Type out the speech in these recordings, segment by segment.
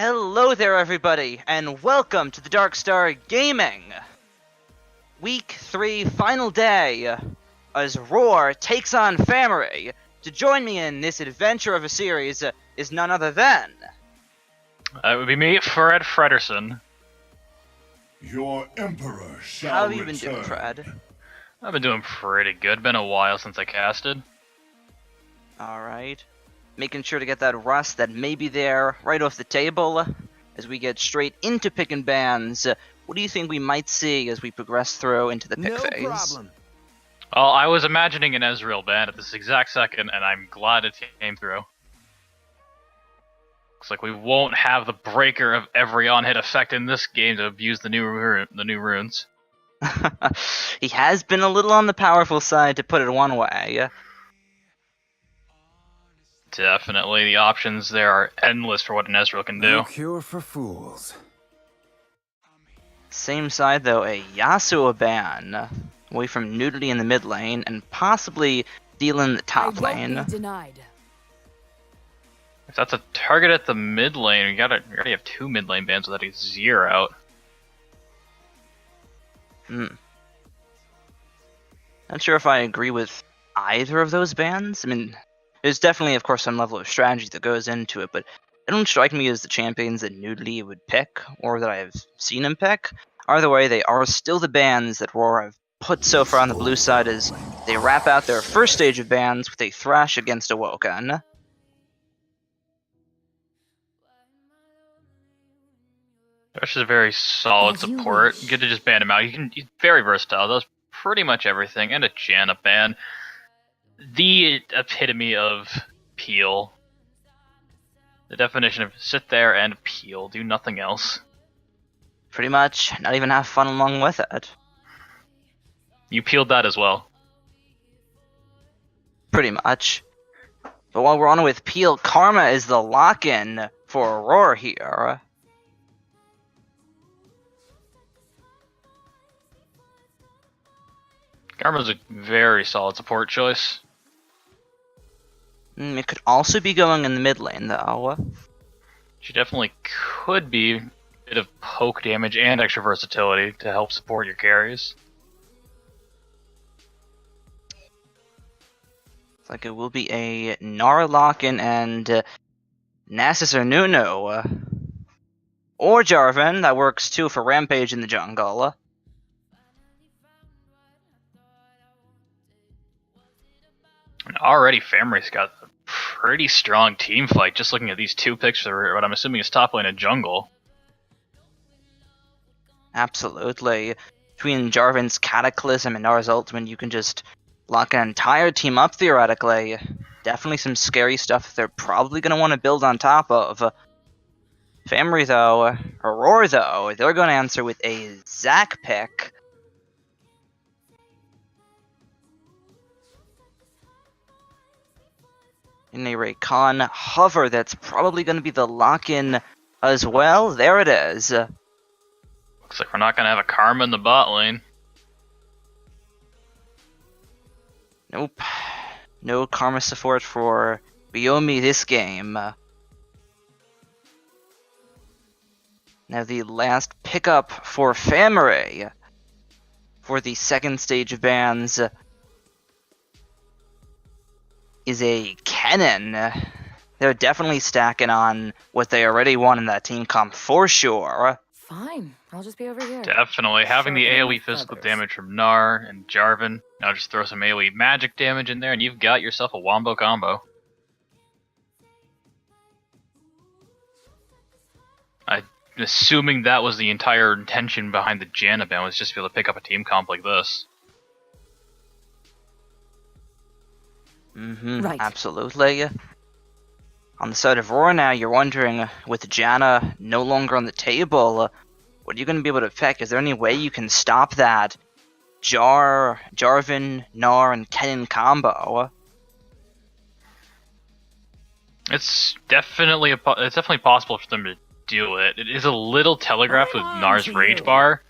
Hello there, everybody, and welcome to the Dark Star Gaming! Week 3, final day, as Rawr takes on FamiREE. To join me in this adventure of a series is none other than... It would be me, Fred Frederson. Your Emperor shall How have you return. been doing, Fred? I've been doing pretty good. Been a while since I casted. Alright. Making sure to get that rust that may be there right off the table as we get straight into picking bands. What do you think we might see as we progress through into the pick phase? No problem. Well, I was imagining an Ezreal ban at this exact second, and I'm glad it came through. Looks like we won't have the breaker of every on-hit effect in this game to abuse the new runes. He has been a little on the powerful side, to put it one way. Definitely, the options there are endless for what an Ezreal can do. No cure for fools. Same side though, a Yasuo ban. Away from nudity in the mid lane, and possibly dealing the top lane. Be denied. If that's a target at the mid lane, we already have 2 mid lane bans without a Zir out. Not sure if I agree with either of those bans. I mean, there's definitely, of course, some level of strategy that goes into it, but they don't strike me as the champions that nudity would pick, or that I have seen him pick. Either way, they are still the bans that Rawr have put so far on the blue side as they wrap out their first stage of bans with a Thrash against Awoken. Thrash is a very solid support. Good to just ban him out. He's very versatile. Does pretty much everything, and a Janna ban. The epitome of peel. The definition of sit there and peel, do nothing else. Pretty much, not even have fun along with it. You peeled that as well. Pretty much. But while we're on with peel, Karma is the lock-in for Rawr here. Karma's a very solid support choice. It could also be going in the mid lane, though. She definitely could be a bit of poke damage and extra versatility to help support your carries. Looks like it will be a Gnar lock-in and Nasus or Nuno. Or Jarvan, that works too for Rampage in the jungle. And already FamiREE's got a pretty strong team fight, just looking at these 2 picks for what I'm assuming is top lane and jungle. Absolutely. Between Jarvan's Cataclysm and Gnar's Ultimate, you can just lock an entire team up, theoretically. Definitely some scary stuff they're probably going to want to build on top of. FamiREE, though, or Rawr, though, they're going to answer with a Zac pick. In a Raycon hover, that's probably going to be the lock-in as well. There it is. Looks like we're not going to have a Karma in the bot lane. Nope. No Karma support for Biomi this game. Now the last pickup for FamiREE for the second stage of bans is a Kennen. They're definitely stacking on what they already won in that team comp for sure. Fine, I'll just be over here. Definitely. Having the Sharpening AoE my physical feathers. damage from Gnar and Jarvan. Now just throw some AoE magic damage in there and you've got yourself a wombo combo. I'm assuming that was the entire intention behind the Janna ban, was just to be able to pick up a team comp like this. Right. Absolutely. On the side of Rawr now, you're wondering, with Janna no longer on the table, what are you going to be able to pick? Is there any way you can stop that Jarvan, Gnar, and Kennen combo? It's definitely possible for them to do it. It is a little telegraphed with Gnar's to Rage you. Bar,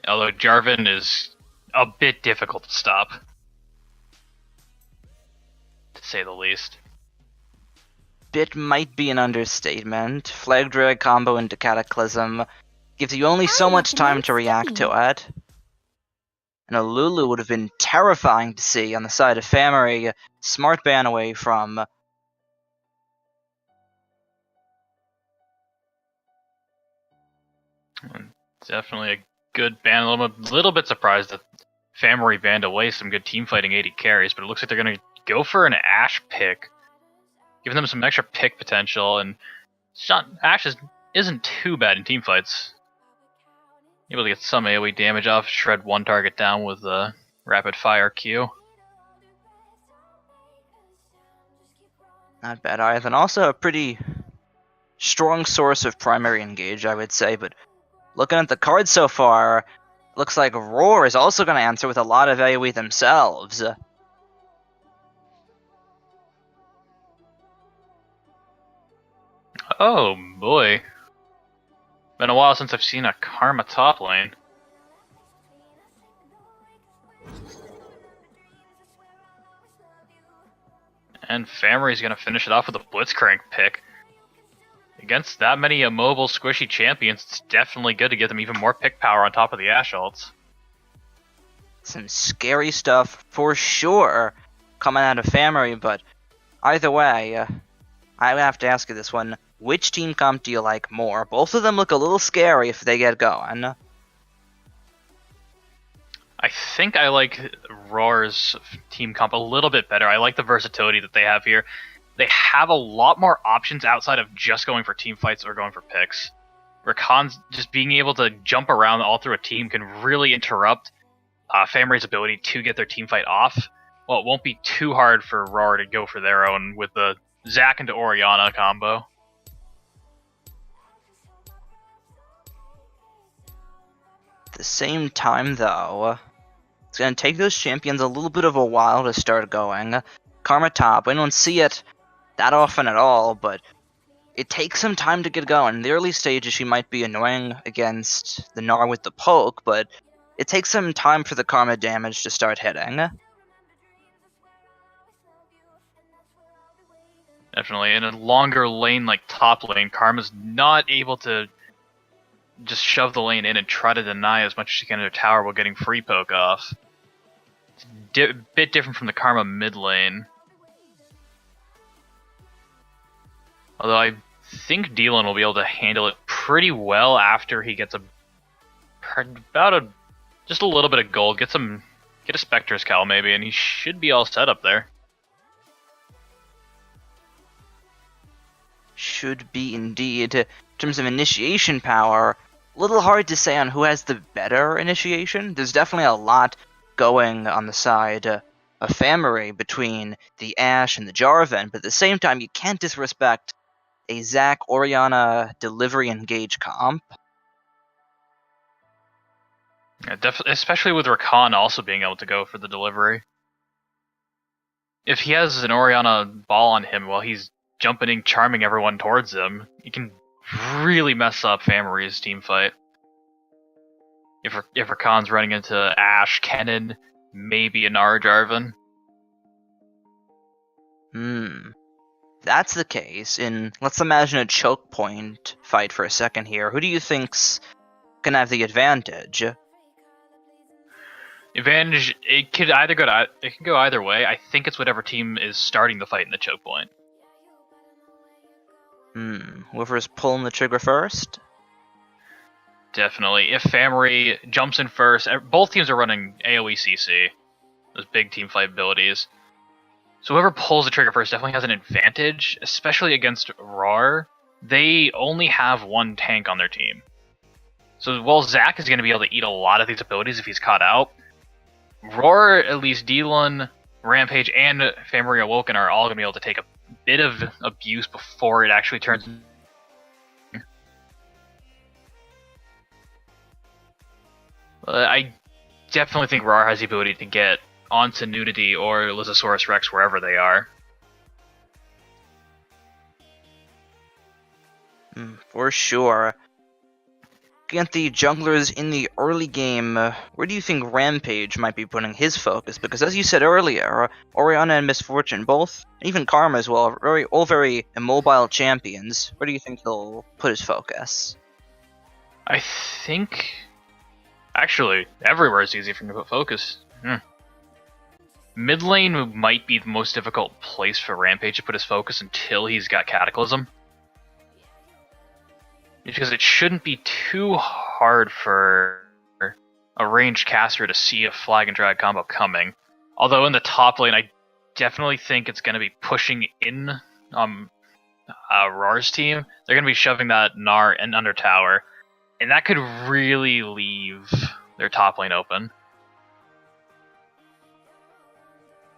although Jarvan is a bit difficult to stop, to say the least. bit might be an understatement. Flag Drag combo into Cataclysm gives you only so much time to react to it. And a Lulu would have been terrifying to see on the side of FamiREE. Smart ban away from... Definitely a good ban. A little bit surprised that FamiREE banned away some good team fighting 80 carries, but it looks like they're going to go for an Ashe pick, giving them some extra pick potential. And Ashe isn't too bad in team fights. Able to get some AoE damage off, shred one target down with a rapid fire Q. Not bad either. And also a pretty strong source of primary engage, I would say. But looking at the cards so far, looks like Rawr is also going to answer with a lot of AoE themselves. Oh boy. Been a while since I've seen a Karma top lane. And FamiREE's going to finish it off with a Blitzcrank pick. Against that many immobile, squishy champions, it's definitely good to give them even more pick power on top of the Ashe ults. Some scary stuff for sure coming out of FamiREE, but either way, I have to ask you this one. Which team comp do you like more? Both of them look a little scary if they get going. I think I like Rawr's team comp a little bit better. I like the versatility that they have here. They have a lot more options outside of just going for team fights or going for picks. Rakan's just being able to jump around all through a team can really interrupt FamiREE's ability to get their team fight off. Well, it won't be too hard for Rawr to go for their own with the Zac into Orianna combo. At the same time, though, it's going to take those champions a little bit of a while to start going. Karma top, we don't see it that often at all, but it takes some time to get going. In the early stages, she might be annoying against the Gnar with the poke, but it takes some time for the Karma damage to start hitting. Definitely. In a longer lane like top lane, Karma's not able to just shove the lane in and try to deny as much as she can to her tower while getting free poke off. It's a bit different from the Karma mid lane. Although I think Dylan will be able to handle it pretty well after he gets just a little bit of gold, get a Spectre's Cowl maybe, and he should be all set up there. Should be indeed. In terms of initiation power, a little hard to say on who has the better initiation. There's definitely a lot going on the side of FamiREE between the Ashe and the Jarvan, but at the same time, you can't disrespect a Zac Orianna delivery engage comp. Yeah, definitely, especially with Rakan also being able to go for the delivery. If he has an Orianna ball on him while he's jumping and charming everyone towards him, he can really mess up FamiREE's team fight. If Rakan's running into Ashe, Kennen, maybe a Gnar Jarvan. That's the case. Let's imagine a choke point fight for a second here. Who do you think's gonna have the advantage? Advantage, it can go either way. I think it's whatever team is starting the fight in the choke point. Whoever's pulling the trigger first? Definitely. If FamiREE jumps in first, both teams are running AoE CC, those big team fight abilities. So whoever pulls the trigger first definitely has an advantage, especially against Rawr. They only have one tank on their team. So while Zac is going to be able to eat a lot of these abilities if he's caught out, Rawr, at least Dylan, Rampage, and FamiREE Awoken are all going to be able to take a bit of abuse before it actually turns. I definitely think Rawr has the ability to get onto Nudity or Lysosaurus Rex wherever they are. For sure. looking at the junglers in the early game, where do you think Rampage might be putting his focus? Because as you said earlier, Orianna and Misfortune both, and even Karma as well, are all very immobile champions. Where do you think he'll put his focus? I think... Actually, everywhere is easy for him to put focus. Mid lane might be the most difficult place for Rampage to put his focus until he's got Cataclysm. Because it shouldn't be too hard for a ranged caster to see a flag and drag combo coming. Although in the top lane, I definitely think it's going to be pushing in Rawr's team. They're going to be shoving that Gnar and under tower. And that could really leave their top lane open.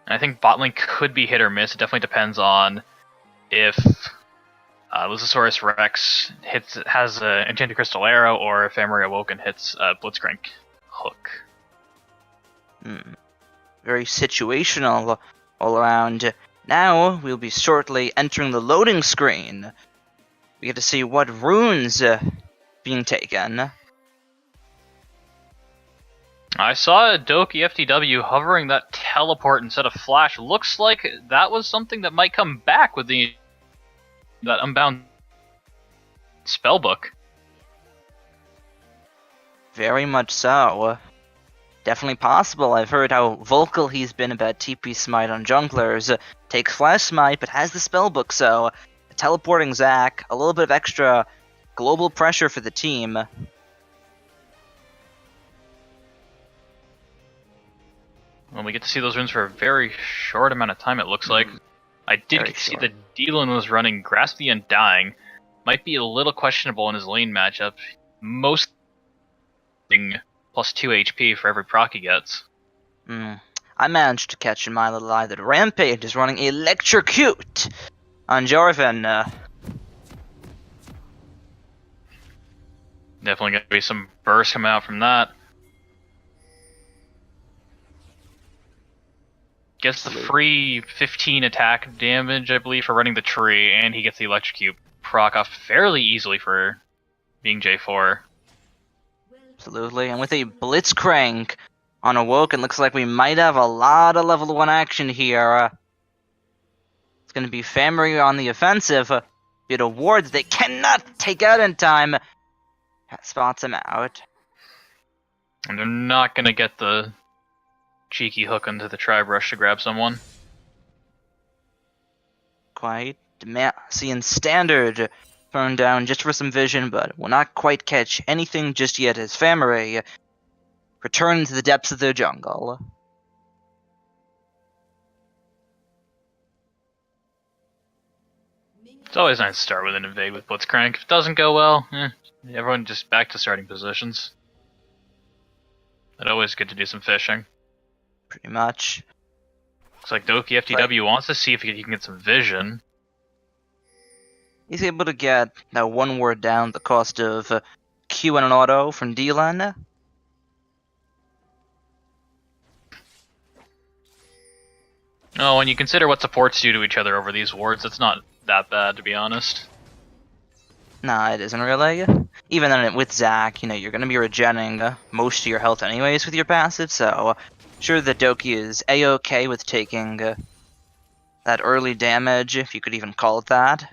And I think bot lane could be hit or miss. It definitely depends on if Lucisaurus Rex has an Enchanted Crystal Arrow, or if FamiREE Awoken hits a Blitzcrank hook. Very situational all around. Now we'll be shortly entering the loading screen. We get to see what runes being taken. I saw a Doki FTW hovering that teleport instead of flash. Looks like that was something that might come back with that Unbound spellbook. Very much so. Definitely possible. I've heard how vocal he's been about TP Smite on junglers. Takes Flash Smite, but has the spellbook, so teleporting Zac, a little bit of extra global pressure for the team. Well, we get to see those runes for a very short amount of time, it looks like. I did Very get to see short. that Dylan was running Grasp the Undying. Might be a little questionable in his lane matchup. Most plus 2 HP for every proc he gets. I managed to catch in my little eye that Rampage is running Electrocute on Jarvan. Definitely going to be some burst coming out from that. Gets the free 15 attack damage, I believe, for running the tree, and he gets the Electrocute proc off fairly easily for being J4. Absolutely, and with a Blitzcrank on Awoken, looks like we might have a lot of level 1 action here. It's going to be FamiREE on the offensive. Get a ward that they cannot take out in time. That spots him out. And they're not going to get the cheeky hook into the Tribe Rush to grab someone. Quite seeing Standard thrown down just for some vision, but will not quite catch anything just yet as FamiREE return to the depths of their jungle. It's always nice to start with an invade with Blitzcrank. If it doesn't go well, everyone just back to starting positions. But always good to do some fishing. Pretty much. Looks like Doki FTW wants to see if he can get some vision. He's able to get that one word down at the cost of Q and an auto from Dylan. Oh, when you consider what supports do to each other over these wards, it's not that bad, to be honest. Nah, it isn't really. Even then, with Zac, you're going to be regenerating most of your health anyways with your passive, so sure that Doki is A-okay with taking that early damage, if you could even call it that.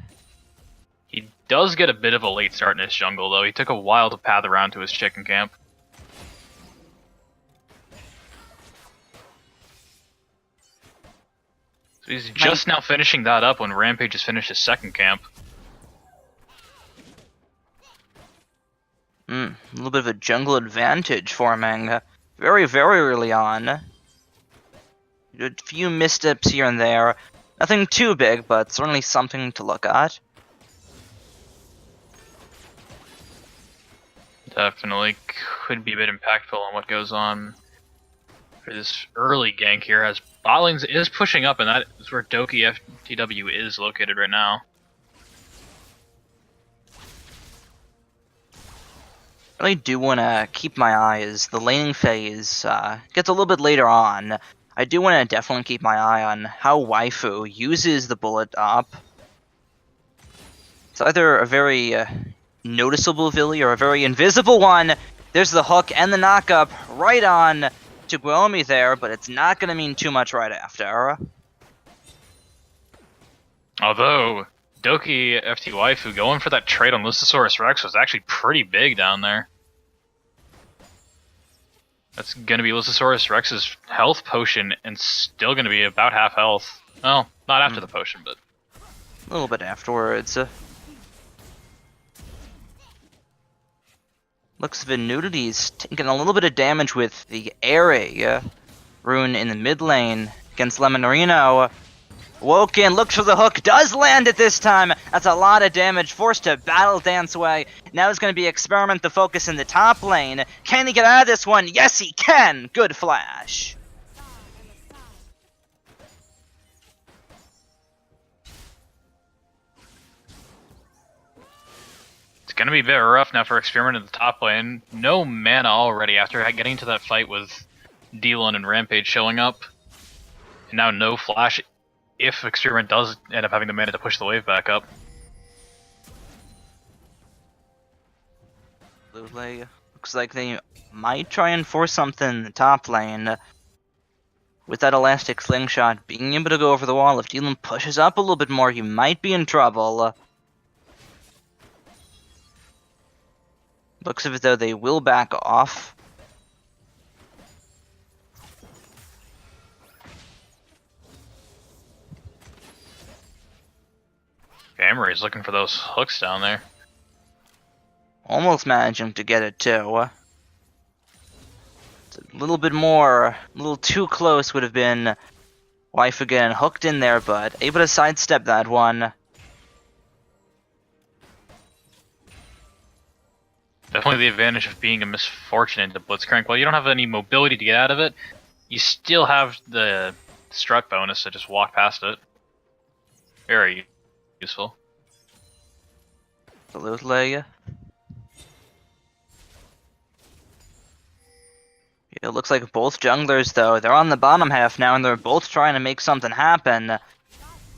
He does get a bit of a late start in his jungle, though. He took a while to path around to his chicken camp. So he's just now finishing that up when Rampage has finished his second camp. A little bit of a jungle advantage forming very, very early on. A few missteps here and there. Nothing too big, but certainly something to look at. Definitely could be a bit impactful on what goes on for this early gank here, as bot lane is pushing up, and that is where Doki FTW is located right now. I really do want to keep my eye as the laning phase gets a little bit later on. I do want to definitely keep my eye on how Waifu uses the bullet up. It's either a very noticeable Villy or a very invisible one. There's the hook and the knockup right on to Guomi there, but it's not going to mean too much right after. Although, Doki FT Waifu going for that trade on Lucisaurus Rex was actually pretty big down there. That's going to be Lucisaurus Rex's health potion and still going to be about half health. Well, not after the potion, but... A little bit afterwards. Looks of Nudity's taking a little bit of damage with the Airy rune in the mid lane against Lemonarino. Woken, looks for the hook, does land it this time. That's a lot of damage, forced to battle dance away. Now it's going to be Experiment the focus in the top lane. Can he get out of this one? Yes, he can. Good flash. It's going to be a bit rough now for Experiment in the top lane. No mana already after getting to that fight with D1 and Rampage showing up. And now no flash if Experiment does end up having the mana to push the wave back up. Looks like they might try and force something in the top lane. With that elastic slingshot, being able to go over the wall, if D1 pushes up a little bit more, you might be in trouble. Looks of it though, they will back off. FamiREE looking for those hooks down there. Almost managing to get it too. It's a little bit more, a little too close would have been Waifu getting hooked in there, but able to sidestep that one. Definitely the advantage of being a misfortune into Blitzcrank. While you don't have any mobility to get out of it, you still have the struck bonus to just walk past it. Very useful. Absolutely. It looks like both junglers, though, they're on the bottom half now, and they're both trying to make something happen.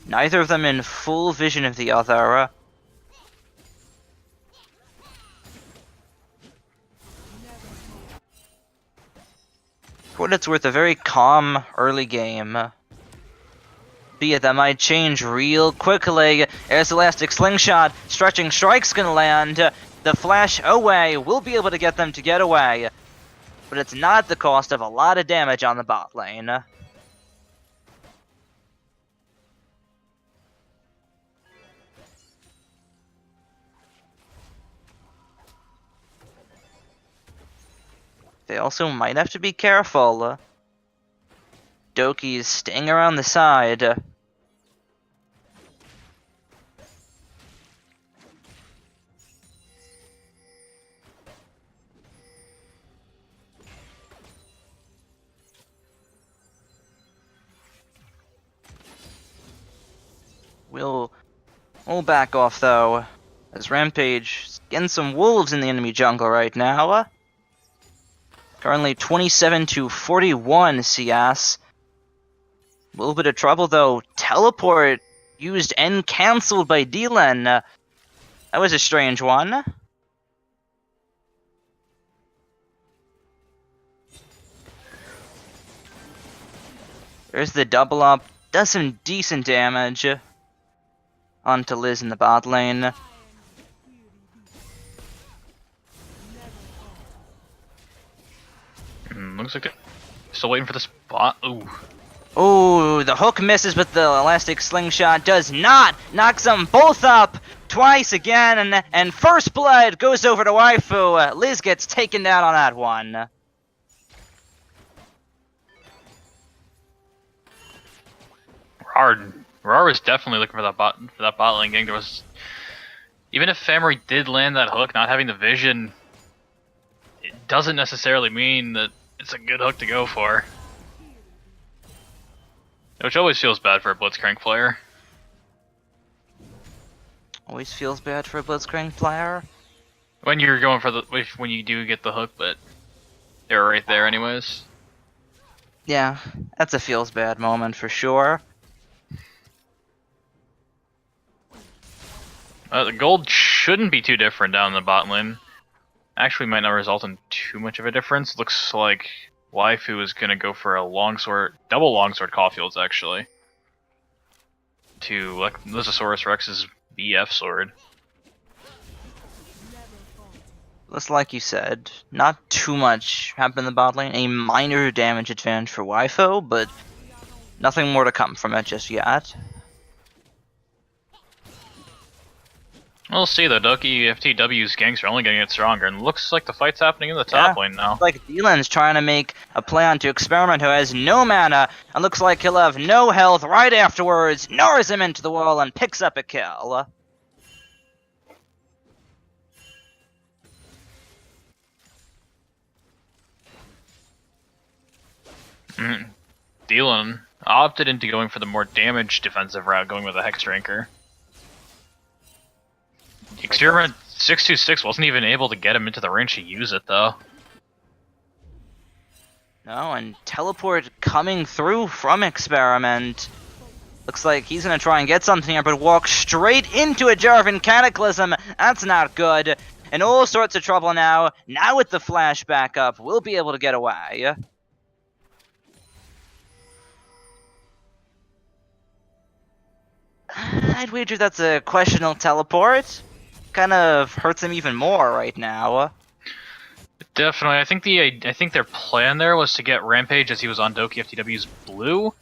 Neither of them in full vision of the other. For what it's worth, a very calm early game. Be it that might change real quickly. There's Elastic Slingshot. Stretching Strike's gonna land. The flash away will be able to get them to get away. But it's not at the cost of a lot of damage on the bot lane. They also might have to be careful. Doki's staying around the side. We'll back off though, as Rampage is getting some wolves in the enemy jungle right now. Currently 27 to 41 CS. A little bit of trouble though. Teleport used and cancelled by Dylan. That was a strange one. There's the double up. Does some decent damage. Onto Liz in the bot lane. Looks like they're still waiting for the spot. Ooh. Ooh, the hook misses, but the elastic slingshot does not. Knocks them both up twice again, and first blood goes over to Waifu. Liz gets taken down on that one. Rawr was definitely looking for that bot lane gang. There was, even if FamiREE did land that hook, not having the vision, it doesn't necessarily mean that it's a good hook to go for. Which always feels bad for a Blitzcrank player. Always feels bad for a Blitzcrank player. When you're going for when you do get the hook, but they're right there anyways. Yeah, that's a feels bad moment for sure. The gold shouldn't be too different down the bot lane. Actually, might not result in too much of a difference. Looks like Waifu is gonna go for a longsword, double longsword Caulfield's actually, to like Lysosaurus Rex's BF sword. Looks like you said, not too much happened in the bot lane. A minor damage advantage for Waifu, but nothing more to come from it just yet. We'll see though. Doki FTW's ganks are only going to get stronger, and looks like the fight's happening in the top lane now. Looks like Dylan's trying to make a play onto Experiment, who has no mana, and looks like he'll have no health right afterwards. Gnaws him into the wall and picks up a kill. Dylan opted into going for the more damage defensive route, going with a Hex Drinker. Experiment 626 wasn't even able to get him into the range to use it, though. No, and Teleport coming through from Experiment. Looks like he's going to try and get something here, but walks straight into a Jarvan Cataclysm. That's not good. In all sorts of trouble now. Now with the flash back up, we'll be able to get away. I'd wager that's a questionable teleport. Kind of hurts him even more right now. Definitely. I think their plan there was to get Rampage as he was on Doki FTW's blue,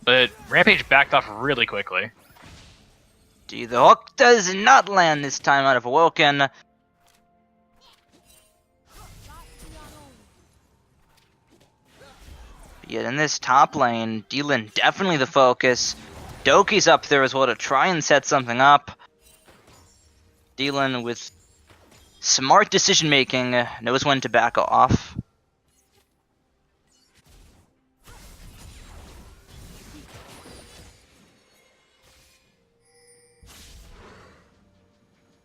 but Rampage backed off really quickly. The hook does not land this time out of Awoken. Yet in this top lane, Dylan definitely the focus. Doki's up there as well to try and set something up. Dylan with smart decision making knows when to back off.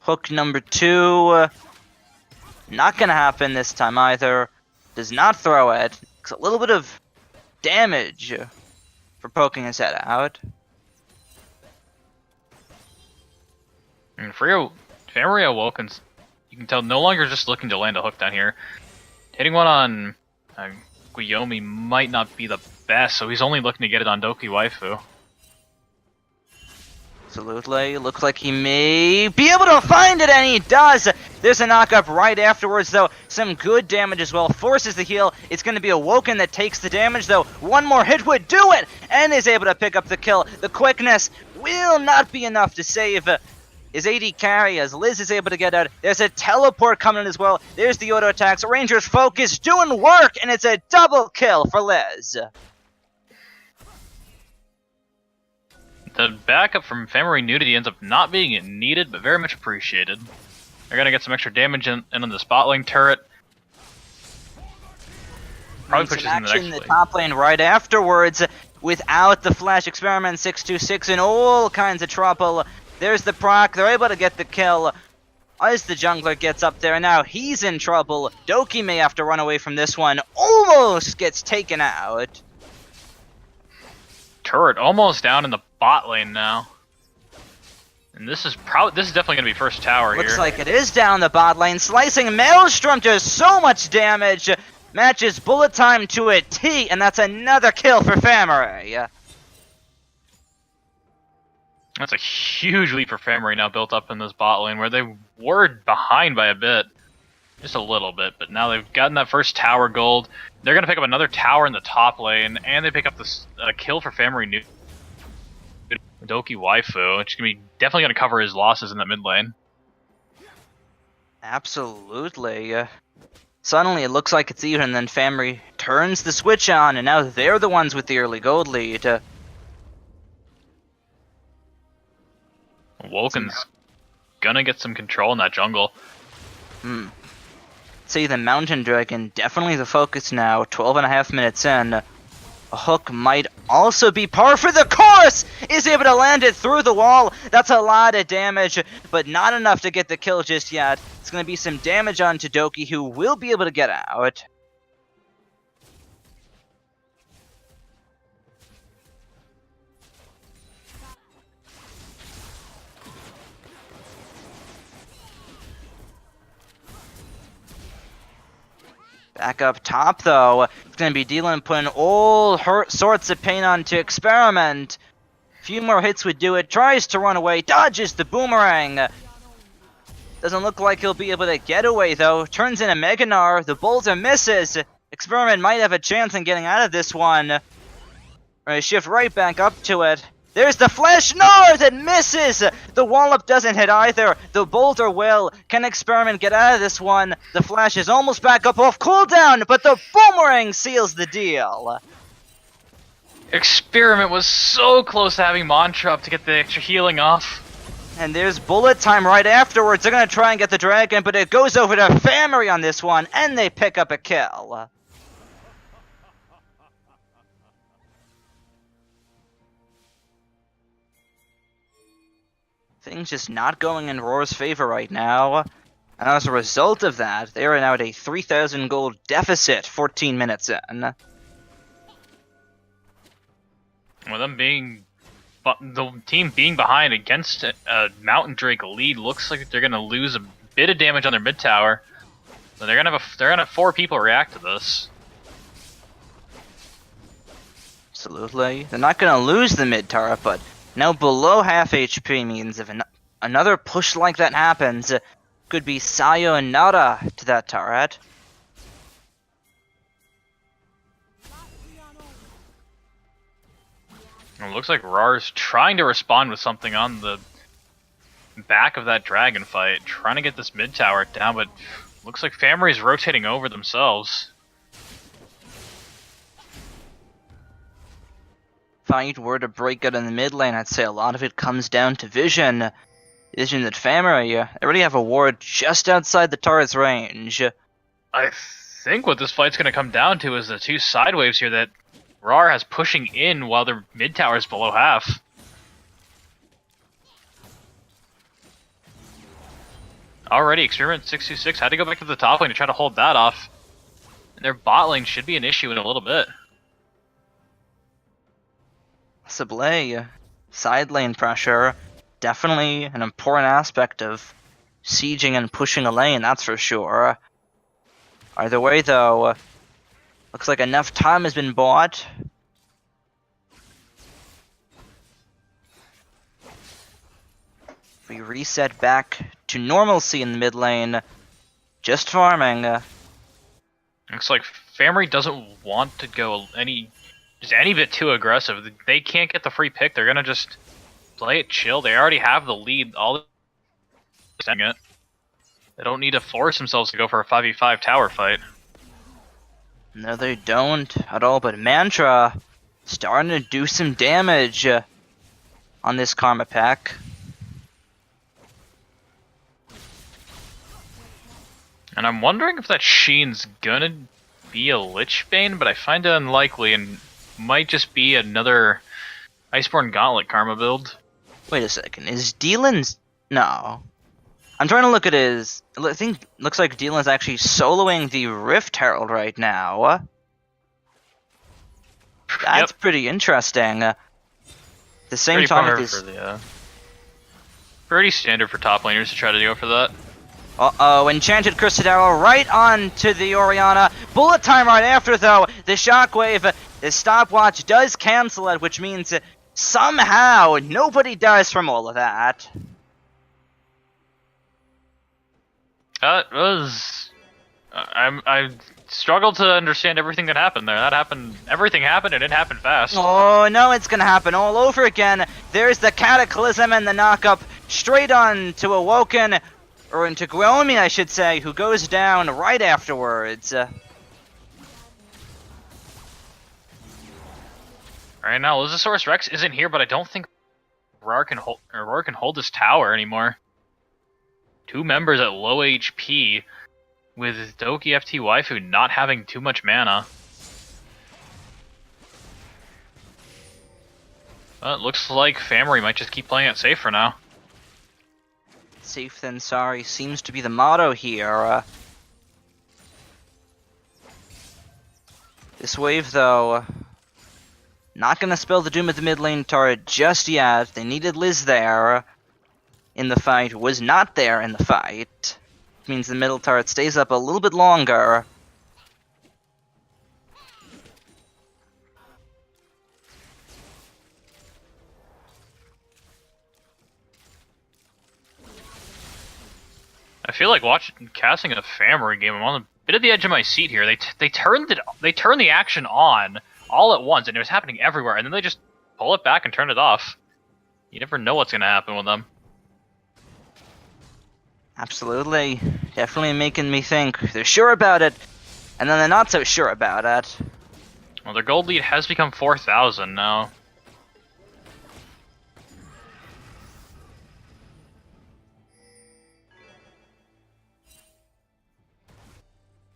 Hook number 2. Not gonna happen this time either. Does not throw it. It's a little bit of damage for poking his head out. And FamiREE Awoken's, you can tell, no longer just looking to land a hook down here. Hitting one on Guyomi might not be the best, so he's only looking to get it on Doki Waifu. Absolutely. Looks like he may be able to find it, and he does! There's a knock-up right afterwards, though. Some good damage as well. Forces the heal. It's going to be Awoken that takes the damage, though. One more hit would do it! And is able to pick up the kill. The quickness will not be enough to save his AD carry as Liz is able to get out. There's a teleport coming in as well. There's the auto attacks. Ranger's focus doing work, and it's a double kill for Liz. The backup from FamiREE Nudity ends up not being needed, but very much appreciated. They're gonna get some extra damage in on the spot lane turret. Probably pushes in the next the top lane right afterwards. Without the flash, Experiment 626 in all kinds of trouble. There's the proc. They're able to get the kill as the jungler gets up there. Now he's in trouble. Doki may have to run away from this one. Almost gets taken out. Turret almost down in the bot lane now. And this is definitely gonna be first tower here. Looks like it is down the bot lane. Slicing Maelstrom does so much damage. Matches bullet time to a T, and that's another kill for FamiREE. That's a huge leap for FamiREE now built up in this bot lane, where they were behind by a bit. Just a little bit, but now they've gotten that first tower gold. They're going to pick up another tower in the top lane, and they pick up this kill for FamiREE Doki Waifu, which is going to be definitely going to cover his losses in that mid lane. Absolutely. Suddenly it looks like it's even, and then FamiREE turns the switch on, and now they're the ones with the early gold lead. Woken's gonna get some control in that jungle. See, the Mountain Dragon, definitely the focus now, 12.5 minutes in. A hook might also be par for the course! Is able to land it through the wall. That's a lot of damage, but not enough to get the kill just yet. It's going to be some damage onto Doki, who will be able to get out. Back up top, though, it's going to be dealing putting all sorts of pain on to Experiment. Few more hits would do it. Tries to run away. Dodges the boomerang. Doesn't look like he'll be able to get away, though. Turns in a Meganar. The boulder misses. Experiment might have a chance in getting out of this one. Or shift right back up to it. There's the Flash Nard that misses! The Wallop doesn't hit either. The Boulder will. Can Experiment get out of this one? The Flash is almost back up off cooldown, but the Boomerang seals the deal. Experiment was so close to having Mantra up to get the extra healing off. And there's bullet time right afterwards. They're going to try and get the dragon, but it goes over to FamiREE on this one, and they pick up a kill. Things just not going in Rawr's favor right now. And as a result of that, they are now at a 3,000 gold deficit 14 minutes in. With them being... the team being behind against a Mountain Drake lead, looks like they're going to lose a bit of damage on their mid tower. So they're going to have 4 people react to this. Absolutely. They're not going to lose the mid tower, but now below half HP means if another push like that happens, could be sayonara to that turret. It looks like Rawr's trying to respond with something on the back of that dragon fight, trying to get this mid tower down, but looks like FamiREE's rotating over themselves. If I were to break out in the mid lane, I'd say a lot of it comes down to vision. Vision that FamiREE already have a ward just outside the turret's range. I think what this fight's going to come down to is the 2 side waves here that Rawr has pushing in while their mid tower is below half. Already, Experiment 626 had to go back to the top lane to try to hold that off. And their bot lane should be an issue in a little bit. Sablé, side lane pressure, definitely an important aspect of sieging and pushing a lane, that's for sure. Either way, though, looks like enough time has been bought. We reset back to normalcy in the mid lane, just farming. Looks like FamiREE doesn't want to go just any bit too aggressive. They can't get the free pick. They're gonna just play it chill. They already have the lead. They don't need to force themselves to go for a 5v5 tower fight. No, they don't at all. But Mantra starting to do some damage on this Karma pack. And I'm wondering if that Sheen's gonna be a Lich Bane, but I find it unlikely and might just be another Iceborne Gauntlet Karma build. Wait a second, is Dealin's... No. I'm trying to look at his... I think looks like Dealin's actually soloing the Rift Herald right now. That's pretty interesting. At the same time, pretty standard for top laners to try to go for that. Uh-oh, Enchanted Crusadero right on to the Orianna. Bullet time right after, though. The Shockwave, the stopwatch does cancel it, which means somehow nobody dies from all of that. That was... I struggled to understand everything that happened there. Everything happened and it happened fast. Oh, no, it's gonna happen all over again. There's the Cataclysm and the knockup straight on to Awoken. Or into Gromi, I should say, who goes down right afterwards. Right now, Luzosaurus Rex isn't here, but I don't think Rawr can hold this tower anymore. 2 members at low HP, with Doki FT Waifu not having too much mana. Well, it looks like FamiREE might just keep playing it safe for now. Safe than sorry seems to be the motto here. This wave, though, not gonna spell the doom of the mid lane turret just yet. They needed Liz there in the fight, was not there in the fight. Which means the middle turret stays up a little bit longer. I feel like casting a FamiREE game. I'm on a bit of the edge of my seat here. They turned the action on all at once, and it was happening everywhere, and then they just pull it back and turn it off. You never know what's gonna happen with them. Absolutely. Definitely making me think they're sure about it, and then they're not so sure about it. Well, their gold lead has become 4,000 now.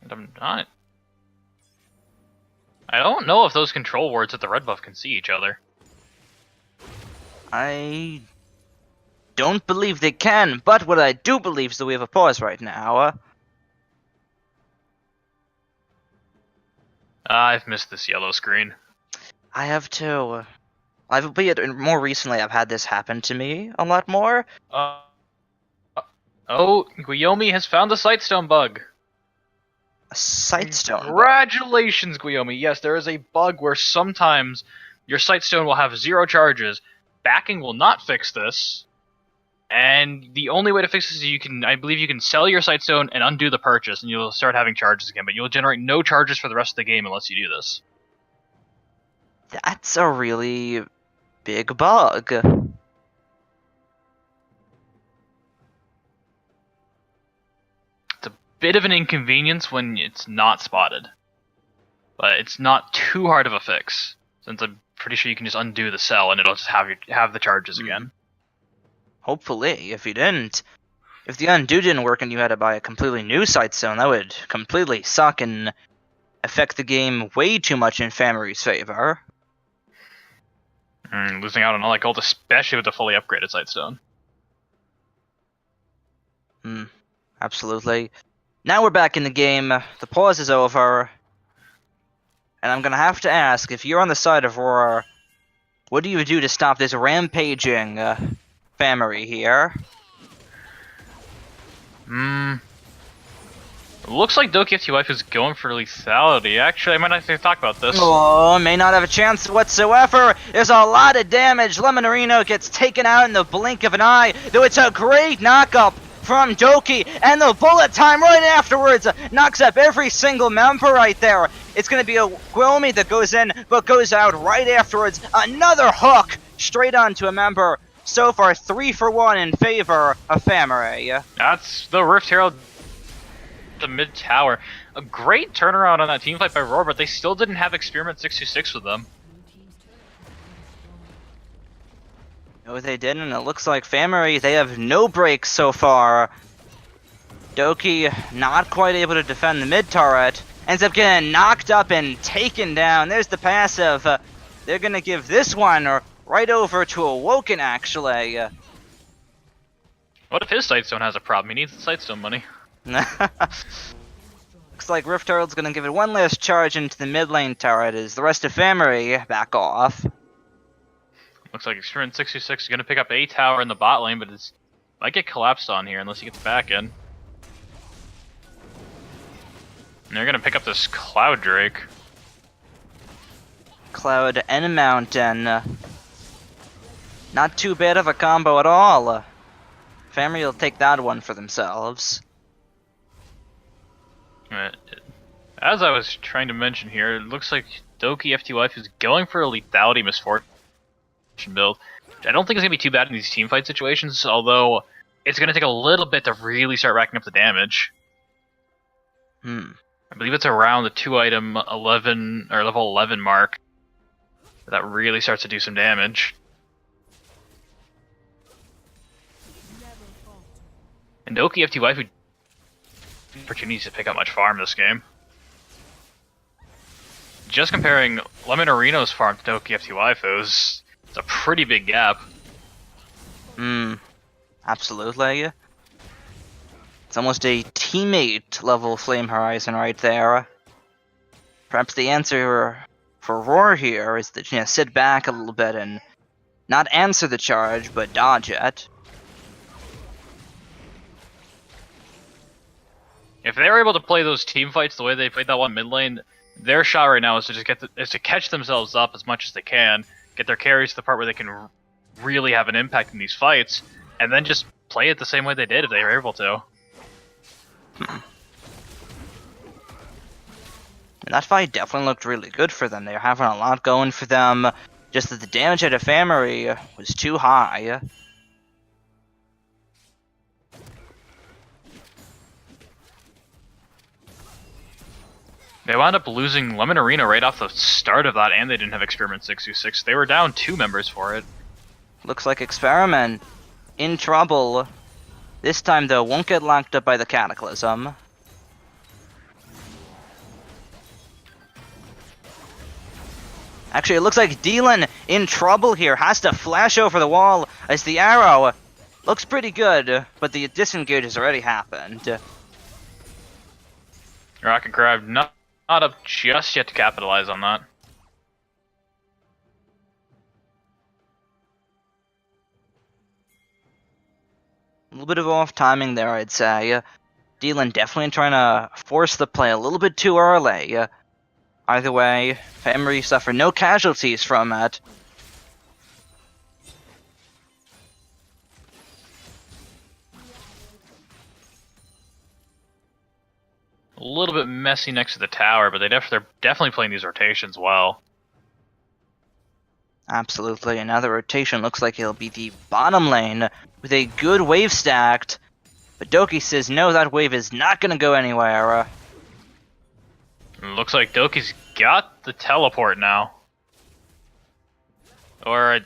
And I'm not... I don't know if those control wards at the red buff can see each other. I don't believe they can, but what I do believe is that we have a pause right now. I've missed this yellow screen. I have too. More recently, I've had this happen to me a lot more. Oh, Guillaume has found the Sightstone bug. A Sightstone. Congratulations, Guillaume. Yes, there is a bug where sometimes your Sightstone will have 0 charges. Backing will not fix this. And the only way to fix this is I believe you can sell your Sightstone and undo the purchase, and you'll start having charges again, but you'll generate no charges for the rest of the game unless you do this. That's a really big bug. It's a bit of an inconvenience when it's not spotted. But it's not too hard of a fix, since I'm pretty sure you can just undo the sell and it'll just have the charges again. Hopefully, if you didn't. If the undo didn't work and you had to buy a completely new Sightstone, that would completely suck and affect the game way too much in FamiREE's favor. Losing out on all that gold, especially with the fully upgraded Sightstone. Absolutely. Now we're back in the game, the pause is over, and I'm gonna have to ask, if you're on the side of Rawr, what do you do to stop this rampaging FamiREE here? Looks like Doki FTY is going for lethality. Actually, I might have to talk about this. Oh, may not have a chance whatsoever. There's a lot of damage. Lemonarino gets taken out in the blink of an eye, though it's a great knockup from Doki, and the bullet time right afterwards knocks up every single member right there. It's going to be a Guillaume that goes in, but goes out right afterwards. Another hook straight onto a member. So far, 3 for 1 in favor of FamiREE. That's the Rift Herald, the mid tower. A great turnaround on that team fight by Rawr, but they still didn't have Experiment 626 with them. No, they didn't. It looks like FamiREE, they have no breaks so far. Doki not quite able to defend the mid turret. Ends up getting knocked up and taken down. There's the passive. They're going to give this one right over to Awoken, actually. What if his Sightstone has a problem? He needs the Sightstone money. Looks like Rift Herald's gonna give it one last charge into the mid lane turret as the rest of FamiREE back off. Looks like Experiment 626 is gonna pick up a tower in the bot lane, but it might get collapsed on here unless he gets back in. And they're gonna pick up this Cloud Drake. Cloud and Mountain. Not too bad of a combo at all. FamiREE will take that one for themselves. As I was trying to mention here, it looks like Doki FTY is going for a lethality misfortune build. I don't think it's going to be too bad in these teamfight situations, although it's going to take a little bit to really start racking up the damage. I believe it's around the 2-item 11 or level 11 mark that really starts to do some damage. And Doki FTY who opportunities to pick up much farm this game. Just comparing Lemonarino's farm to Doki FTY foes, it's a pretty big gap. Absolutely. It's almost a teammate level Flame Horizon right there. Perhaps the answer for Rawr here is to sit back a little bit and not answer the charge, but dodge it. If they're able to play those team fights the way they played that one mid lane, their shot right now is to just catch themselves up as much as they can, get their carries to the part where they can really have an impact in these fights, and then just play it the same way they did if they were able to. And that fight definitely looked really good for them. They were having a lot going for them. Just that the damage out of FamiREE was too high. They wound up losing Lemon Arena right off the start of that, and they didn't have Experiment 626. They were down 2 members for it. Looks like Experiment in trouble. This time, though, won't get locked up by the Cataclysm. Actually, it looks like Dylan in trouble here. Has to flash over the wall as the arrow looks pretty good, but the disengage has already happened. Rocket Grab not up just yet to capitalize on that. A little bit of off timing there, I'd say. Dylan definitely trying to force the play a little bit too early. Either way, FamiREE suffer no casualties from it. A little bit messy next to the tower, but they're definitely playing these rotations well. Absolutely, and now the rotation looks like it'll be the bottom lane with a good wave stacked. But Doki says no, that wave is not going to go anywhere. Looks like Doki's got the teleport now. Or I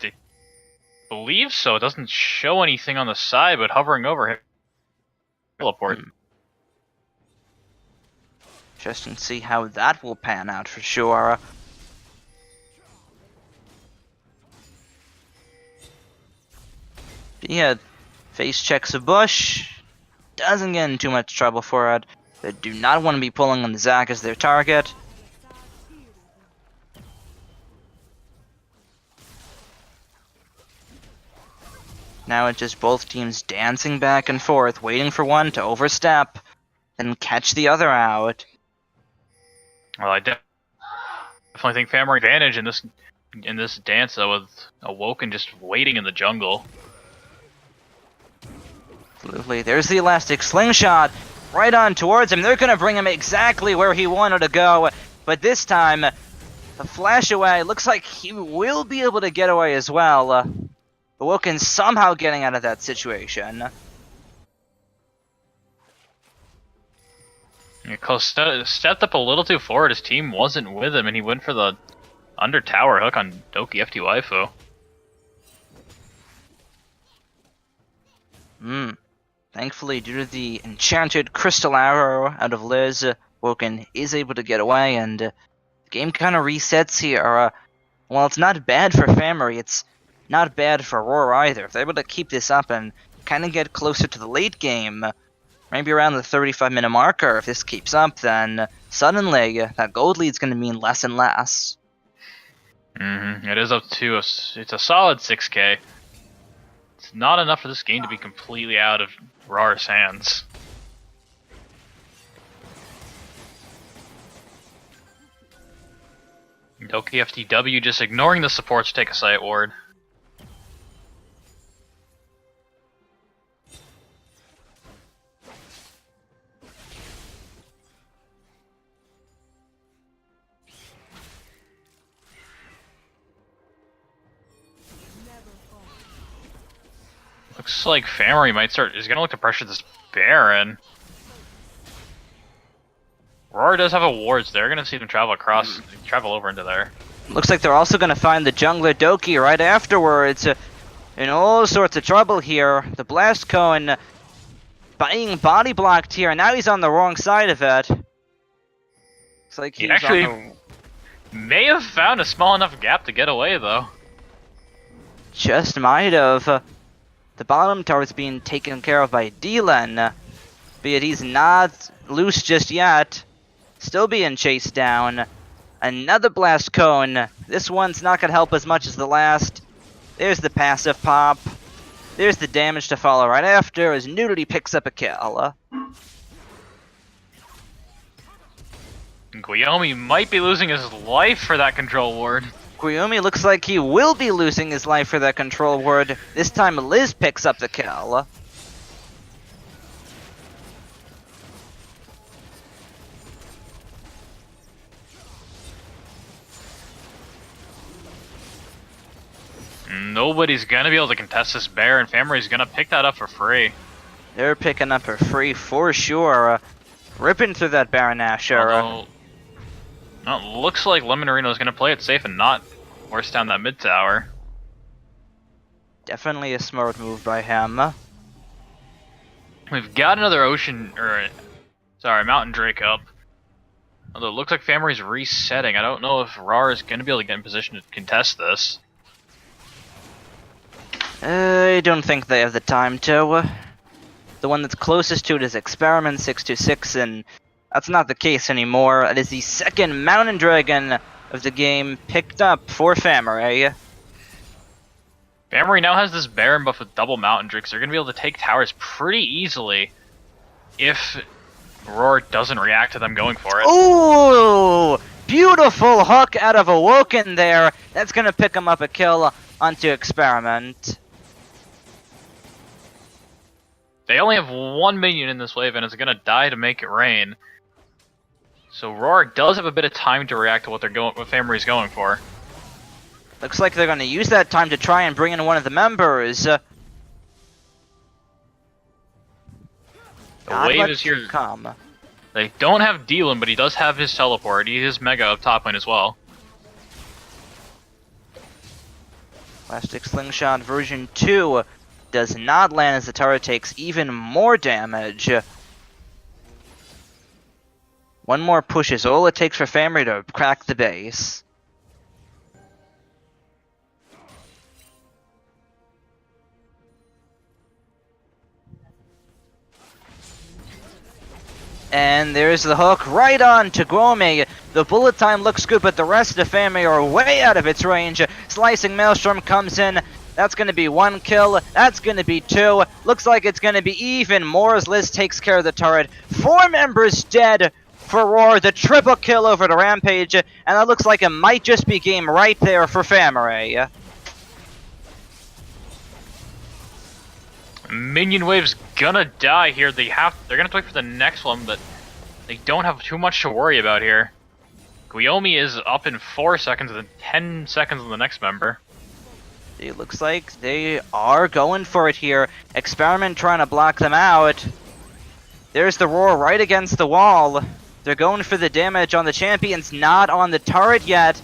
believe so. It doesn't show anything on the side, but hovering over him. Teleport. Just and see how that will pan out for sure. Yeah, face checks a bush. Doesn't get in too much trouble for it. They do not want to be pulling on the Zac as their target. Now it's just both teams dancing back and forth, waiting for one to overstep, then catch the other out. Well, I definitely think FamiREE advantage in this dance though, with Awoken just waiting in the jungle. Absolutely. There's the elastic slingshot right on towards him. They're going to bring him exactly where he wanted to go. But this time, the flash away looks like he will be able to get away as well. Awoken somehow getting out of that situation. Cole stepped up a little too forward. His team wasn't with him, and he went for the under tower hook on Doki FT Waifu. Thankfully, due to the enchanted crystal arrow out of Liz, Woken is able to get away, and the game kind of resets here. Well, it's not bad for FamiREE, it's not bad for Rawr either. If they're able to keep this up and kind of get closer to the late game, maybe around the 35-minute marker, if this keeps up, then suddenly that gold lead's going to mean less and less. It is up to it's a solid 6k. It's not enough for this game to be completely out of Rawr's hands. Doki FTW just ignoring the support to take a site ward. Looks like FamiREE is gonna look to pressure this Baron. Rawr does have a wards. They're gonna see them travel over into there. Looks like they're also gonna find the jungler Doki right afterwards. In all sorts of trouble here. The Blast Cone being body blocked here, and now he's on the wrong side of it. Looks like he actually may have found a small enough gap to get away, though. Just might have. The bottom tower's being taken care of by Dylan, but yet he's not loose just yet. Still being chased down. Another Blast Cone. This one's not going to help as much as the last. There's the passive pop. There's the damage to follow right after as Nudity picks up a kill. Guillaume might be losing his life for that control ward. Guillaume looks like he will be losing his life for that control ward. This time Liz picks up the kill. Nobody's gonna be able to contest this bear, and FamiREE's gonna pick that up for free. They're picking up for free for sure. Ripping through that Baron Nashor. Although, no, it looks like Lemon Reno's gonna play it safe and not force down that mid tower. Definitely a smart move by him. We've got another Mountain Drake up. Although it looks like FamiREE's resetting. I don't know if Rawr is gonna be able to get in position to contest this. I don't think they have the time to. The one that's closest to it is Experiment 626, and that's not the case anymore. It is the second Mountain Dragon of the game picked up for FamiREE. FamiREE now has this Baron buff with double Mountain Drakes. They're going to be able to take towers pretty easily if Rawr doesn't react to them going for it. Ooh! Beautiful hook out of Awoken there. That's going to pick him up a kill onto Experiment. They only have one minion in this wave, and it's going to die to make it rain. So Rawr does have a bit of time to react to what FamiREE's going for. Looks like they're going to use that time to try and bring in one of the members. The wave is here. Come. They don't have Dylan, but he does have his teleport. He is Mega up top lane as well. Plastic Slingshot version 2 does not land as the turret takes even more damage. One more push is all it takes for FamiREE to crack the base. And there's the hook right on to Gromie. The bullet time looks good, but the rest of the FamiREE are way out of its range. Slicing Maelstrom comes in. That's going to be one kill. That's going to be two. Looks like it's going to be even more as Liz takes care of the turret. 4 members dead for Rawr. The triple kill over to Rampage. And that looks like it might just be game right there for FamiREE. Minion wave's gonna die here. They're gonna have to wait for the next one, but they don't have too much to worry about here. Guiomi is up in 4 seconds and 10 seconds on the next member. It looks like they are going for it here. Experiment trying to block them out. There's the Rawr right against the wall. They're going for the damage on the champions, not on the turret yet.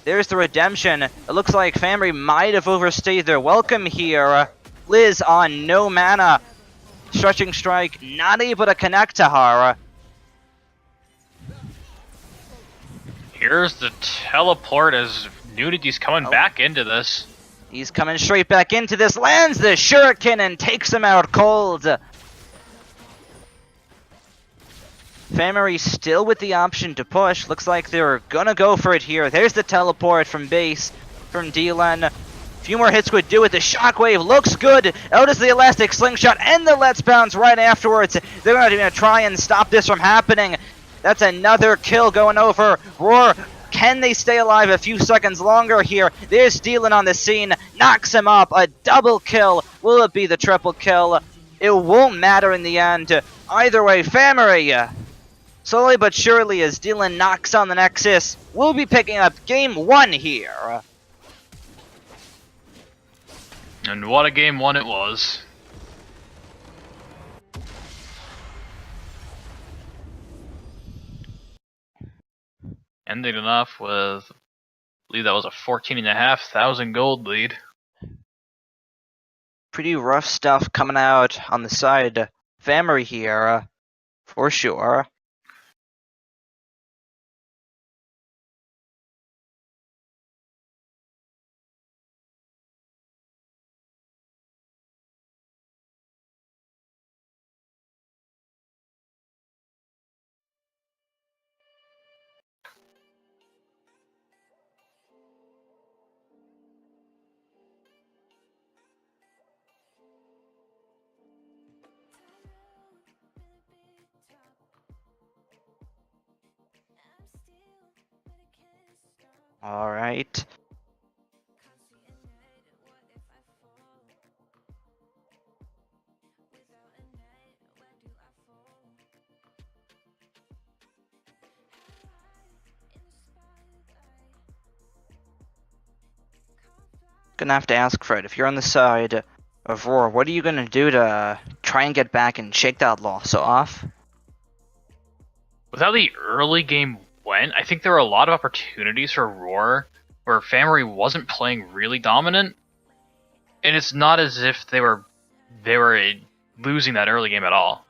There's the redemption. It looks like FamiREE might have overstayed their welcome here. Liz on no mana. Stretching Strike not able to connect to her. Here's the teleport as Nudity's coming back into this. He's coming straight back into this. Lands the shuriken and takes him out cold. FamiREE still with the option to push. Looks like they're gonna go for it here. There's the teleport from base from Dylan. Few more hits would do it. The shockwave looks good. Out is the elastic slingshot and the let's bounce right afterwards. They're going to try and stop this from happening. That's another kill going over. Rawr, can they stay alive a few seconds longer here? There's Dylan on the scene. Knocks him up. A double kill. Will it be the triple kill? It won't matter in the end. Either way, FamiREE, slowly but surely as Dylan knocks on the Nexus, will be picking up game 1 here. And what a game 1 it was. Ending it off with, I believe that was a 14,500 gold lead. Pretty rough stuff coming out on the side. FamiREE here, for sure. All right. Gonna have to ask Fred, if you're on the side of Rawr, what are you gonna do to try and get back and shake that loss off? With how the early game went, I think there were a lot of opportunities for Rawr where FamiREE wasn't playing really dominant, and it's not as if they were losing that early game at all.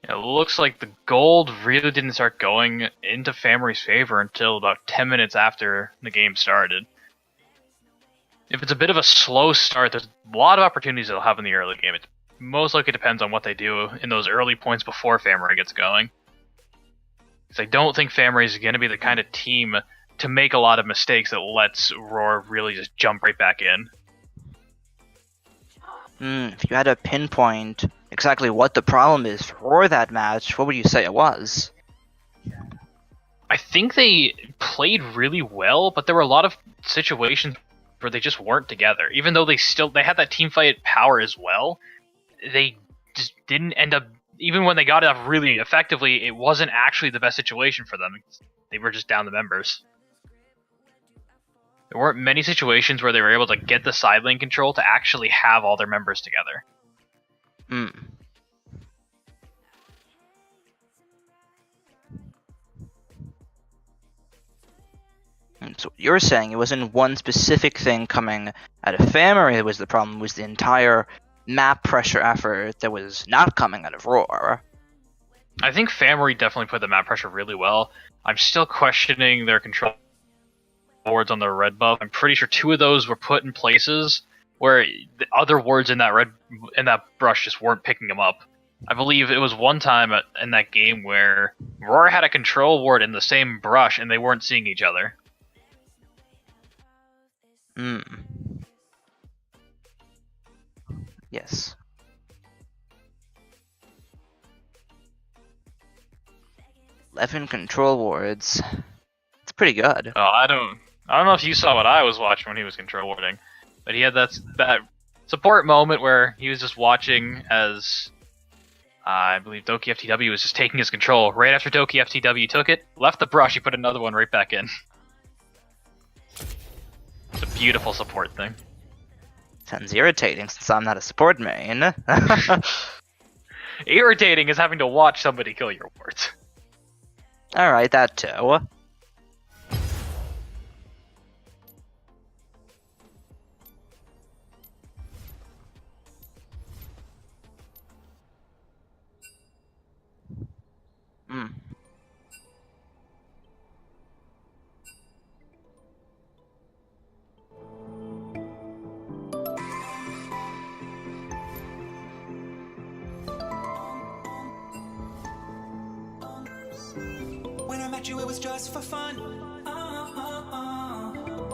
It looks like the gold really didn't start going into FamiREE's favor until about 10 minutes after the game started. If it's a bit of a slow start, there's a lot of opportunities they'll have in the early game. It most likely depends on what they do in those early points before FamiREE gets going. Because I don't think FamiREE is going to be the kind of team to make a lot of mistakes that lets Rawr really just jump right back in. If you had to pinpoint exactly what the problem is for that match, what would you say it was? I think they played really well, but there were a lot of situations where they just weren't together. Even though they had that team fight power as well, they just didn't end up. Even when they got it up really effectively, it wasn't actually the best situation for them. They were just down the members. There weren't many situations where they were able to get the side lane control to actually have all their members together. So you're saying it wasn't one specific thing coming out of FamiREE that was the problem, it was the entire map pressure effort that was not coming out of Rawr. I think FamiREE definitely put the map pressure really well. I'm still questioning their control wards on the red buff. I'm pretty sure 2 of those were put in places where the other wards in that brush just weren't picking them up. I believe it was one time in that game where Rawr had a control ward in the same brush and they weren't seeing each other. Yes. Eleven control wards. It's pretty good. Oh, I don't know if you saw what I was watching when he was control warding, but he had that support moment where he was just watching as I believe Doki FTW was just taking his control. Right after Doki FTW took it, left the brush, he put another one right back in. It's a beautiful support thing. Sounds irritating since I'm not a support main. Irritating is having to watch somebody kill your wards. Alright, that too. When I met you, it was just for fun.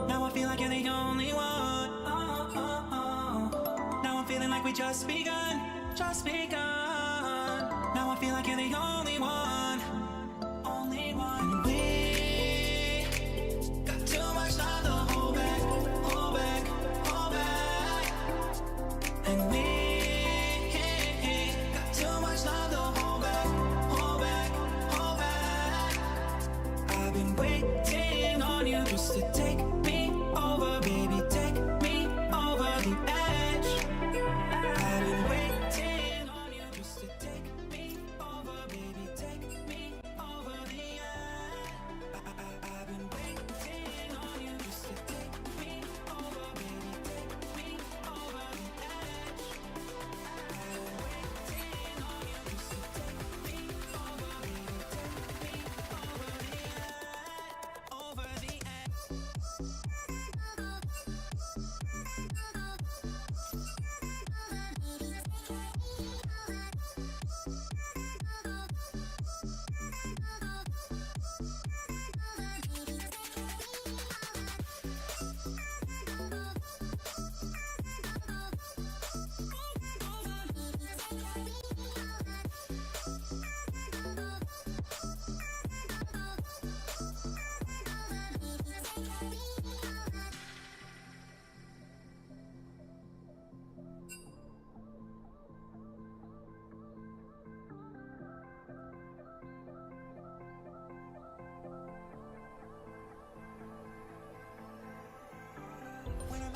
Now I feel like you're the only one. Now I'm feeling like we just begun, just begun. Now I feel like you're the only one, only one. And we got too much time to hold back, hold back, hold back. And we got too much time to hold back, hold back, hold back. I've been waiting on you just to take me over, baby, take me over the edge. I've been waiting on you just to take me over, baby, take me over the edge. I've been waiting on you just to take me over, baby, take me over the edge. I've been waiting on you just to take me over, baby, take me over the edge, over the edge.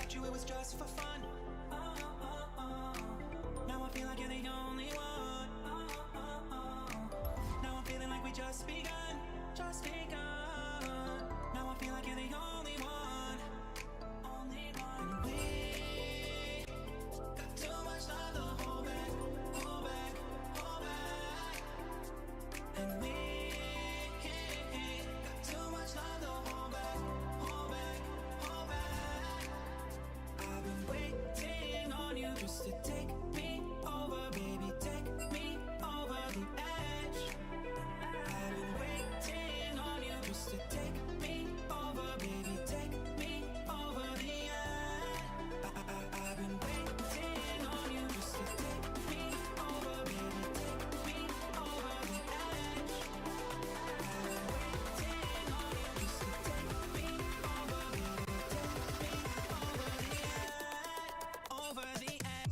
met you, it was just for fun. Now I feel like you're the only one. Now I'm feeling like we just begun, just begun. Now I feel like you're the only one, only one. And we got too much love to hold back, hold back, hold back. And we got too much love to hold back, hold back, hold back. I've been waiting on you just to take me over, baby, take me over the edge. I've been waiting on you just to take me over, baby, take me over the edge. I've been waiting on you just to take me over, baby, take me over the edge. I've been waiting on you just to take me over, baby, take me over the edge, over the edge.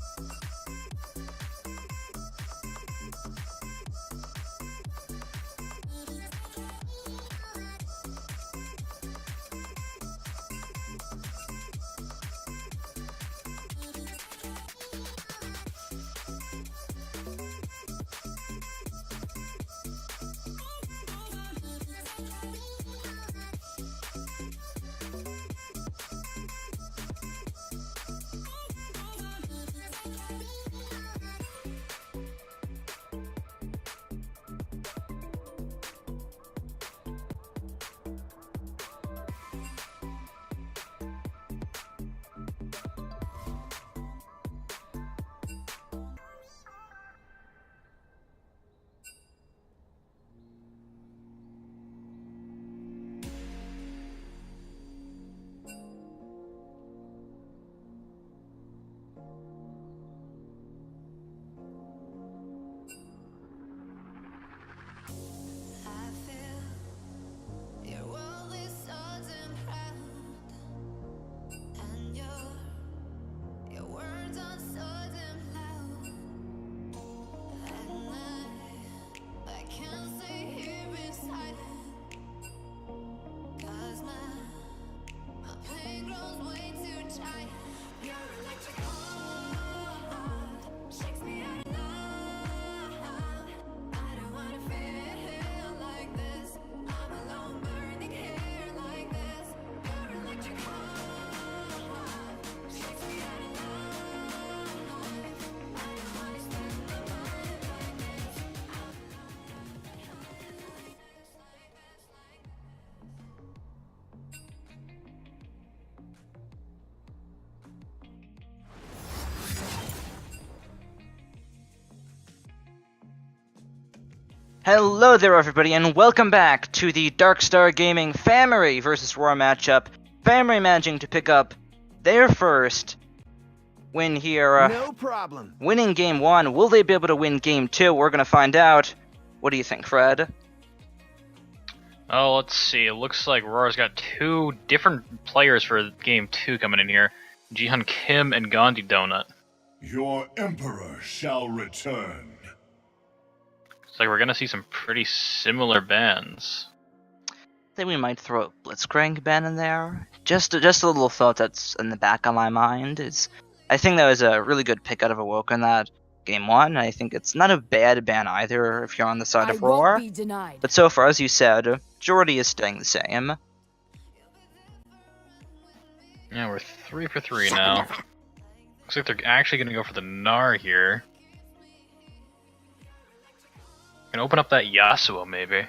I feel your world is sudden proud, and your words are sudden loud, and I can't stay here in silence, 'cause my pain grows way too giant. Your electric heart shakes me out of love. I don't wanna feel like this. I'm alone burning here like this. Your electric heart shakes me out of love. I don't wanna spend my life like this. Hello there, everybody, and welcome back to the Darkstar Gaming FamiREE versus Rawr matchup. FamiREE managing to pick up their first win here, No problem. winning Game 1. Will they be able to win Game 2? We're going to find out. What do you think, Fred? Oh, let's see. It looks like Rawr's got two different players for Game 2 coming in here. Jihan Kim and Gandhi Donut. Your emperor shall return. It's like we're gonna see some pretty similar bands. I think we might throw a Blitzcrank ban in there. Just a little thought that's in the back of my mind. I think that was a really good pick out of Awoken that Game 1. I think it's not a bad ban either if you're on the side of Rawr. won't be denied. But so far, as you said, majority is staying the same. Yeah, we're 3 for 3 now. Looks like they're actually gonna go for the Gnar here. Gonna open up that Yasuo, maybe.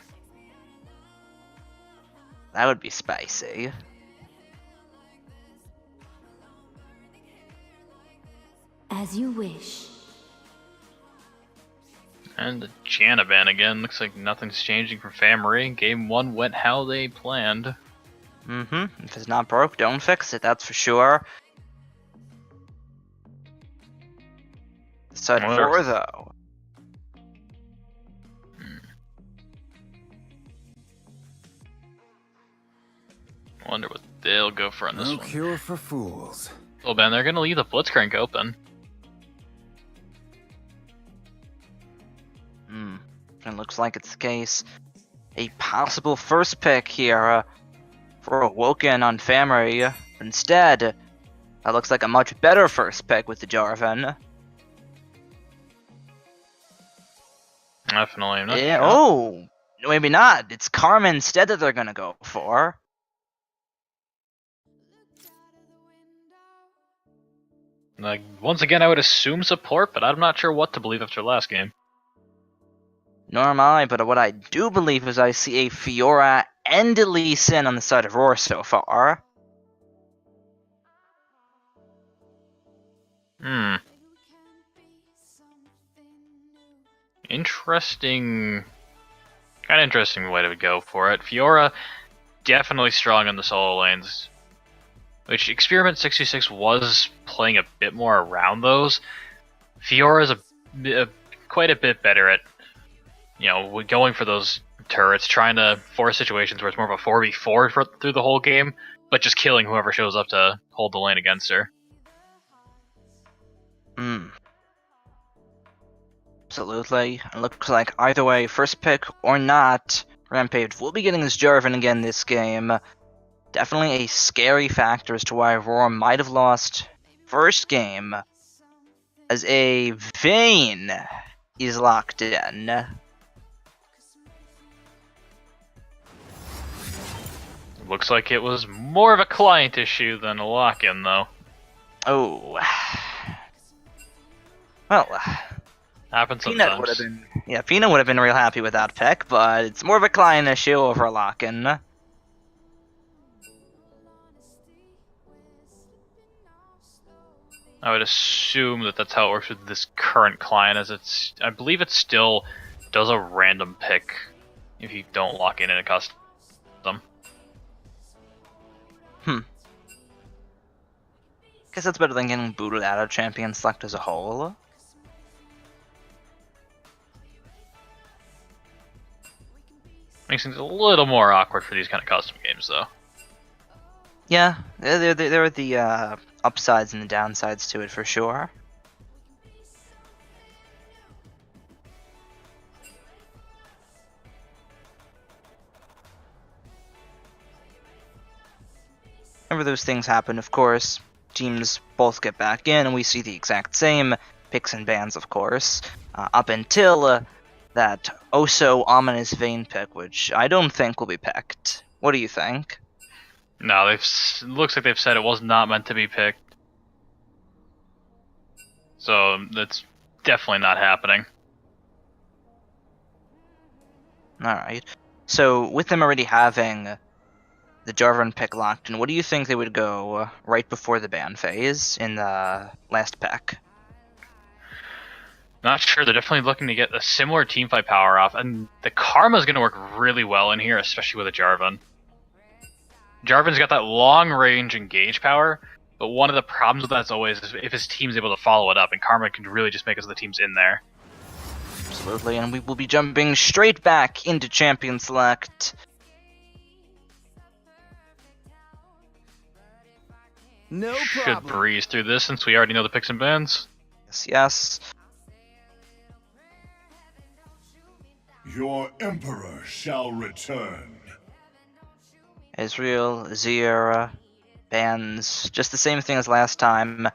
That would be spicy. As you wish. And the Janna ban again. Looks like nothing's changing from FamiREE. Game 1 went how they planned. If it's not broke, don't fix it, that's for sure. Side Well, 4, though. Wonder what they'll go for on this No one. cure for fools. Oh, man, they're gonna leave the Blitzcrank open. It looks like it's the case. A possible first pick here for Awoken on FamiREE. Instead, That looks like a much better first pick with the Jarvan. Definitely. I'm not Yeah, sure. oh, maybe not. It's Karma instead that they're gonna go for. Like, once again, I would assume support, but I'm not sure what to believe after last game. Nor am I, but what I do believe is I see a Fiora and a Lee Sin on the side of Rawr so far. Interesting. Kind of interesting way to go for it. Fiora, definitely strong in the solo lanes. Which Experiment 66 was playing a bit more around those. Fiora's quite a bit better at, going for those turrets, trying to force situations where it's more of a 4v4 through the whole game, but just killing whoever shows up to hold the lane against her. Absolutely. It looks like either way, first pick or not, Rampage will be getting his Jarvan again this game. Definitely a scary factor as to why Rawr might have lost first game, as a Vayne is locked in. Looks like it was more of a client issue than a lock-in, though. Oh. Well, Happens Peanut sometimes. would have been, Peanut would have been real happy with that pick, but it's more of a client issue over a lock-in. I would assume that that's how it works with this current client, as I believe it still does a random pick if you don't lock in a custom. Guess that's better than getting booted out of Champion Select as a whole. Makes things a little more awkward for these kind of custom games, though. Yeah, there are the upsides and the downsides to it for sure. Whenever those things happen, of course, teams both get back in, and we see the exact same picks and bans, of course, up until that oh-so-ominous Vayne pick, which I don't think will be picked. What do you think? No, it looks like they've said it was not meant to be picked. So that's definitely not happening. Alright. So, with them already having the Jarvan pick locked in, what do you think they would go right before the ban phase in the last pick? Not sure. They're definitely looking to get a similar teamfight power off, and the Karma is going to work really well in here, especially with a Jarvan. Jarvan's got that long range engage power, but one of the problems with that is always if his team's able to follow it up, and Karma can really just make us the teams in there. Absolutely, and we will be jumping straight back into Champion Select. No Should problem. breeze through this since we already know the picks and bans. Yes. Your Emperor shall return. Israel, Azir, bans, just the same thing as last time.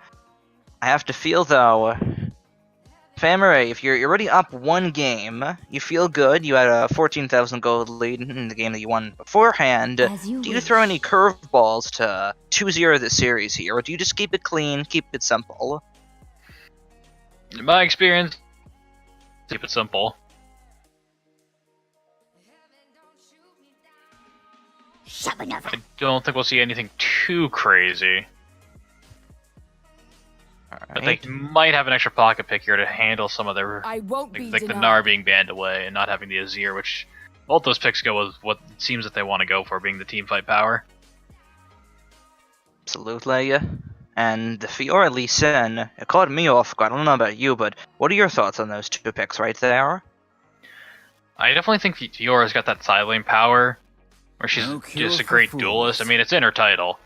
I have to feel, though, FamiREE, if you're already up one game, you feel good, you had a 14,000 gold lead in the game that you won beforehand, do you throw any curveballs to 2-0 the series here, or do you just keep it clean, keep it simple? In my experience, keep it simple. I don't think we'll see anything too crazy. But they might have an extra pocket pick here to handle some of their, I won't be like the denied. Gnar being banned away and not having the Azir, which both those picks go with what it seems that they want to go for, being the team fight power. Absolutely. And the Fiora Lee Sin, it caught me off guard. I don't know about you, but what are your thoughts on those two picks right there? I definitely think Fiora's got that side lane power, where she's No cure just a for great fools. duelist. I mean, it's in her title.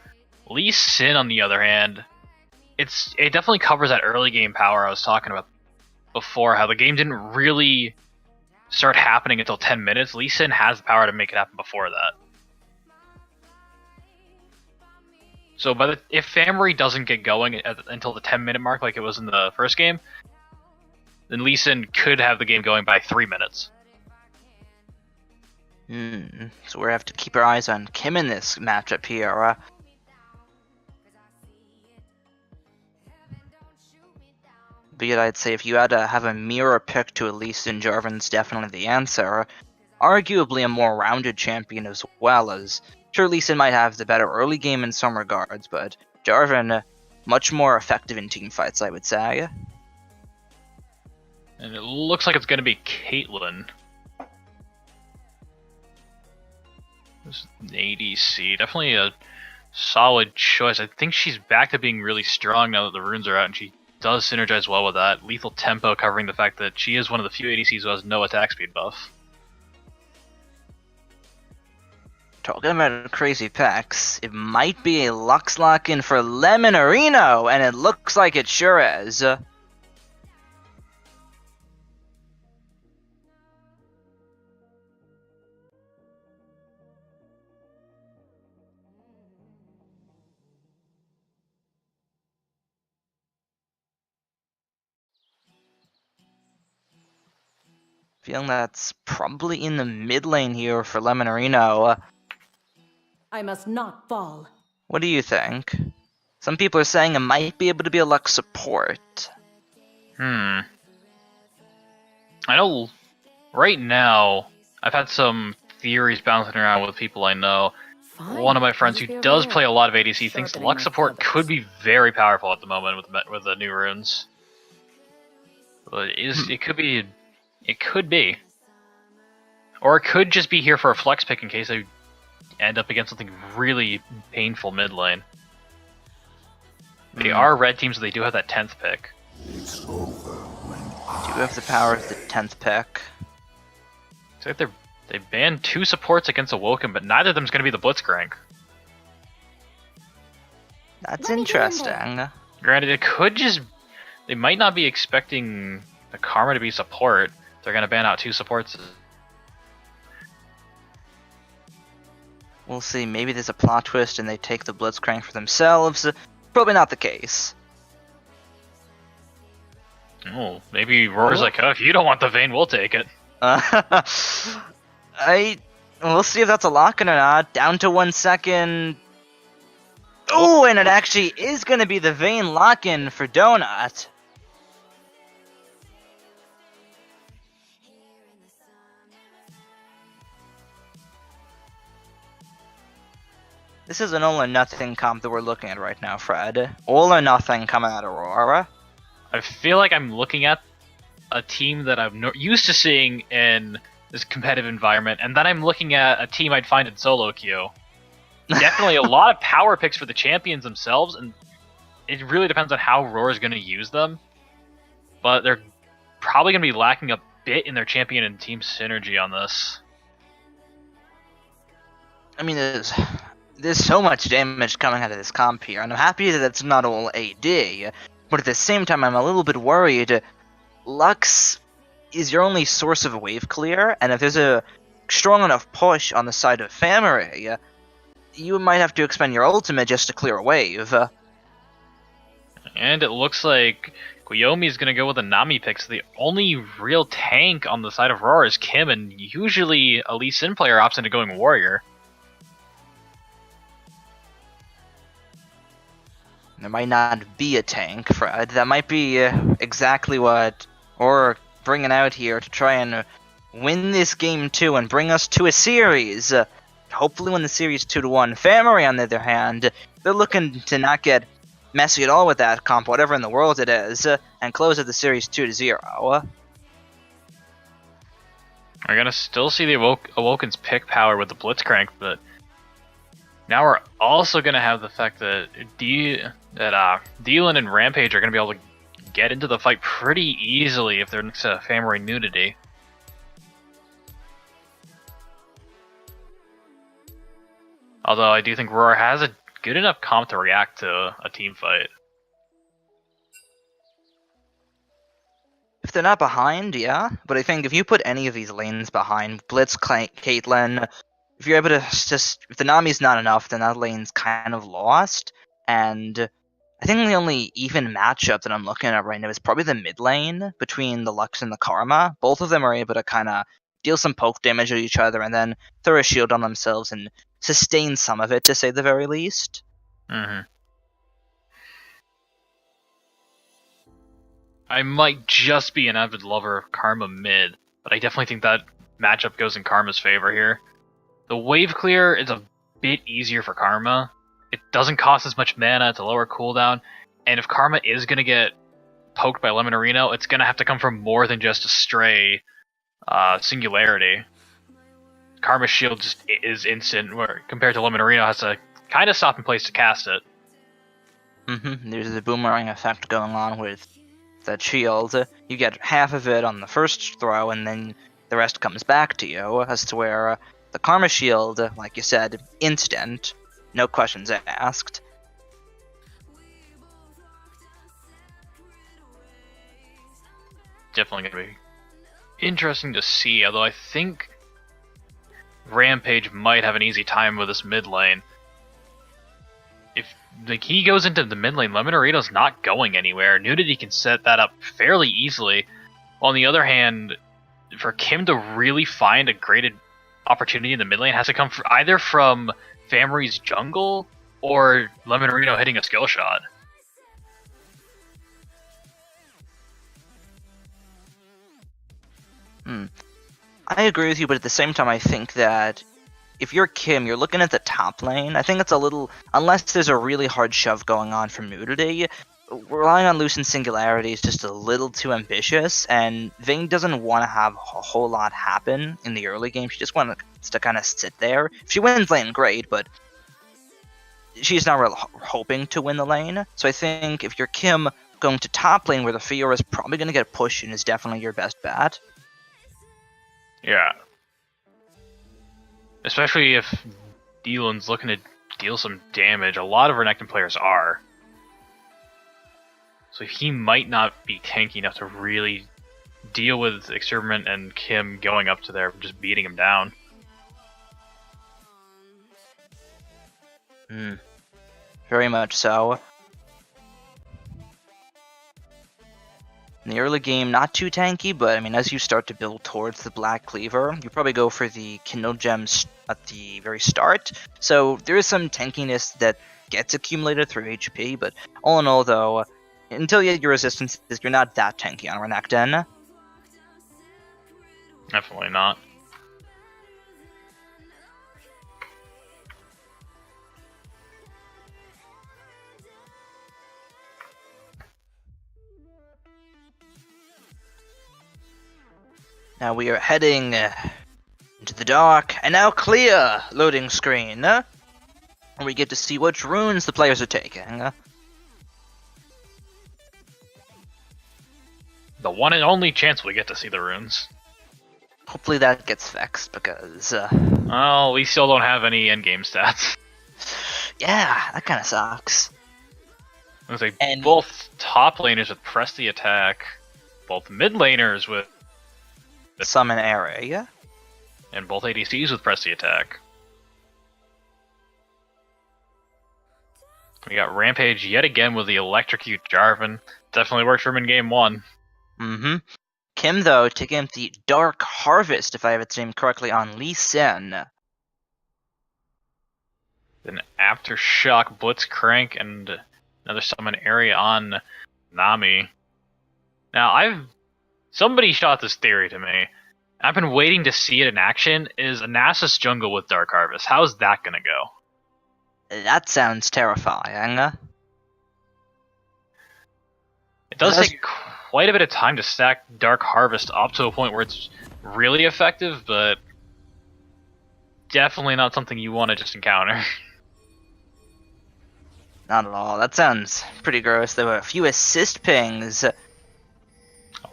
Lee Sin, on the other hand, it definitely covers that early game power I was talking about before, how the game didn't really start happening until 10 minutes. Lee Sin has the power to make it happen before that. So if FamiREE doesn't get going until the 10-minute mark like it was in the first game, then Lee Sin could have the game going by 3 minutes. So we have to keep our eyes on Kim in this matchup here. But yet I'd say if you had to have a mirror pick to Lee Sin, Jarvan's definitely the answer. Arguably a more rounded champion as well, as sure Lee Sin might have the better early game in some regards, but Jarvan much more effective in team fights, I would say. And it looks like it's going to be Caitlyn. This ADC, definitely a solid choice. I think she's back to being really strong now that the runes are out, and she does synergize well with that. Lethal tempo covering the fact that she is one of the few ADCs who has no attack speed buff. Talking about crazy packs, it might be a Lux lock-in for Lemonarino, and it looks like it sure is. Feeling that's probably in the mid lane here for Lemonarino. I must not fall. What do you think? Some people are saying it might be able to be a Lux support. I know right now I've had some theories bouncing around with people I know. Fine. One of my friends I'll just who be does over play here. a lot of ADC thinks Sharpening Lux my support feathers. could be very powerful at the moment with the new runes. But it could be. It could be. Or it could just be here for a flex pick in case they end up against something really painful mid lane. They are red teams, so they do have that 10th pick. Do you have the power of the 10th pick? It's like they banned 2 supports against Awoken, but neither of them is going to be the Blitzcrank. That's Let me get in interesting. Granted, it could just... They might not be expecting the Karma to be support. They're going to ban out 2 supports. We'll see, maybe there's a plot twist and they take the Blitzcrank for themselves. Probably not the case. Oh, maybe Rawr's like, oh, if you don't want the Vayne, we'll take it. We'll see if that's a lock-in or not. Down to 1 second. Oh, and it actually is going to be the Vayne lock-in for Donut. This is an all or nothing comp that we're looking at right now, Fred. All or nothing coming out of Aurora. I feel like I'm looking at a team that I'm used to seeing in this competitive environment, and then I'm looking at a team I'd find in solo queue. Definitely a lot of power picks for the champions themselves, and it really depends on how Rawr is going to use them. But they're probably going to be lacking a bit in their champion and team synergy on this. I mean, there's so much damage coming out of this comp here, and I'm happy that it's not all AD, but at the same time I'm a little bit worried. Lux is your only source of wave clear, and if there's a strong enough push on the side of FamiREE, you might have to expend your ultimate just to clear a wave. And it looks like Guyomi's going to go with a Nami pick, so the only real tank on the side of Rawr is Kim, and usually a Lee Sin player opts into going Warrior. There might not be a tank, Fred. That might be exactly what we're bringing out here to try and win this game too and bring us to a series. Hopefully win the series 2-1. FamiREE, on the other hand, they're looking to not get messy at all with that comp, whatever in the world it is, and close out the series 2-0. We're going to still see the Awoken's pick power with the Blitzcrank, but now we're also going to have the fact that Dealin and Rampage are going to be able to get into the fight pretty easily if they're next to FamiREE Nudity. Although I do think Rawr has a good enough comp to react to a team fight. If they're not behind, yeah, but I think if you put any of these lanes behind Blitz, Caitlyn, if you're able to just, if the Nami's not enough, then that lane's kind of lost. And I think the only even matchup that I'm looking at right now is probably the mid lane between the Lux and the Karma. Both of them are able to kind of deal some poke damage at each other and then throw a shield on themselves and sustain some of it, to say the very least. Mm-hmm. I might just be an avid lover of Karma mid, but I definitely think that matchup goes in Karma's favor here. The wave clear is a bit easier for Karma. It doesn't cost as much mana, it's a lower cooldown, and if Karma is going to get poked by Lemonarino, it's going to have to come from more than just a stray Singularity. Karma's shield just is instant, where compared to Lemonarino has to kind of stop in place to cast it. There's the boomerang effect going on with that shield. You get half of it on the first throw, and then the rest comes back to you, as to where the Karma shield, like you said, instant, no questions asked. Definitely going to be interesting to see, although I think Rampage might have an easy time with this mid lane. If he goes into the mid lane, Lemonarino's not going anywhere. Nudity can set that up fairly easily. On the other hand, for Kim to really find a great opportunity in the mid lane has to come either from FamiREE's jungle or Lemonarino hitting a skill shot. I agree with you, but at the same time, I think that if you're Kim, you're looking at the top lane. I think it's a little, unless there's a really hard shove going on from Nudity, relying on Lucent Singularity is just a little too ambitious, and Vayne doesn't want to have a whole lot happen in the early game. She just wants to kind of sit there. If she wins lane, great, but she's not really hoping to win the lane. So I think if you're Kim, going to top lane where the Fiora is probably going to get pushed in is definitely your best bet. Yeah. Especially if Dylan's looking to deal some damage. A lot of Renekton players are. So he might not be tanky enough to really deal with Experiment and Kim going up to there and just beating him down. Very much so. In the early game, not too tanky, but I mean, as you start to build towards the Black Cleaver, you probably go for the Kindle Gems at the very start. So there is some tankiness that gets accumulated through HP, but all in all, though, until you get your resistances, you're not that tanky on Renekton. Definitely not. Now we are heading into the dark, and now clear loading screen. And we get to see which runes the players are taking. The one and only chance we get to see the runes. Hopefully that gets fixed, because... well, we still don't have any endgame stats. yeah, that kind of sucks. I was like, both top laners with press the attack, both mid laners with summon area, and both ADCs with press the attack. We got Rampage yet again with the electrocute Jarvan. Definitely worked for him in game 1. Kim, though, taking the Dark Harvest, if I have its name correctly, on Lee Sin. Then Aftershock, Blitzcrank, and another summon area on Nami. Now, somebody shot this theory to me. I've been waiting to see it in action. Is a Nasus jungle with Dark Harvest? How's that gonna go? That sounds terrifying. It does take quite a bit of time to stack Dark Harvest up to a point where it's really effective, but definitely not something you want to just encounter. Not at all. That sounds pretty gross. There were a few assist pings. A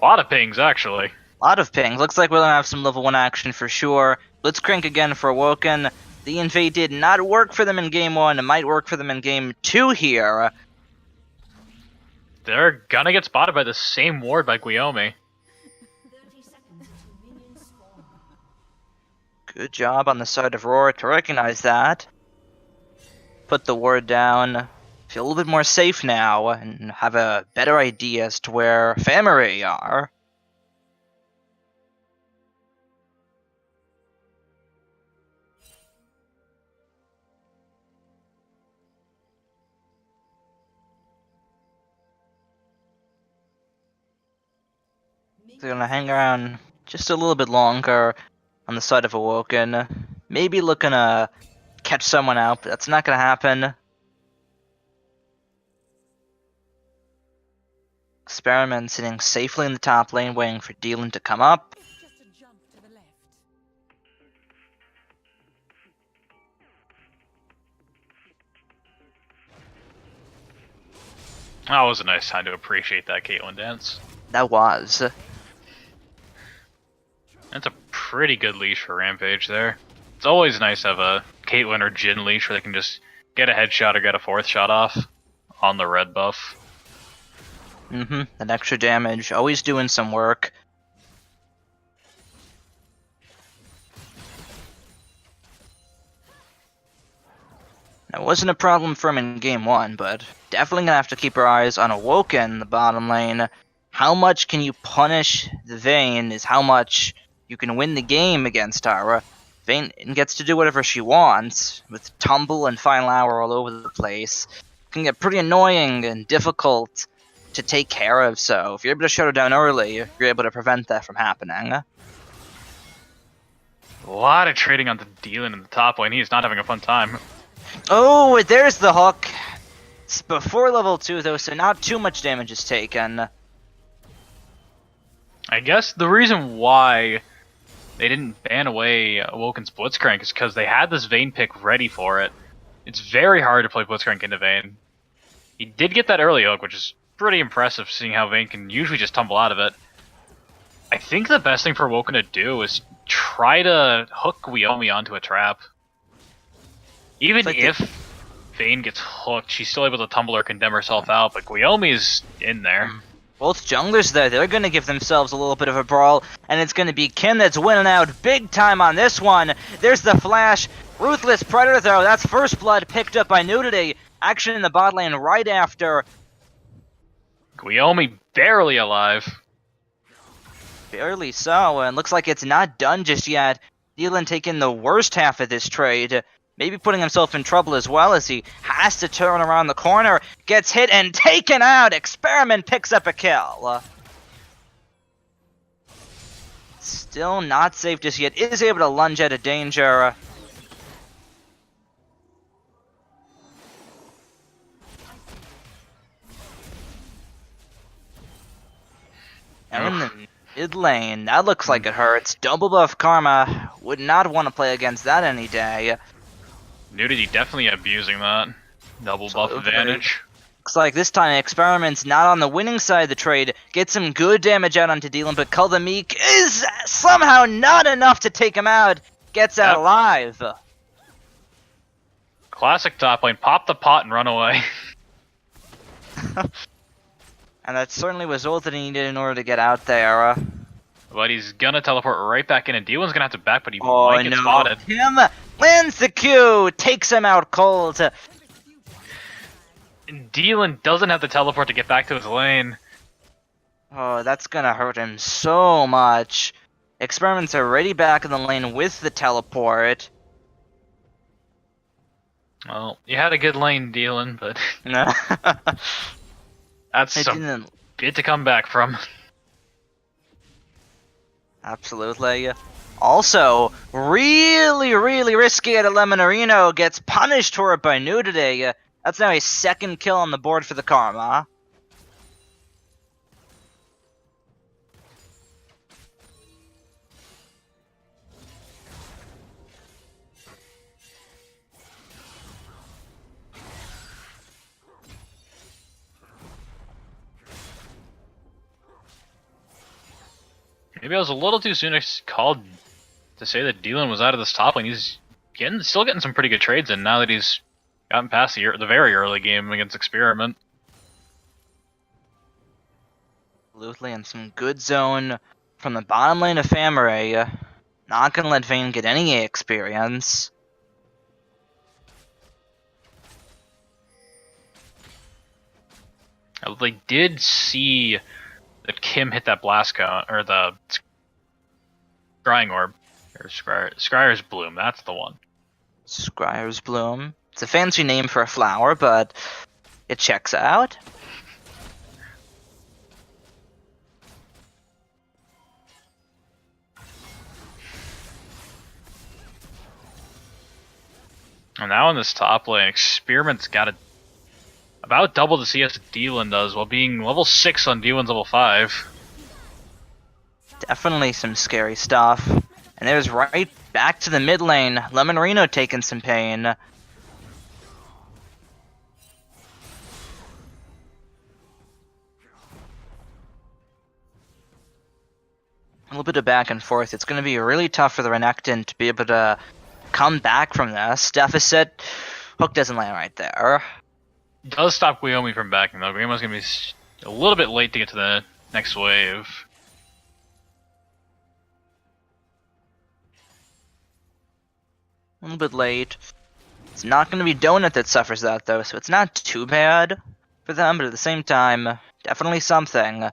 lot of pings, actually. A lot of pings. Looks like we're going to have some level 1 action for sure. Blitzcrank again for Woken. The invade did not work for them in game 1. It might work for them in game 2 here. They're gonna get spotted by the same ward by Guillaume. Good job on the side of Rawr to recognize that. Put the ward down. feel a little bit more safe now and have a better idea as to where FamiREE are. They're gonna hang around just a little bit longer on the side of Awoken. Maybe looking to catch someone out, but that's not gonna happen. Experiment sitting safely in the top lane, waiting for Dylan to come up. Just a jump to the left. That was a nice time to appreciate that Caitlyn dance. That was. That's a pretty good leash for Rampage there. It's always nice to have a Caitlyn or Jhin leash where they can just get a headshot or get a fourth shot off on the red buff. That extra damage, always doing some work. That wasn't a problem for him in game 1, but definitely gonna have to keep our eyes on Awoken in the bottom lane. How much can you punish the Vayne is how much you can win the game against Tara. Vayne gets to do whatever she wants, with Tumble and Final Hour all over the place. It can get pretty annoying and difficult to take care of, so if you're able to shut her down early, you're able to prevent that from happening. A lot of trading on the Dylan in the top lane. He's not having a fun time. Oh, there's the hook. It's before level 2 though, so not too much damage is taken. I guess the reason why they didn't ban away Awoken's Blitzcrank is because they had this Vayne pick ready for it. It's very hard to play Blitzcrank into Vayne. He did get that early hook, which is pretty impressive, seeing how Vayne can usually just tumble out of it. I think the best thing for Awoken to do is try to hook Wyoming onto a trap. Even like if Vayne gets hooked, she's still able to tumble or condemn herself out, but Wyoming's in there. Both junglers there, they're going to give themselves a little bit of a brawl, and it's going to be Kim that's winning out big time on this one. There's the flash. Ruthless Predator though, that's first blood picked up by Nudity. Action in the bot lane right after. Wyoming barely alive. Barely so, and looks like it's not done just yet. Dylan taking the worst half of this trade. Maybe putting himself in trouble as well as he has to turn around the corner. Gets hit and taken out. Experiment picks up a kill. Still not safe just yet. Is able to lunge out of danger. And in the mid lane, that looks like it hurts. Double buff Karma. Would not want to play against that any day. Nudity definitely abusing that double buff advantage. Looks like this time Experiment's not on the winning side of the trade. Gets some good damage out onto Dylan, but Cull the Meek is somehow not enough to take him out. Gets out alive. Classic top lane. Pop the pot and run away. And that certainly was all that he needed in order to get out there. But he's gonna teleport right back in, and Dylan's gonna have to back, but he might get spotted. Him lands the Q, takes him out cold. And Dylan doesn't have to teleport to get back to his lane. Oh, that's gonna hurt him so much. Experiment's already back in the lane with the teleport. Well, you had a good lane, Dylan, but that's some bit to come back from. Absolutely. Also, really risky at a Lemonarino. Gets punished for it by Nudity. That's now a second kill on the board for the Karma. Maybe I was a little too soon called to say that Dylan was out of this top lane. He's still getting some pretty good trades in now that he's gotten past the very early game against Experiment. Absolutely, and some good zone from the bottom lane of FamiREE. Not gonna let Vayne get any experience. They did see that Kim hit that blast cone, or the scrying orb, or Scryer's bloom. That's the one. Scryer's bloom. It's a fancy name for a flower, but it checks out. And now in this top lane, Experiment's got about double the CS that D-Lin does, while being level 6 on D-Lin's level 5. Definitely some scary stuff. And there's right back to the mid lane. Lemon Reno taking some pain. A little bit of back and forth. It's going to be really tough for the Renekton to be able to come back from this deficit. Hook doesn't land right there. Does stop Guiomi from backing, though. Guiomi's going to be a little bit late to get to the next wave. A little bit late. It's not going to be Donut that suffers that, though, so it's not too bad for them, but at the same time, definitely something.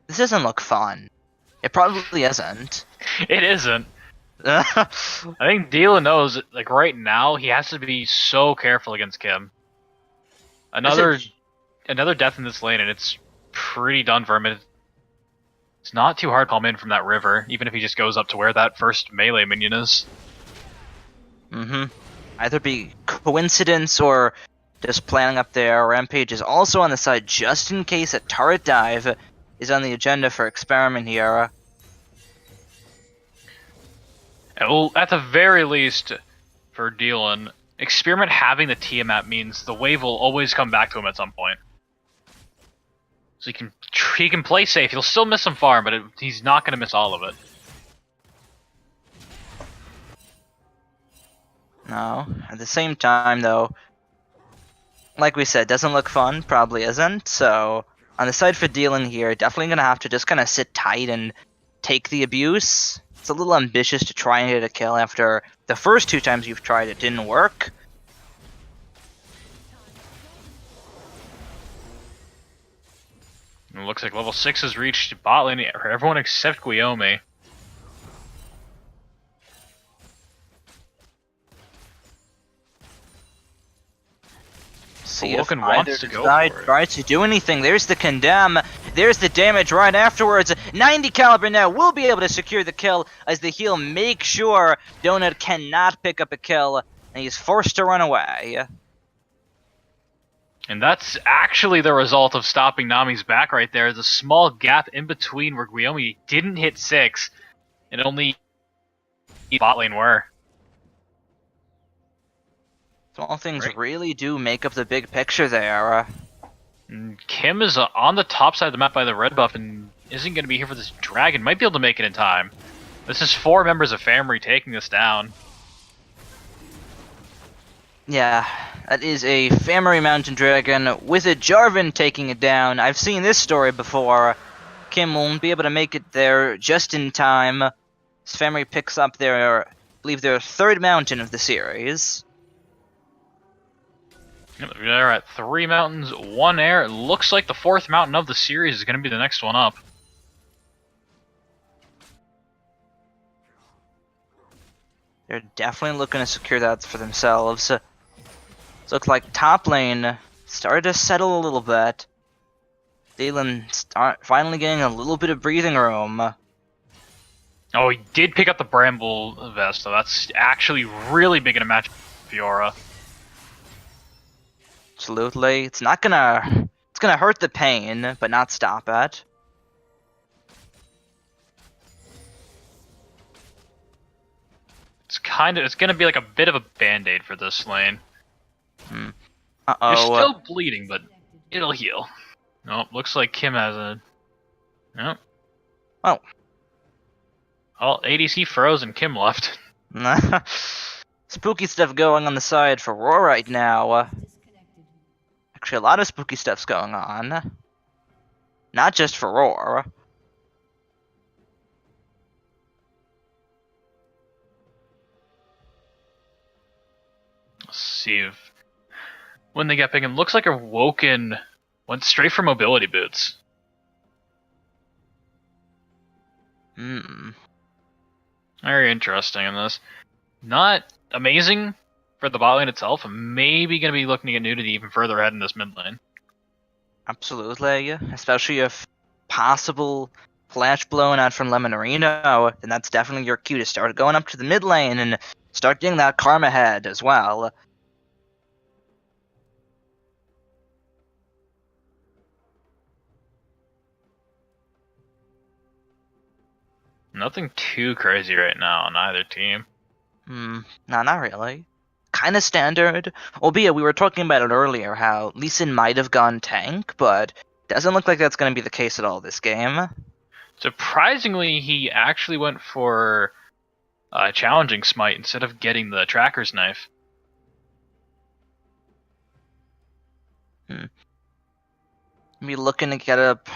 This doesn't look fun. It probably isn't. It isn't. I think D-Lin knows, like, right now, he has to be so careful against Kim. Another death in this lane, and it's pretty done for him. It's not too hard to palm in from that river, even if he just goes up to where that first melee minion is. Either be coincidence or just planning up there. Rampage is also on the side just in case a turret dive is on the agenda for Experiment here. Well, at the very least, for D-Lin, Experiment having the Tiamat means the wave will always come back to him at some point. So he can play safe. He'll still miss some farm, but he's not going to miss all of it. No. At the same time, though, like we said, doesn't look fun. Probably isn't. So, on the side for D-Lin here, definitely going to have to just kind of sit tight and take the abuse. It's a little ambitious to try and get a kill after the first 2 times you've tried it didn't work. It looks like level 6 has reached bot lane for everyone except Guiomi. See if Loken either wants to go side for it. tries to do anything. There's the condemn. There's the damage right afterwards. 90 caliber now will be able to secure the kill as the heal makes sure Donut cannot pick up a kill, and he's forced to run away. And that's actually the result of stopping Nami's back right there. There's a small gap in between where Guiomi didn't hit 6, and only bot lane were. Small things really do make up the big picture there. And Kim is on the top side of the map by the red buff and isn't going to be here for this dragon. Might be able to make it in time. This is 4 members of FamiREE taking this down. Yeah, that is a FamiREE Mountain Dragon with a Jarvan taking it down. I've seen this story before. Kim won't be able to make it there just in time. As FamiREE picks up their, I believe, their 3rd mountain of the series. They're at 3 mountains, 1 air. It looks like the 4th mountain of the series is going to be the next one up. They're definitely looking to secure that for themselves. It looks like top lane started to settle a little bit. D-Lin finally getting a little bit of breathing room. Oh, he did pick up the Bramble Vest, so that's actually really big in a match with Fiora. Absolutely. It's gonna hurt the pain, but not stop it. It's gonna be like a bit of a band-aid for this lane. Uh-oh. You're still bleeding, but it'll heal. Nope, looks like Kim has a... Nope. Oh. Well, ADC froze and Kim left. Spooky stuff going on the side for Rawr right now. Actually, a lot of spooky stuff's going on. Not just for Rawr. Let's see if... when they got big, and looks like Awoken went straight for mobility boots. Very interesting in this. Not amazing for the bot lane itself. Maybe going to be looking to get nudity even further ahead in this mid lane. Absolutely, especially if possible flash blown out from Lemonarino, then that's definitely your cue to start going up to the mid lane and start getting that karma head as well. Nothing too crazy right now on either team. No, not really. Kind of standard, albeit we were talking about it earlier, how Lee Sin might have gone tank, but doesn't look like that's going to be the case at all this game. Surprisingly, he actually went for challenging smite instead of getting the tracker's knife. Maybe looking to get up.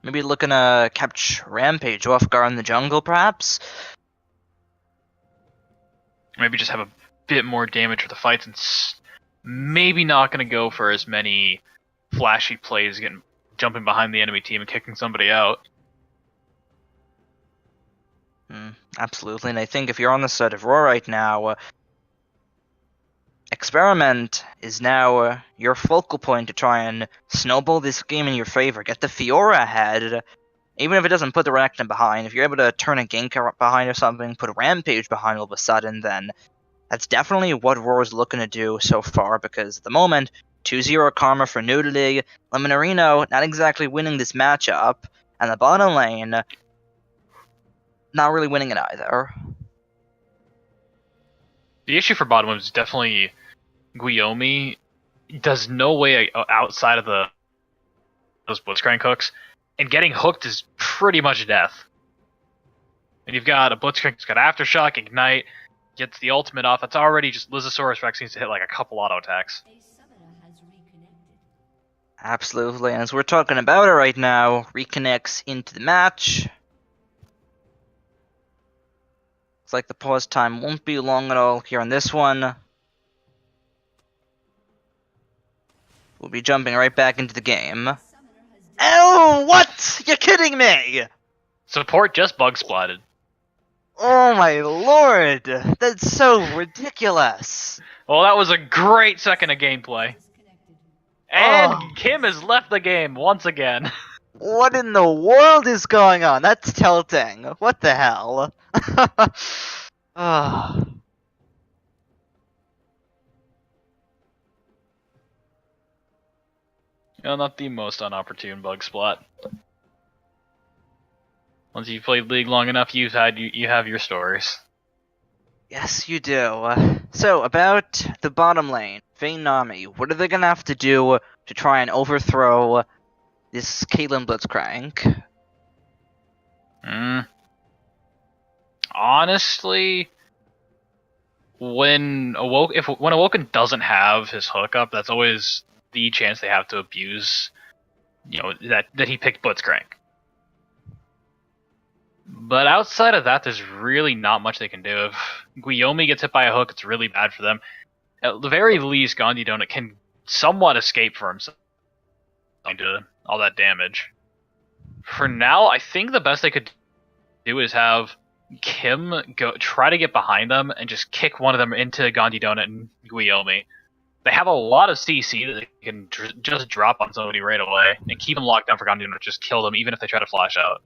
Maybe looking to catch Rampage off guard in the jungle, perhaps? Maybe just have a bit more damage for the fights, and maybe not going to go for as many flashy plays, jumping behind the enemy team and kicking somebody out. Absolutely, and I think if you're on the side of Rawr right now, Experiment is now your focal point to try and snowball this game in your favor. Get the Fiora ahead, even if it doesn't put the Renekton behind. If you're able to turn a Gank behind or something, put a Rampage behind all of a sudden, then that's definitely what Rawr is looking to do so far, because at the moment, 2-0 karma for nudity, Lemonarino not exactly winning this matchup, and the bottom lane not really winning it either. The issue for bottom is definitely Guillaume does no way outside of those Blitzcrank hooks, and getting hooked is pretty much death. And you've got a Blitzcrank that's got Aftershock, Ignite, gets the ultimate off. That's already just Lysosaurus Rex needs to hit like a couple auto attacks. Absolutely, and as we're talking about it right now, reconnects into the match. Looks like the pause time won't be long at all here on this one. We'll be jumping right back into the game. Oh, what? You're kidding me! Support just bug splatted. Oh my lord! That's so ridiculous! Well, that was a great second of gameplay. And Kim has left the game once again. What in the world is going on? That's tilting. What the hell? Oh. Not the most unopportune bug splat. Once you've played League long enough, you have your stories. Yes, you do. So, about the bottom lane, Vayne Nami, what are they gonna have to do to try and overthrow this Caitlyn Blitzcrank? Honestly, when Awoken doesn't have his hookup, that's always the chance they have to abuse, that he picked Blitzcrank. But outside of that, there's really not much they can do. If Guillaume gets hit by a hook, it's really bad for them. At the very least, Gandhi Donut can somewhat escape for himself into all that damage. For now, I think the best they could do is have Kim try to get behind them and just kick one of them into Gandhi Donut and Guillaume. They have a lot of CC that they can just drop on somebody right away and keep them locked down for Gandhi Donut, just kill them even if they try to flash out.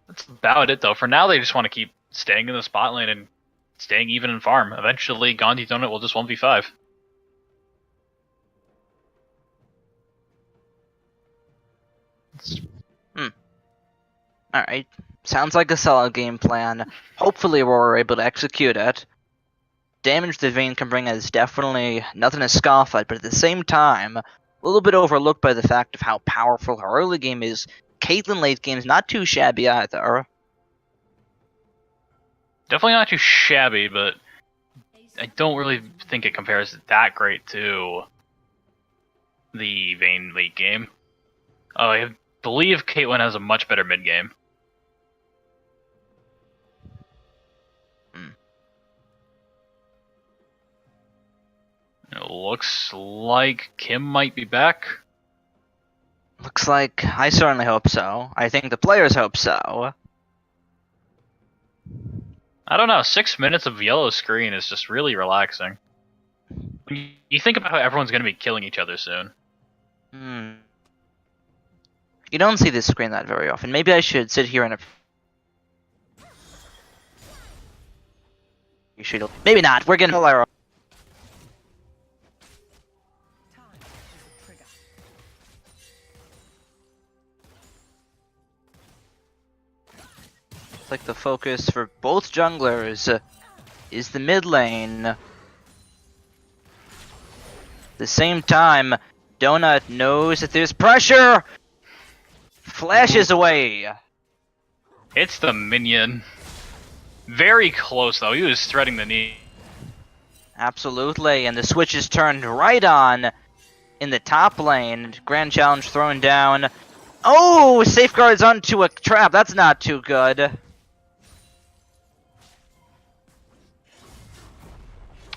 That's about it, though. For now, they just want to keep staying in the spot lane and staying even in farm. Eventually, Gandhi Donut will just 1v5. Alright. Sounds like a solid game plan. Hopefully we're able to execute it. Damage that Vayne can bring is definitely nothing to scoff at, but at the same time, a little bit overlooked by the fact of how powerful her early game is. Caitlyn late game is not too shabby either. Definitely not too shabby, but I don't really think it compares that great to the Vayne late game. I believe Caitlyn has a much better mid game. looks like Kim might be back. Looks like I certainly hope so. I think the players hope so. I don't know, 6 minutes of yellow screen is just really relaxing. You think about how everyone's going to be killing each other soon. You don't see this screen that very often. Maybe I should sit here and... You should... Maybe not. We're gonna... Rawr. It's like the focus for both junglers is the mid lane. At the same time, Donut knows that there's pressure! Flashes away! It's the minion. Very close though, he was threading the knee. Absolutely, and the switch is turned right on in the top lane. Grand challenge thrown down. Oh! Safeguards onto a trap, that's not too good.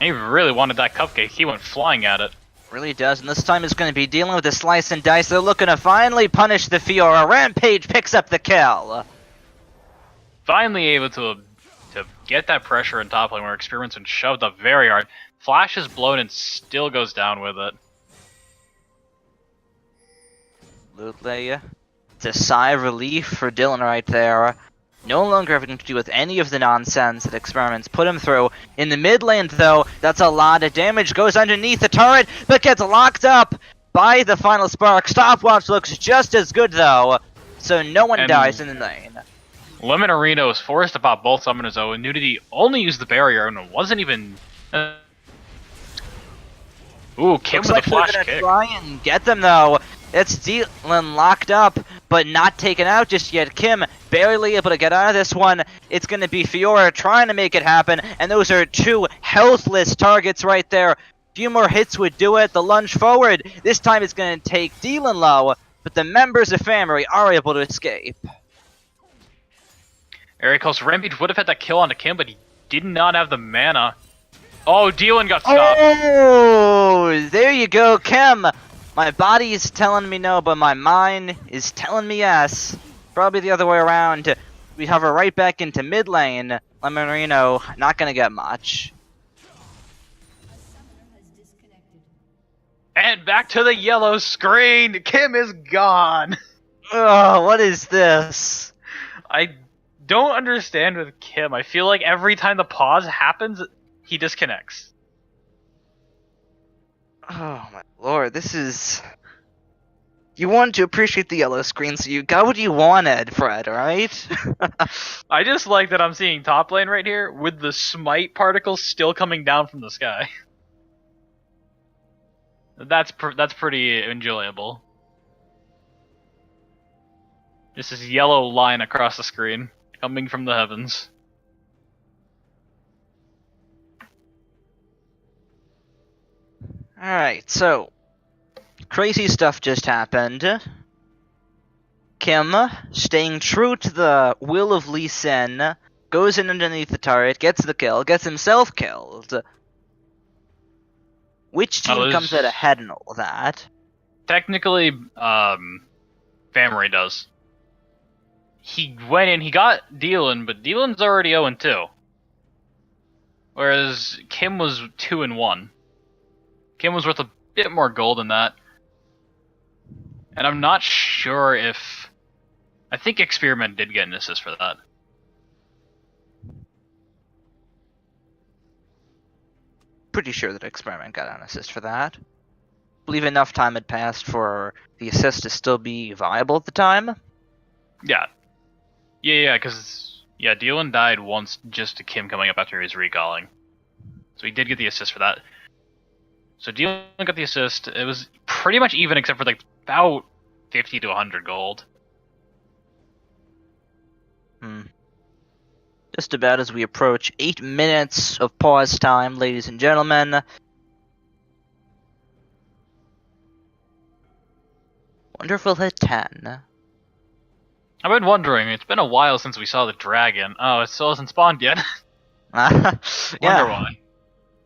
He really wanted that cupcake, he went flying at it. Really does, and this time it's going to be dealing with the slice and dice. They're looking to finally punish the Fiora. Rampage picks up the kill. Finally able to get that pressure in top lane where Experiment's been shoved up very hard. Flash is blown and still goes down with it. Absolutely. It's a sigh of relief for Dylan right there. No longer having to deal with any of the nonsense that Experiments put him through. In the mid lane, though, that's a lot of damage. Goes underneath the turret, but gets locked up by the final spark. Stopwatch looks just as good, though, so no one dies in the lane. Lemon Arena was forced to pop both summoners, though, and Nudity only used the barrier and it wasn't even... Ooh, Kim with a flash kick. Try and get them, though. It's Dylan locked up, but not taken out just yet. Kim barely able to get out of this one. It's going to be Fiora trying to make it happen, and those are two healthless targets right there. A few more hits would do it. The lunge forward. This time it's going to take Dylan low, but the members of FamiREE are able to escape. Very close. Rampage would have had that kill onto Kim, but he did not have the mana. Oh, Dylan got stopped. Oh, there you go, Kim. My body is telling me no, but my mind is telling me yes. Probably the other way around. We hover right back into mid lane. Lemonino, not gonna get much. And back to the yellow screen. Kim is gone. Oh, what is this? I don't understand with Kim. I feel like every time the pause happens, he disconnects. Oh my lord, this is... You wanted to appreciate the yellow screen, so you got what you wanted, Fred, right? I just like that I'm seeing top lane right here with the smite particles still coming down from the sky. That's pretty enjoyable. Just this yellow line across the screen coming from the heavens. Alright, so... Crazy stuff just happened. Kim, staying true to the will of Lee Sin, goes in underneath the turret, gets the kill, gets himself killed. Which team comes out ahead in all that? Technically, FamiREE does. He went in, he got Dylan, but Dylan's already 0-2. Whereas Kim was 2-1. Kim was worth a bit more gold than that. And I'm not sure if... I think Experiment did get an assist for that. Pretty sure that Experiment got an assist for that. I believe enough time had passed for the assist to still be viable at the time. Yeah. Yeah, because... Yeah, Dylan died once just to Kim coming up after his recalling. So he did get the assist for that. So Dylan got the assist. It was pretty much even except for like about 50 to 100 gold. Just about as we approach 8 minutes of pause time, ladies and gentlemen. Wonder if we'll hit 10. I've been wondering, it's been a while since we saw the dragon. Oh, it still hasn't spawned yet. Yeah. Wonder why.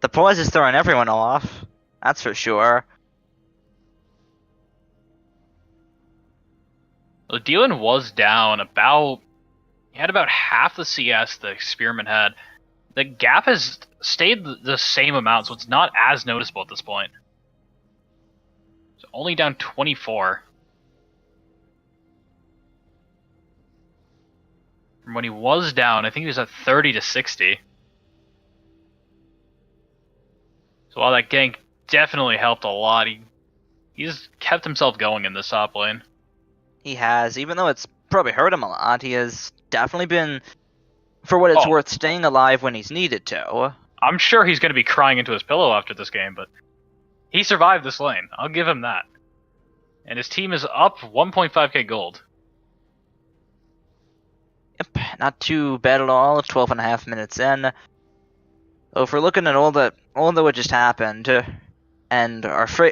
The pause is throwing everyone off. That's for sure. The Dylan was down about... He had about half the CS the Experiment had. The gap has stayed the same amount, so it's not as noticeable at this point. It's only down 24. From when he was down, I think he was at 30 to 60. So while that gank definitely helped a lot, he's kept himself going in this top lane. He has, even though it's probably hurt him a lot, he has definitely been, for what it's worth, staying alive when he's needed to. I'm sure he's going to be crying into his pillow after this game, but he survived this lane. I'll give him that. And his team is up 1.5k gold. Yep, not too bad at all. 12.5 minutes in. So if we're looking at all that what just happened, and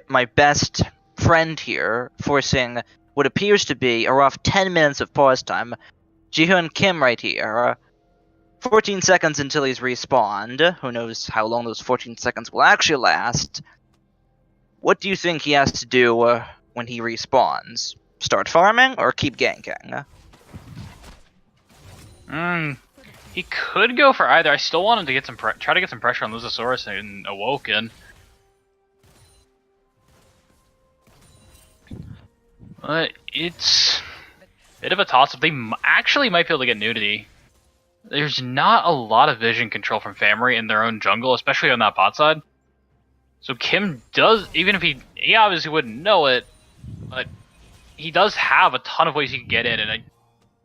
my best friend here forcing what appears to be a rough 10 minutes of pause time, Jihoon Kim right here. 14 seconds until he's respawned. Who knows how long those 14 seconds will actually last. What do you think he has to do when he respawns? Start farming or keep ganking? He could go for either. I still want him to get try to get some pressure on Luzosaurus and Awoken. But it's a bit of a toss-up. They actually might be able to get Nudity. There's not a lot of vision control from FamiREE in their own jungle, especially on that bot side. So Kim does, even if he obviously wouldn't know it, but he does have a ton of ways he can get in. And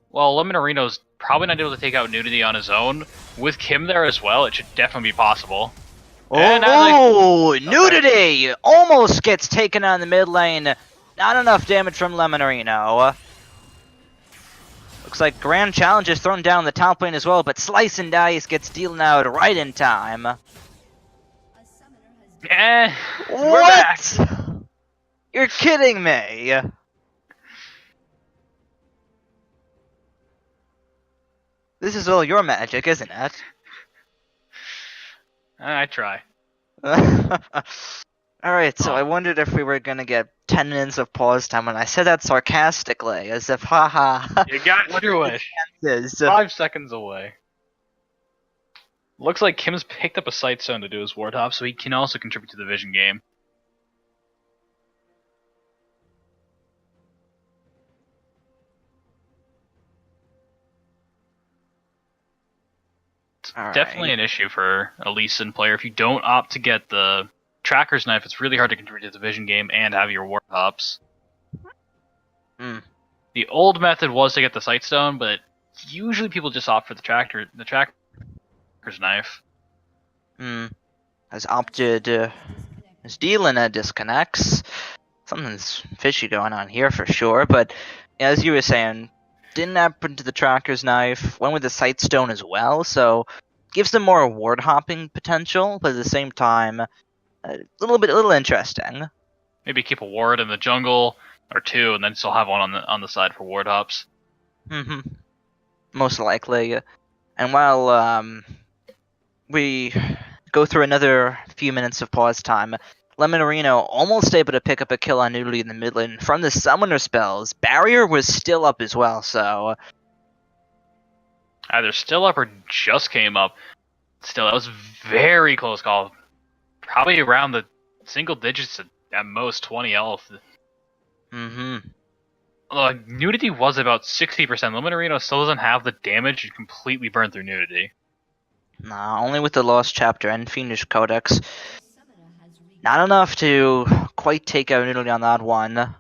while Lemonarino's probably not able to take out Nudity on his own, with Kim there as well, it should definitely be possible. Nudity almost gets taken on the mid lane. Not enough damage from Lemonarino. Looks like Grand Challenge is thrown down the top lane as well, but Slice and Dice gets dealing out right in time. We're back. You're kidding me! This is all your magic, isn't it? I try. Alright, so I wondered if we were gonna get 10 minutes of pause time, and I said that sarcastically, as if, haha. You got your wish. 5 seconds away. Looks like Kim's picked up a Sightstone to do his ward hop, so he can also contribute to the vision game. Definitely an issue for a Lee Sin player. If you don't opt to get the Tracker's Knife, it's really hard to contribute to the vision game and have your ward hops. The old method was to get the Sightstone, but usually people just opt for the Tracker's Knife. Has opted, is dealing disconnects. Something's fishy going on here for sure, but as you were saying, didn't happen to the Tracker's Knife, went with the Sightstone as well, so gives them more ward hopping potential, but at the same time, a little interesting. Maybe keep a ward in the jungle, or 2, and then still have one on the side for ward hops. Most likely. And while we go through another few minutes of pause time, Lemonarino almost able to pick up a kill on Nudity in the mid lane from the summoner spells. Barrier was still up as well, so either still up or just came up. Still, that was very close call. Probably around the single digits at most 20 health. Nudity was about 60%. Lemonarino still doesn't have the damage to completely burn through Nudity. Nah, only with the Lost Chapter and Fiendish Codex. Not enough to quite take out Nudity on that one.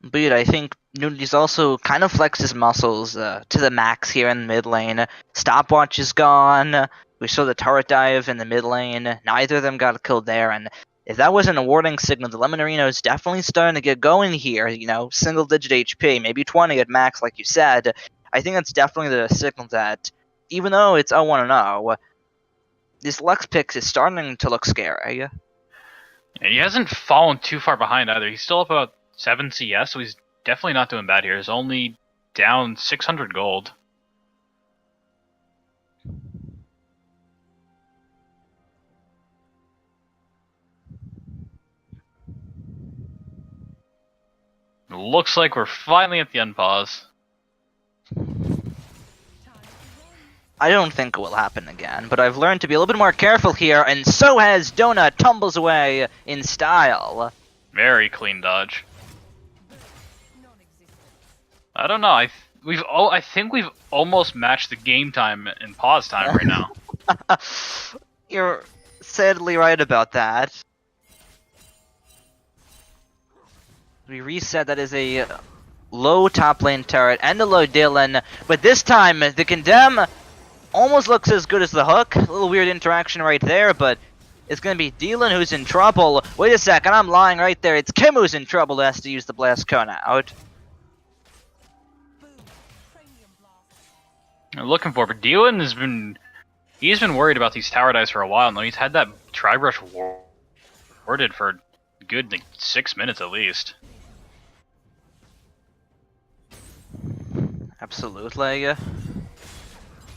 But I think Nudity's also kind of flexed his muscles to the max here in the mid lane. Stopwatch is gone. We saw the turret dive in the mid lane. Neither of them got killed there, and if that wasn't a warning signal, the Lemonarino is definitely starting to get going here. You know, single digit HP, maybe 20 at max, like you said. I think that's definitely the signal that, even though it's 0-1-0, this Lux pick is starting to look scary. Yeah, he hasn't fallen too far behind either. He's still up about 7 CS, so he's definitely not doing bad here. He's only down 600 gold. Looks like we're finally at the unpause. I don't think it will happen again, but I've learned to be a little bit more careful here, and so has Donut tumbles away in style. Very clean dodge. I don't know. I think we've almost matched the game time and pause time right now. You're sadly right about that. We reset. That is a low top lane turret and a low Dylan, but this time the Condemn almost looks as good as the hook. A little weird interaction right there, but it's going to be Dylan who's in trouble. Wait a second, I'm lying right there. It's Kim who's in trouble who has to use the blast cone out. I'm looking for, but Dylan he's been worried about these tower dives for a while now. He's had that tri-brush warded for a good 6 minutes at least. Absolutely.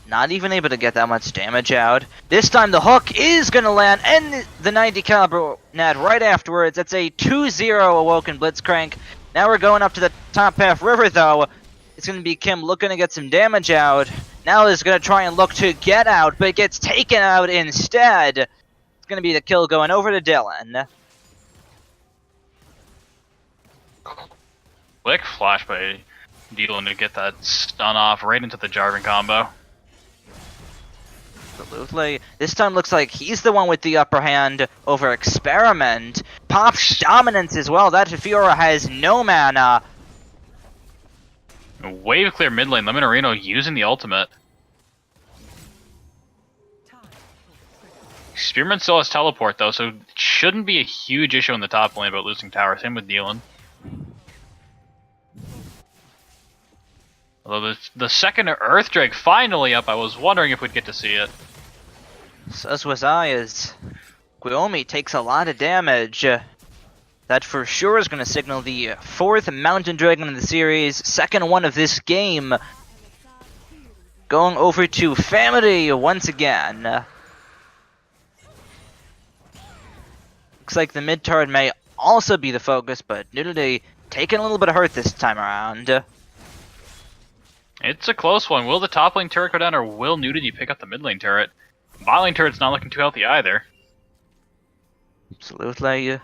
Not even able to get that much damage out. This time the hook is going to land, and the 90 caliber net right afterwards. That's a 2-0 Awoken Blitzcrank. Now we're going up to the top half river, though. It's going to be Kim looking to get some damage out. Now is going to try and look to get out, but gets taken out instead. It's going to be the kill going over to Dylan. Quick flash by Dylan to get that stun off right into the Jarvan combo. Absolutely. This time looks like he's the one with the upper hand over Experiment. Pop's dominance as well. That Fiora has no mana. Wave clear mid lane. Lemonarino using the ultimate. Spearman still has teleport though, so it shouldn't be a huge issue in the top lane about losing tower. Same with Dylan. Although the second Earth Drake finally up, I was wondering if we'd get to see it. So as was I, as Guiomi takes a lot of damage. That for sure is going to signal the 4th Mountain Dragon in the series, second one of this game. Going over to FamiREE once again. Looks like the mid turret may also be the focus, but Nudity taking a little bit of hurt this time around. It's a close one. Will the top lane turret go down, or will Nudity pick up the mid lane turret? Bot lane turret's not looking too healthy either. Absolutely.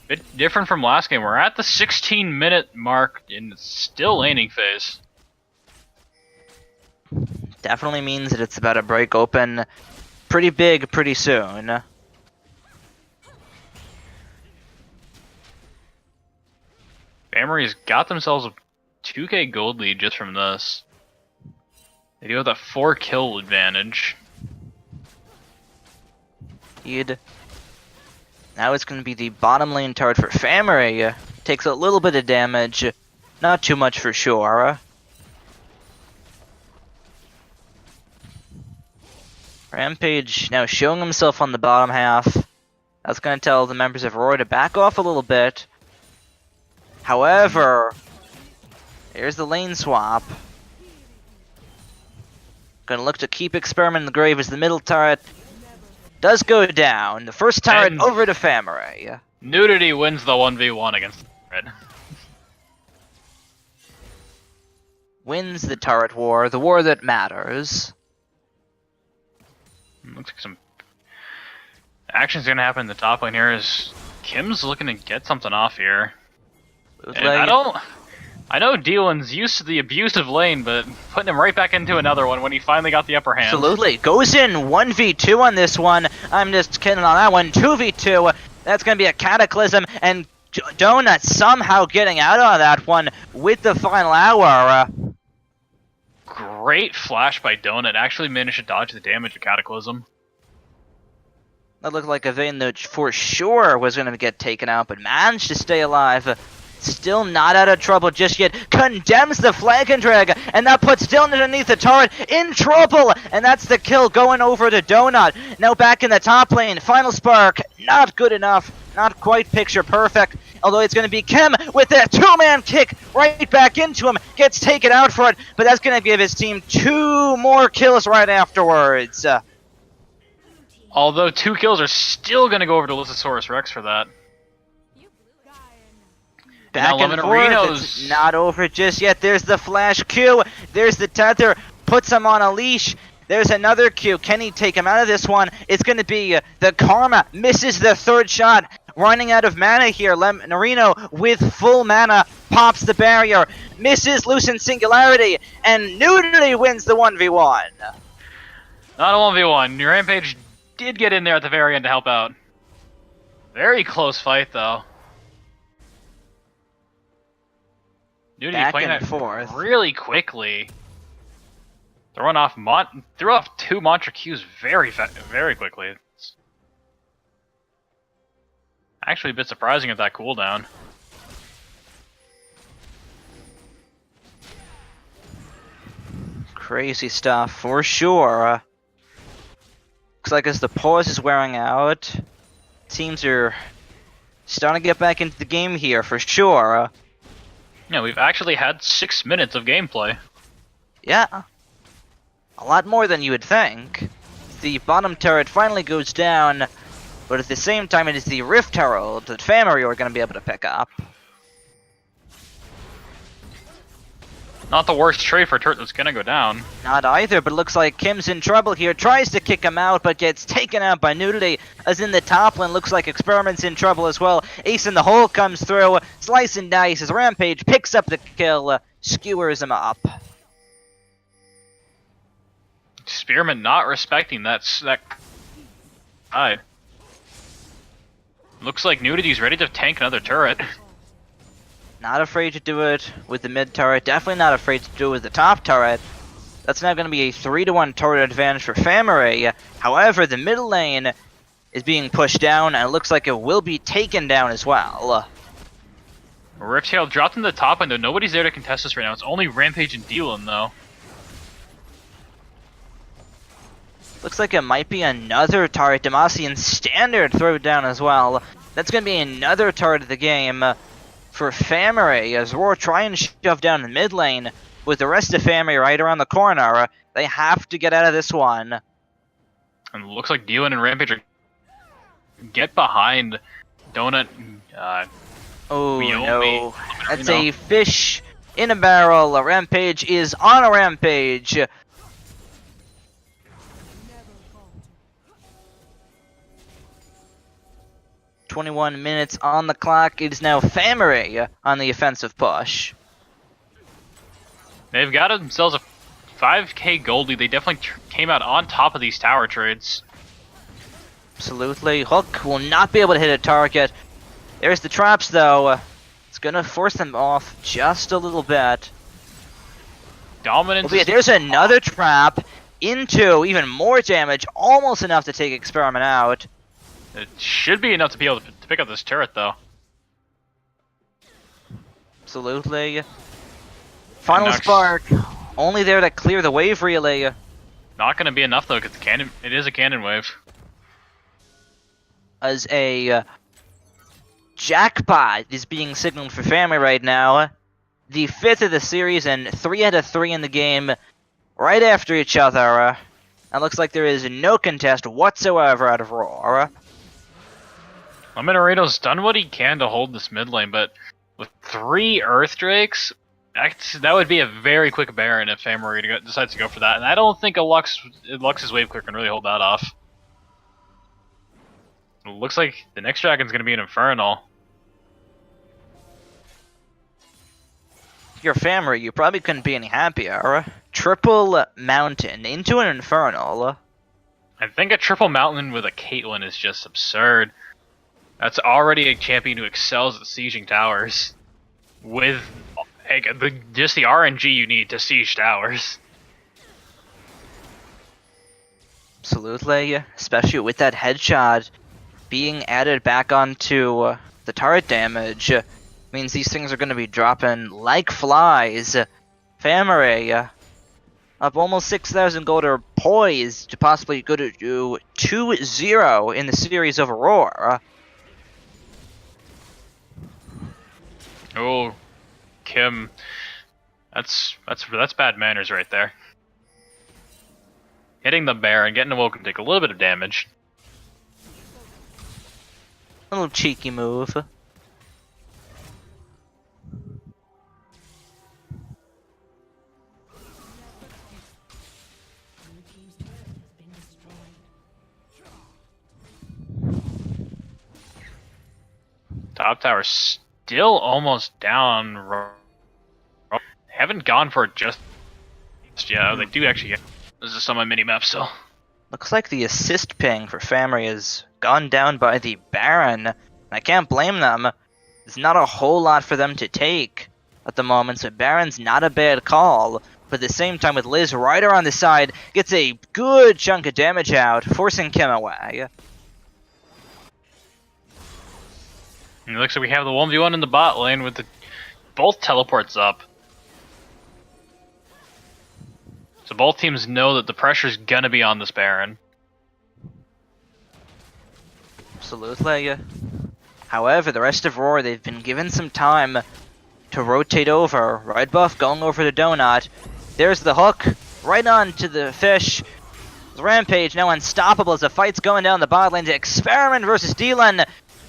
Bit different from last game. We're at the 16-minute mark in still laning phase. Definitely means that it's about to break open pretty big pretty soon. FamiREE's got themselves a 2k gold lead just from this. They do have that 4 kill advantage. Now it's going to be the bottom lane turret for FamiREE. Takes a little bit of damage, not too much for sure. Rampage now showing himself on the bottom half. That's going to tell the members of Rawr to back off a little bit. However, here's the lane swap. Gonna look to keep Experiment in the grave as the middle turret does go down. The first turret And over to FamiREE. Nudity wins the 1v1 against the Red. Wins the turret war, the war that matters. Looks like some action's gonna happen in the top lane here as Kim's looking to get something off here. And I know Dylan's used to the abusive lane, but putting him right back into another one when he finally got the upper hand. Absolutely. Goes in 1v2 on this one. I'm just kidding on that one. 2v2. That's going to be a cataclysm. And Donut somehow getting out of that one with the final hour. Great flash by Donut. Actually managed to dodge the damage of Cataclysm. That looked like a vein that for sure was going to get taken out, but managed to stay alive. Still not out of trouble just yet. Condemns the flag and drag, and that puts Dylan underneath the turret in trouble. And that's the kill going over to Donut. Now back in the top lane. Final spark, not good enough. Not quite picture perfect. Although it's going to be Kim with a two-man kick right back into him. Gets taken out for it, but that's going to give his team 2 more kills right afterwards. Although 2 kills are still going to go over to Lysosaurus Rex for that. Back now and forth, it's not over just yet. There's the flash Q. There's the tether. Puts him on a leash. There's another Q. Can he take him out of this one? It's going to be the Karma. Misses the 3rd shot. Running out of mana here. Narino with full mana pops the barrier. Misses Lucent Singularity. And Nudity wins the 1v1. Not a 1v1. Rampage did get in there at the very end to help out. Very close fight, though. Nudity Back playing and that forth. really quickly. Threw off 2 Mantra Qs very quickly. It's actually a bit surprising at that cooldown. Crazy stuff for sure. Looks like as the pause is wearing out, teams are starting to get back into the game here for sure. Yeah, we've actually had 6 minutes of gameplay. Yeah. A lot more than you would think. The bottom turret finally goes down, but at the same time it is the Rift Herald that FamiREE are going to be able to pick up. Not the worst trade for a turret that's gonna go down. Not either, but it looks like Kim's in trouble here. Tries to kick him out, but gets taken out by Nudity. As in the top lane, looks like Experiment's in trouble as well. Ace in the hole comes through. Slice and dice as Rampage picks up the kill. Skewers him up. Spearman not respecting that. Alright. Looks like Nudity's ready to tank another turret. Not afraid to do it with the mid turret. Definitely not afraid to do it with the top turret. That's now going to be a 3-to-1 turret advantage for FamiREE. However, the middle lane is being pushed down, and it looks like it will be taken down as well. Riptail dropped in the top lane, though nobody's there to contest this right now. It's only Rampage and Dylan, though. Looks like it might be another turret. Demacian standard throw down as well. That's going to be another turret of the game for FamiREE as Rawr try and shove down the mid lane with the rest of FamiREE right around the corner. They have to get out of this one. And it looks like Dylan and Rampage are get behind Donut. Oh Wyoming. no, that's a fish in a barrel. A Rampage is on a rampage. 21 minutes on the clock. It is now FamiREE on the offensive push. They've got themselves a 5k gold lead. They definitely came out on top of these tower trades. Absolutely. Hook will not be able to hit a target. There's the traps though. It's gonna force them off just a little bit. Dominance. There's another trap into even more damage. Almost enough to take Experiment out. It should be enough to be able to pick up this turret, though. Absolutely. Final spark. Only there to clear the wave relay. Not going to be enough, though, because it is a cannon wave. As a jackpot is being signaled for FamiREE right now. The 5th of the series and 3 out of 3 in the game right after each other. And looks like there is no contest whatsoever out of Rawr. Laminarito's done what he can to hold this mid lane, but with 3 Earth Drakes, that would be a very quick Baron if FamiREE decides to go for that. And I don't think a Lux's Wave Clear can really hold that off. It looks like the next dragon's going to be an Infernal. If you're FamiREE, you probably couldn't be any happier. Triple Mountain into an Infernal. I think a triple Mountain with a Caitlyn is just absurd. That's already a champion who excels at sieging towers. With just the RNG you need to siege towers. Absolutely, especially with that headshot being added back onto the turret damage. Means these things are going to be dropping like flies. FamiREE up almost 6,000 gold, are poised to possibly go to do 2-0 in the series over Rawr. Oh, Kim, that's bad manners right there. Hitting the Baron, getting awoken, take a little bit of damage. A little cheeky move. Top tower still almost down. Haven't gone for it just yet. They do actually get. This is some of my mini map still. Looks like the assist ping for FamiREE has gone down by the Baron. I can't blame them. There's not a whole lot for them to take at the moment, so Baron's not a bad call. But at the same time, with Liz right around the side, gets a good chunk of damage out, forcing Kim away. And it looks like we have the 1v1 in the bot lane with both teleports up. So both teams know that the pressure's gonna be on this Baron. Absolutely. However, the rest of Rawr, they've been given some time to rotate over. Red buff going over the donut. There's the hook, right on to the fish. The Rampage now unstoppable as the fight's going down the bot lane to Experiment versus Dylan.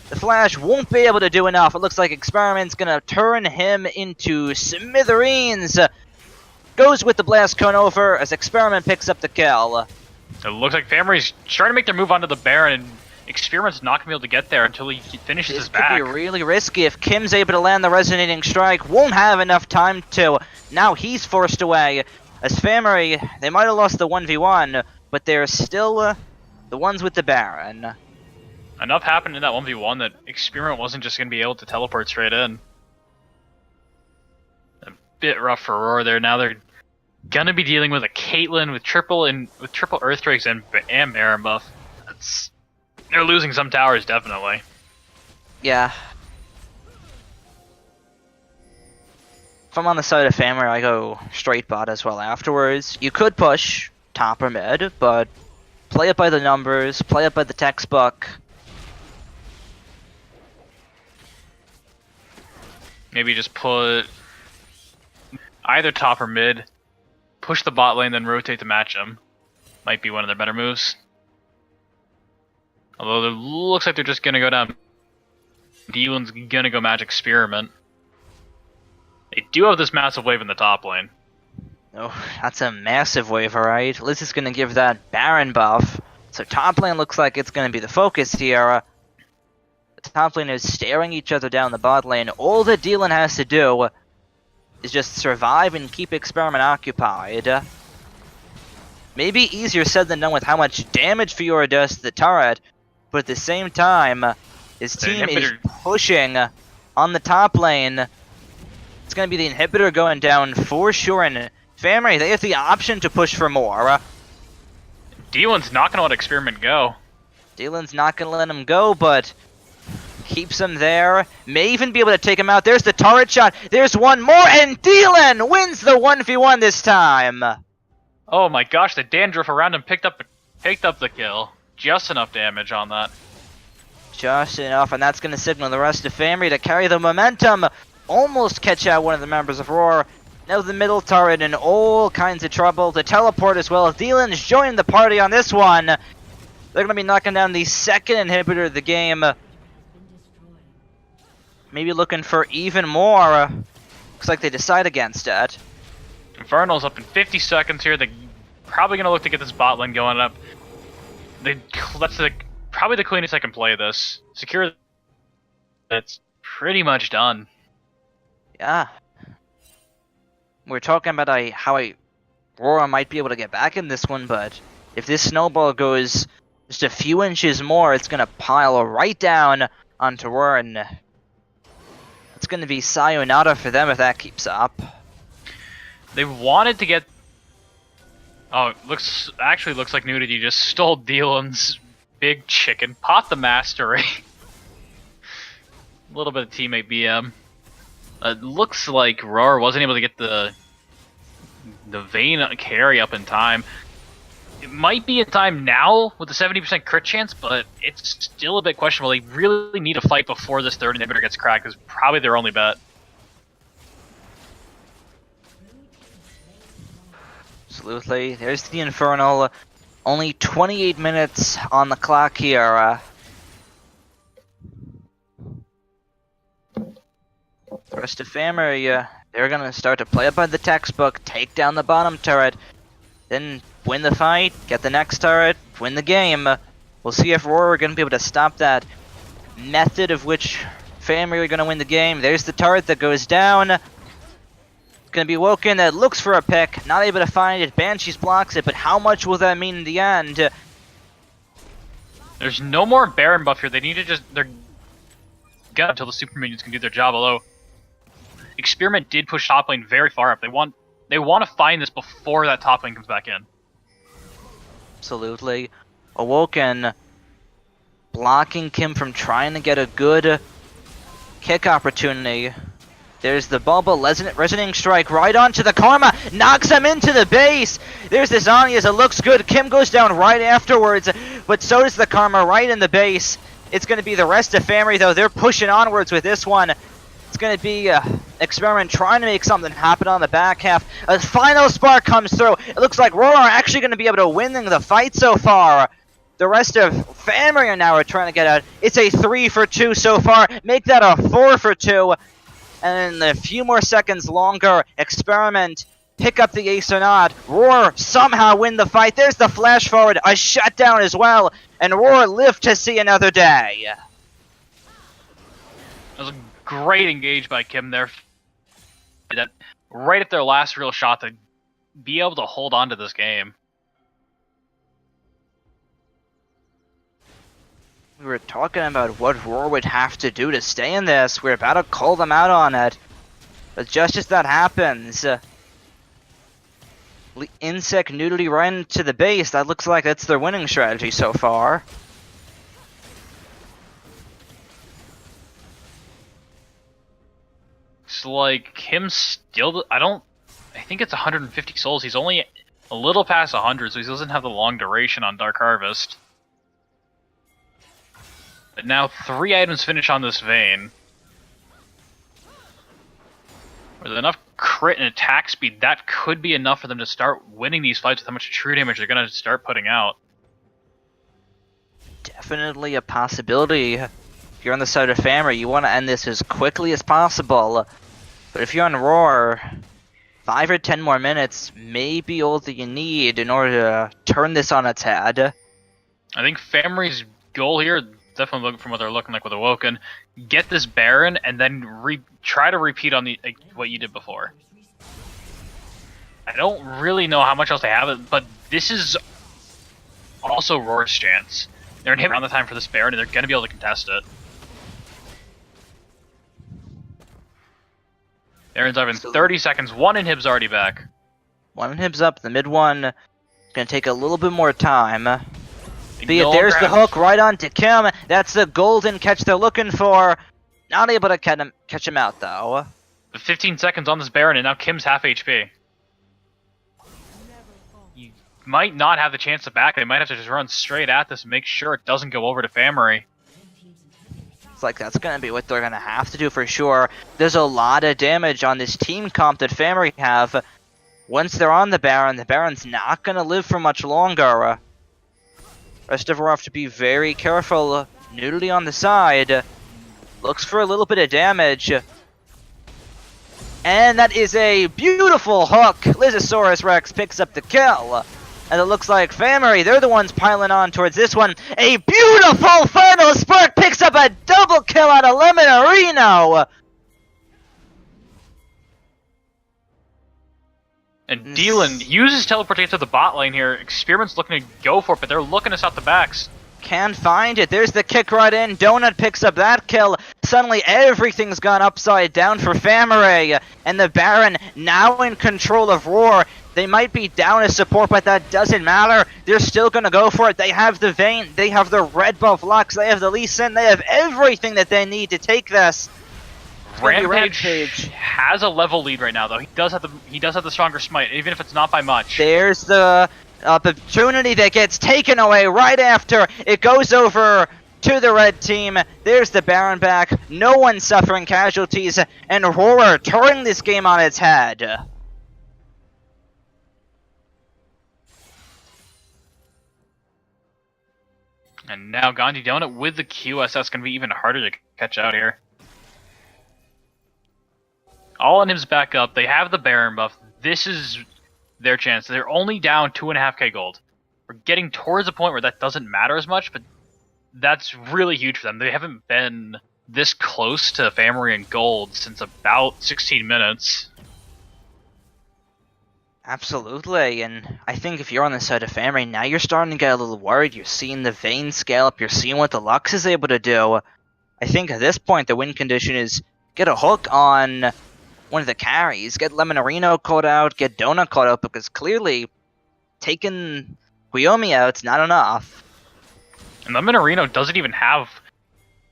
The Flash won't be able to do enough. It looks like Experiment's gonna turn him into smithereens. Goes with the blast cone over as Experiment picks up the kill. It looks like FamiREE's trying to make their move onto the Baron, and Experiment's not gonna be able to get there until he finishes his back. This could be really risky if Kim's able to land the resonating strike. Won't have enough time to. Now he's forced away. As FamiREE, they might have lost the 1v1, but they're still the ones with the Baron. Enough happened in that 1v1 that Experiment wasn't just gonna be able to teleport straight in. A bit rough for Rawr there. Now they're gonna be dealing with a Caitlyn with triple Earthdrakes and Baron buff. They're losing some towers, definitely. Yeah. If I'm on the side of FamiREE, I go straight bot as well afterwards. You could push top or mid, but play it by the numbers, play it by the textbook. Maybe just put either top or mid, push the bot lane, then rotate to match them. Might be one of their better moves. Although it looks like they're just gonna go down. Dylan's gonna go match Experiment. They do have this massive wave in the top lane. Oh, that's a massive wave, alright. Liz is gonna give that Baron buff. So top lane looks like it's gonna be the focus here. The top lane is staring each other down the bot lane. All that Dylan has to do is just survive and keep Experiment occupied. Maybe easier said than done with how much damage Fiora does to the turret, but at the same time, his team is pushing on the top lane. It's going to be the inhibitor going down for sure, and FamiREE, they have the option to push for more. Dylan's not going to let Experiment go. Dylan's not going to let him go, but keeps him there. May even be able to take him out. There's the turret shot. There's one more, and Dylan wins the 1v1 this time. Oh my gosh, the dandruff around him picked up the kill. Just enough damage on that. Just enough, and that's going to signal the rest of FamiREE to carry the momentum. Almost catch out one of the members of Rawr. Now the middle turret in all kinds of trouble. The teleport as well. Dylan's joining the party on this one. They're going to be knocking down the second inhibitor of the game. Maybe looking for even more. Looks like they decide against it. Infernal's up in 50 seconds here. They're probably going to look to get this bot lane going up. That's probably the cleanest I can play this. Secure. That's pretty much done. Yeah. We're talking about how Rawr might be able to get back in this one, but if this snowball goes just a few inches more, it's going to pile right down onto Rawr, and it's going to be sayonara for them if that keeps up. They wanted to get. Oh, actually looks like Nudity just stole Dylan's big chicken. Pot the mastery. A little bit of teammate BM. It looks like Rawr wasn't able to get the Vayne carry up in time. It might be in time now with the 70% crit chance, but it's still a bit questionable. They really need a fight before this third inhibitor gets cracked. Is probably their only bet. Absolutely. There's the Infernal. Only 28 minutes on the clock here. The rest of FamiREE, they're going to start to play it by the textbook, take down the bottom turret, then win the fight, get the next turret, win the game. We'll see if Rawr are going to be able to stop that method of which FamiREE are going to win the game. There's the turret that goes down. Going to be woken, that looks for a pick, not able to find it. Banshees blocks it, but how much will that mean in the end? There's no more Baron buff here. They need to just get until the super minions can do their job. Although Experiment did push top lane very far up. They want to find this before that top lane comes back in. Absolutely. Awoken blocking Kim from trying to get a good kick opportunity. There's the bubble, resonating strike right onto the Karma, knocks him into the base. There's the Zhonya's, it looks good. Kim goes down right afterwards, but so does the Karma right in the base. It's going to be the rest of FamiREE though. They're pushing onwards with this one. It's going to be Experiment trying to make something happen on the back half. A final spark comes through. It looks like Rawr are actually going to be able to win the fight so far. The rest of FamiREE now are trying to get out. It's a 3 for 2 so far. Make that a 4 for 2. And in a few more seconds longer, Experiment pick up the ace or not. Rawr somehow win the fight. There's the flash forward, a shutdown as well. And Rawr live to see another day. That was a great engage by Kim there. That right at their last real shot to be able to hold on to this game. We were talking about what Rawr would have to do to stay in this. We're about to call them out on it. But just as that happens, Insect nudity right into the base. That looks like that's their winning strategy so far. It's like Kim still... I think it's 150 souls. He's only a little past 100, so he doesn't have the long duration on Dark Harvest. But now 3 items finish on this Vayne. With enough crit and attack speed, that could be enough for them to start winning these fights with how much true damage they're going to start putting out. Definitely a possibility. If you're on the side of FamiREE, you want to end this as quickly as possible. But if you're on Rawr, 5 or 10 more minutes may be all that you need in order to turn this on its head. I think FamiREE's goal here, definitely looking from what they're looking like with Awoken, get this Baron and then try to repeat on what you did before. I don't really know how much else they have, but this is also Rawr's chance. They're in hit around the time for this Baron, and they're going to be able to contest it. Baron's up in 30 seconds. 1 inhib's already back. 1 inhib's up. The mid one is going to take a little bit more time. Be it, there's the hook right onto Kim. That's the golden catch they're looking for. Not able to catch him out, though. 15 seconds on this Baron, and now Kim's half HP. You might not have the chance to back. They might have to just run straight at this and make sure it doesn't go over to FamiREE. It's like that's going to be what they're going to have to do for sure. There's a lot of damage on this team comp that FamiREE have. Once they're on the Baron's not going to live for much longer. Rest of Rawr have to be very careful. Nudity on the side. Looks for a little bit of damage. And that is a beautiful hook. Lysosaurus Rex picks up the kill. And it looks like FamiREE, they're the ones piling on towards this one. A beautiful final spark picks up a double kill out of Lemonarino. And Dylan uses teleportation to the bot lane here. Experiment's looking to go for it, but they're looking to stop the backs. Can't find it. There's the kick right in. Donut picks up that kill. Suddenly everything's gone upside down for FamiREE. And the Baron now in control of Rawr. They might be down as support, but that doesn't matter. They're still going to go for it. They have the Vayne. They have the red buff Lux. They have the Lee Sin. They have everything that they need to take this. Rampage has a level lead right now, though. He does have the stronger smite, even if it's not by much. There's the opportunity that gets taken away right after it goes over to the red team. There's the Baron back. No one suffering casualties, and Rawr turning this game on its head. And now Gandhi Donut with the QS. That's going to be even harder to catch out here. All on him's back up. They have the Baron buff. This is their chance. They're only down 2.5k gold. We're getting towards a point where that doesn't matter as much, but that's really huge for them. They haven't been this close to FamiREE and gold since about 16 minutes. Absolutely, and I think if you're on the side of FamiREE, now you're starting to get a little worried. You're seeing the Vayne scale up, you're seeing what the Lux is able to do. I think at this point the win condition is get a hook on one of the carries, get Lemonarino caught out, get Donut caught out, because clearly taking Guillaume out's not enough. And Lemonarino doesn't even have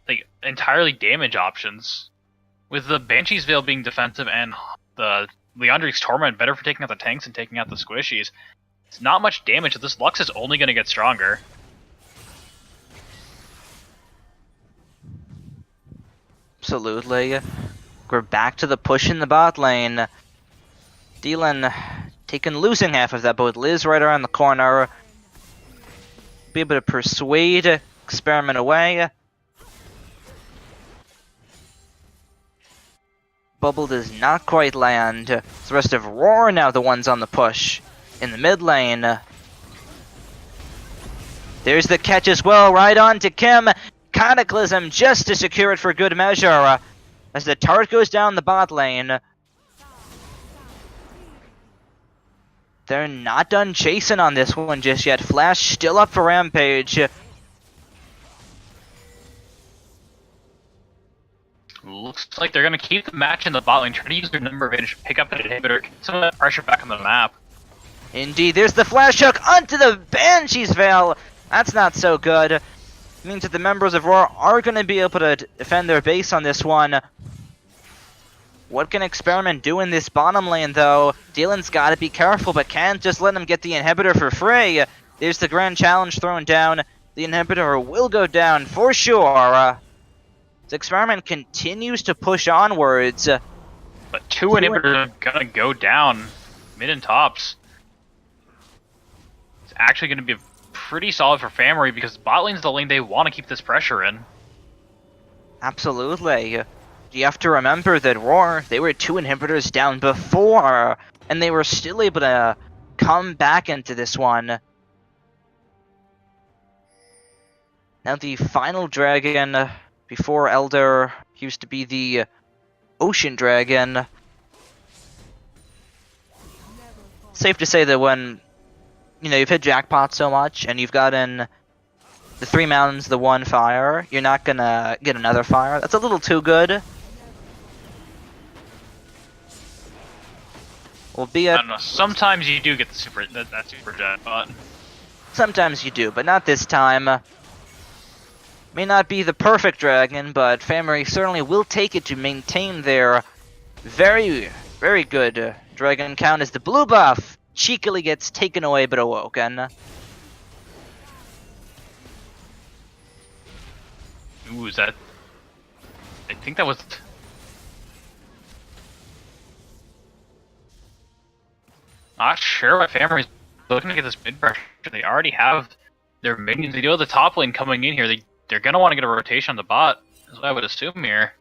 like entirely damage options. With the Banshee's Veil being defensive and the Leandri's Torment better for taking out the tanks and taking out the squishies, it's not much damage, so this Lux is only going to get stronger. Absolutely. We're back to the push in the bot lane. Dylan losing half of that, but with Liz right around the corner, be able to persuade Experiment away. Bubble does not quite land. It's the rest of Rawr now the ones on the push. In the mid lane. There's the catch as well, right on to Kim. Cataclysm just to secure it for good measure. As the turret goes down the bot lane. They're not done chasing on this one just yet. Flash still up for Rampage. Looks like they're going to keep the match in the bot lane, try to use their number advantage to pick up an inhibitor, get some of that pressure back on the map. Indeed, there's the flash hook onto the Banshee's Veil. That's not so good. It means that the members of Rawr are going to be able to defend their base on this one. What can Experiment do in this bottom lane, though? Dylan's got to be careful, but can't just let him get the inhibitor for free. There's the Grand Challenge thrown down. The inhibitor will go down for sure. The Experiment continues to push onwards. But two inhibitors are going to go down mid and tops. It's actually going to be pretty solid for FamiREE because bot lane's the lane they want to keep this pressure in. Absolutely. You have to remember that Rawr, they were 2 inhibitors down before, and they were still able to come back into this one. Now the final dragon, before Elder, used to be the Ocean Dragon. Safe to say that when, you've hit jackpot so much, and you've gotten the 3 mountains, the 1 fire, you're not gonna get another fire. That's a little too good. Albeit, I don't know, sometimes you do get the that super jackpot. Sometimes you do, but not this time. May not be the perfect dragon, but FamiREE certainly will take it to maintain their very, very good dragon count as the blue buff cheekily gets taken away but awoken. Ooh, is that... I think that was... Not sure why FamiREE's looking to get this mid pressure. They already have their minions. They do have the top lane coming in here. They're going to want to get a rotation on the bot. That's what I would assume here.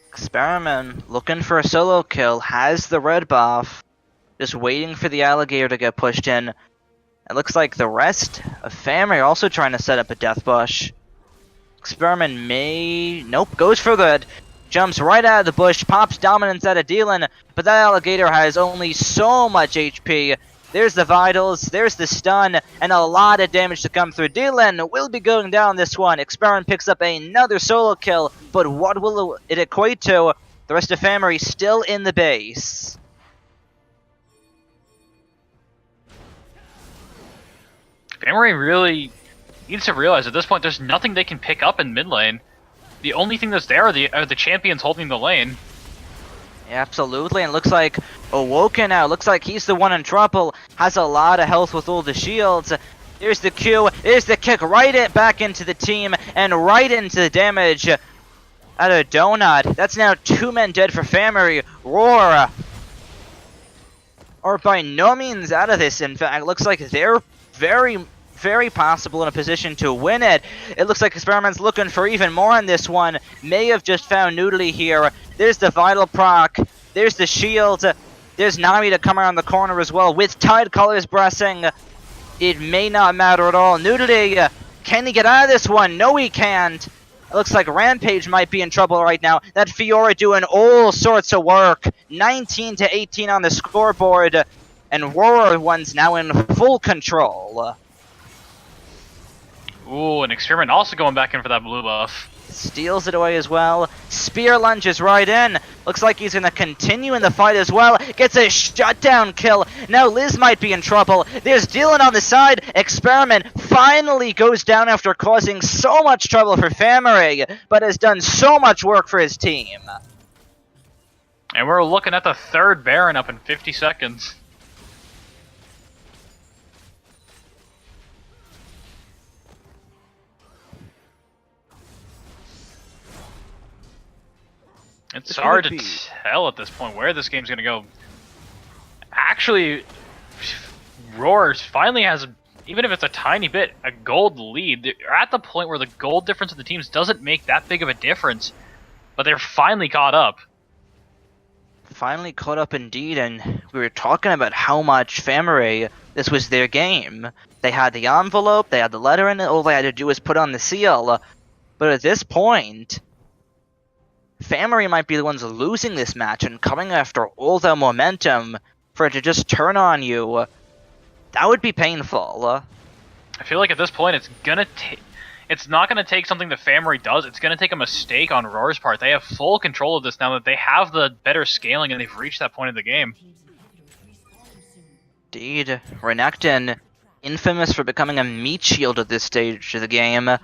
Experiment looking for a solo kill. Has the red buff. Just waiting for the alligator to get pushed in. It looks like the rest of FamiREE also trying to set up a death bush. Experiment may... Nope, goes for good. Jumps right out of the bush, pops dominance out of Dylan, but that alligator has only so much HP. There's the vitals, there's the stun, and a lot of damage to come through. Dylan will be going down this one. Experiment picks up another solo kill, but what will it equate to? The rest of FamiREE still in the base. FamiREE really needs to realize at this point there's nothing they can pick up in mid lane. The only thing that's there are the champions holding the lane. Absolutely, and it looks like Awoken now. Looks like he's the one in trouble. Has a lot of health with all the shields. There's the Q. There's the kick back into the team and right into the damage out of Donut. That's now 2 men dead for FamiREE. Rawr are by no means out of this. In fact, it looks like they're very possible in a position to win it. It looks like Experiment's looking for even more on this one. May have just found Noodly here. There's the Vital proc. There's the shield. There's Nami to come around the corner as well with Tide Colors pressing. It may not matter at all. Noodly, can he get out of this one? No, he can't. It looks like Rampage might be in trouble right now. That Fiora doing all sorts of work. 19 to 18 on the scoreboard. And Rawr one's now in full control. Ooh, and Experiment also going back in for that blue buff. Steals it away as well. Spear lunges right in. Looks like he's going to continue in the fight as well. Gets a shutdown kill. Now Liz might be in trouble. There's Dylan on the side. Experiment finally goes down after causing so much trouble for FamiREE, but has done so much work for his team. And we're looking at the 3rd Baron up in 50 seconds. It's hard to tell at this point where this game's going to go. Actually, Rawr finally has, even if it's a tiny bit, a gold lead. They're at the point where the gold difference in the teams doesn't make that big of a difference, but they're finally caught up. Finally caught up indeed, and we were talking about how much FamiREE, this was their game. They had the envelope, they had the letter in it, all they had to do was put on the seal. But at this point, FamiREE might be the ones losing this match and coming after all the momentum for it to just turn on you. That would be painful. I feel like at this point it's not gonna take something that FamiREE does, it's gonna take a mistake on Rawr's part. They have full control of this now that they have the better scaling and they've reached that point in the game. Indeed. Renekton, infamous for becoming a meat shield at this stage of the game. As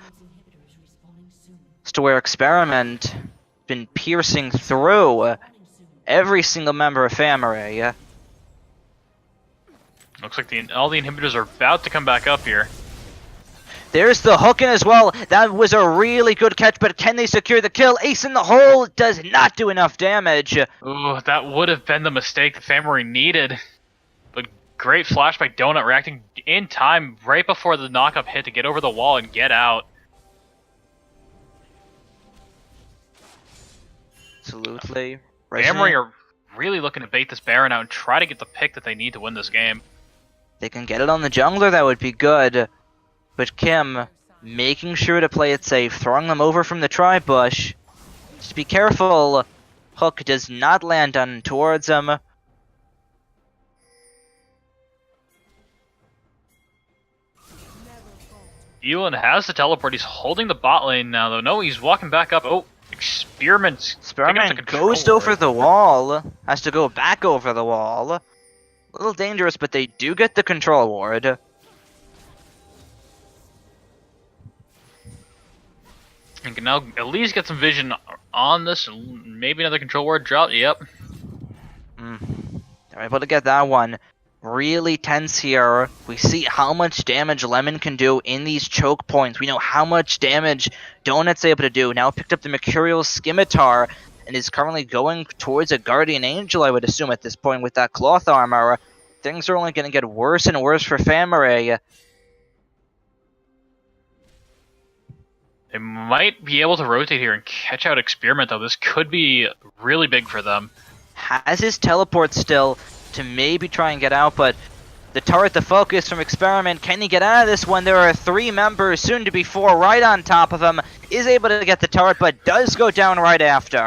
to where Experiment been piercing through every single member of FamiREE. Looks like all the inhibitors are about to come back up here. There's the hook in as well. That was a really good catch, but can they secure the kill? Ace in the hole does not do enough damage. Ooh, that would have been the mistake that FamiREE needed. But great flash by Donut, reacting in time right before the knock-up hit to get over the wall and get out. Absolutely. FamiREE are really looking to bait this Baron out and try to get the pick that they need to win this game. They can get it on the jungler, that would be good. But Kim, making sure to play it safe, throwing them over from the tri-bush. Just be careful. Hook does not land on towards him. Elon has the teleport. He's holding the bot lane now, though. No, he's walking back up. Oh, Experiment goes over the wall. Has to go back over the wall. A little dangerous, but they do get the control ward. You can now at least get some vision on this. Maybe another control ward drop. Yep. They're able to get that one. Really tense here. We see how much damage Lemon can do in these choke points. We know how much damage Donut's able to do. Now picked up the Mercurial Scimitar and is currently going towards a Guardian Angel, I would assume, at this point with that cloth armor. Things are only going to get worse and worse for FamiREE. They might be able to rotate here and catch out Experiment, though. This could be really big for them. Has his teleport still to maybe try and get out, but the turret, the focus from Experiment, can he get out of this one? There are 3 members, soon to be 4, right on top of him. Is able to get the turret, but does go down right after.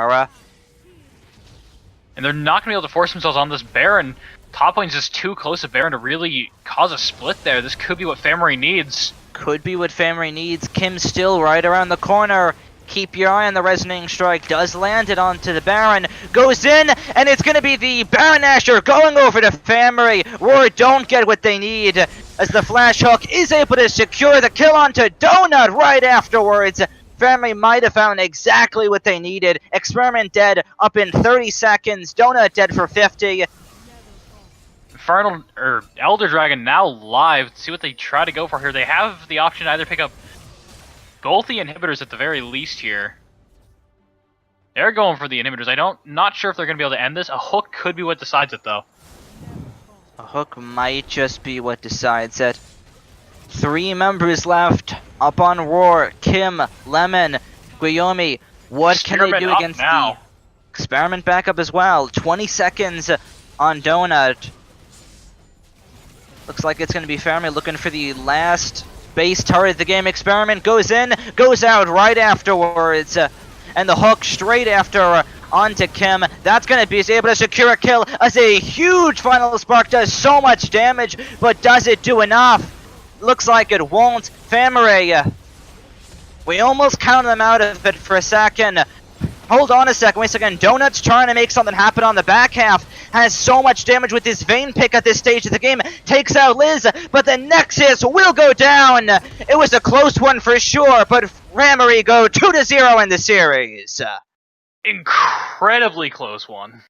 And they're not going to be able to force themselves on this Baron. Top lane's just too close to Baron to really cause a split there. This could be what FamiREE needs. Could be what FamiREE needs. Kim still right around the corner. Keep your eye on the Resonating Strike. Does land it onto the Baron. Goes in, and it's going to be the Baron Asher going over to FamiREE. Rawr don't get what they need, as the Flash Hook is able to secure the kill onto Donut right afterwards. FamiREE might have found exactly what they needed. Experiment dead up in 30 seconds. Donut dead for 50. Infernal or Elder Dragon now live. See what they try to go for here. They have the option to either pick up both the inhibitors at the very least here. They're going for the inhibitors. Not sure if they're going to be able to end this. A hook could be what decides it though. A hook might just be what decides it. 3 members left up on Rawr. Kim, Lemon, Guillaume. What can they do against the Experiment backup as well? 20 seconds on Donut. Looks like it's going to be FamiREE looking for the last base turret of the game. Experiment goes in, goes out right afterwards. And the hook straight after onto Kim. That's going to be able to secure a kill as a huge final spark does so much damage, but does it do enough? Looks like it won't. FamiREE, we almost counted them out of it for a second. Hold on a second, wait a second. Donut's trying to make something happen on the back half. Has so much damage with his Vayne pick at this stage of the game. Takes out Liz, but the Nexus will go down. It was a close one for sure, but FamiREE go 2-0 in the series. Incredibly close one.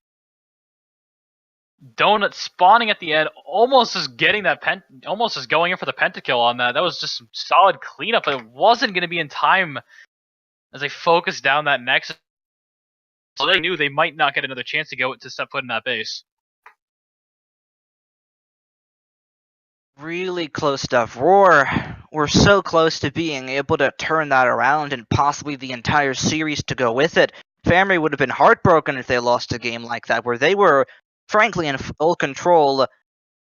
Donut spawning at the end, almost as getting that almost as going in for the pentakill on that. That was just some solid cleanup, but it wasn't going to be in time as they focused down that Nexus. So they knew they might not get another chance to go to step foot in that base. Really close stuff. Rawr were so close to being able to turn that around and possibly the entire series to go with it. FamiREE would have been heartbroken if they lost a game like that, where they were, frankly, in full control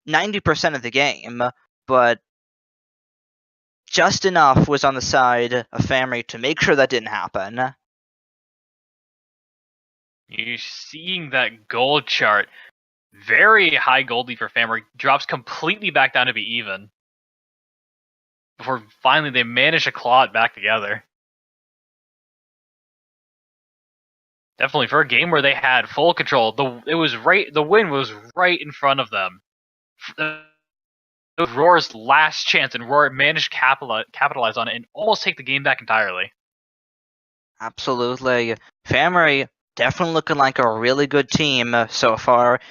90% of the game, but just enough was on the side of FamiREE to make sure that didn't happen. You're seeing that gold chart. Very high gold lead for FamiREE. Drops completely back down to be even. Before finally they manage to claw it back together. Definitely for a game where they had full control. The win was right in front of them. It was Rawr's last chance, and Rawr managed to capitalize on it and almost take the game back entirely. Absolutely. FamiREE definitely looking like a really good team so far.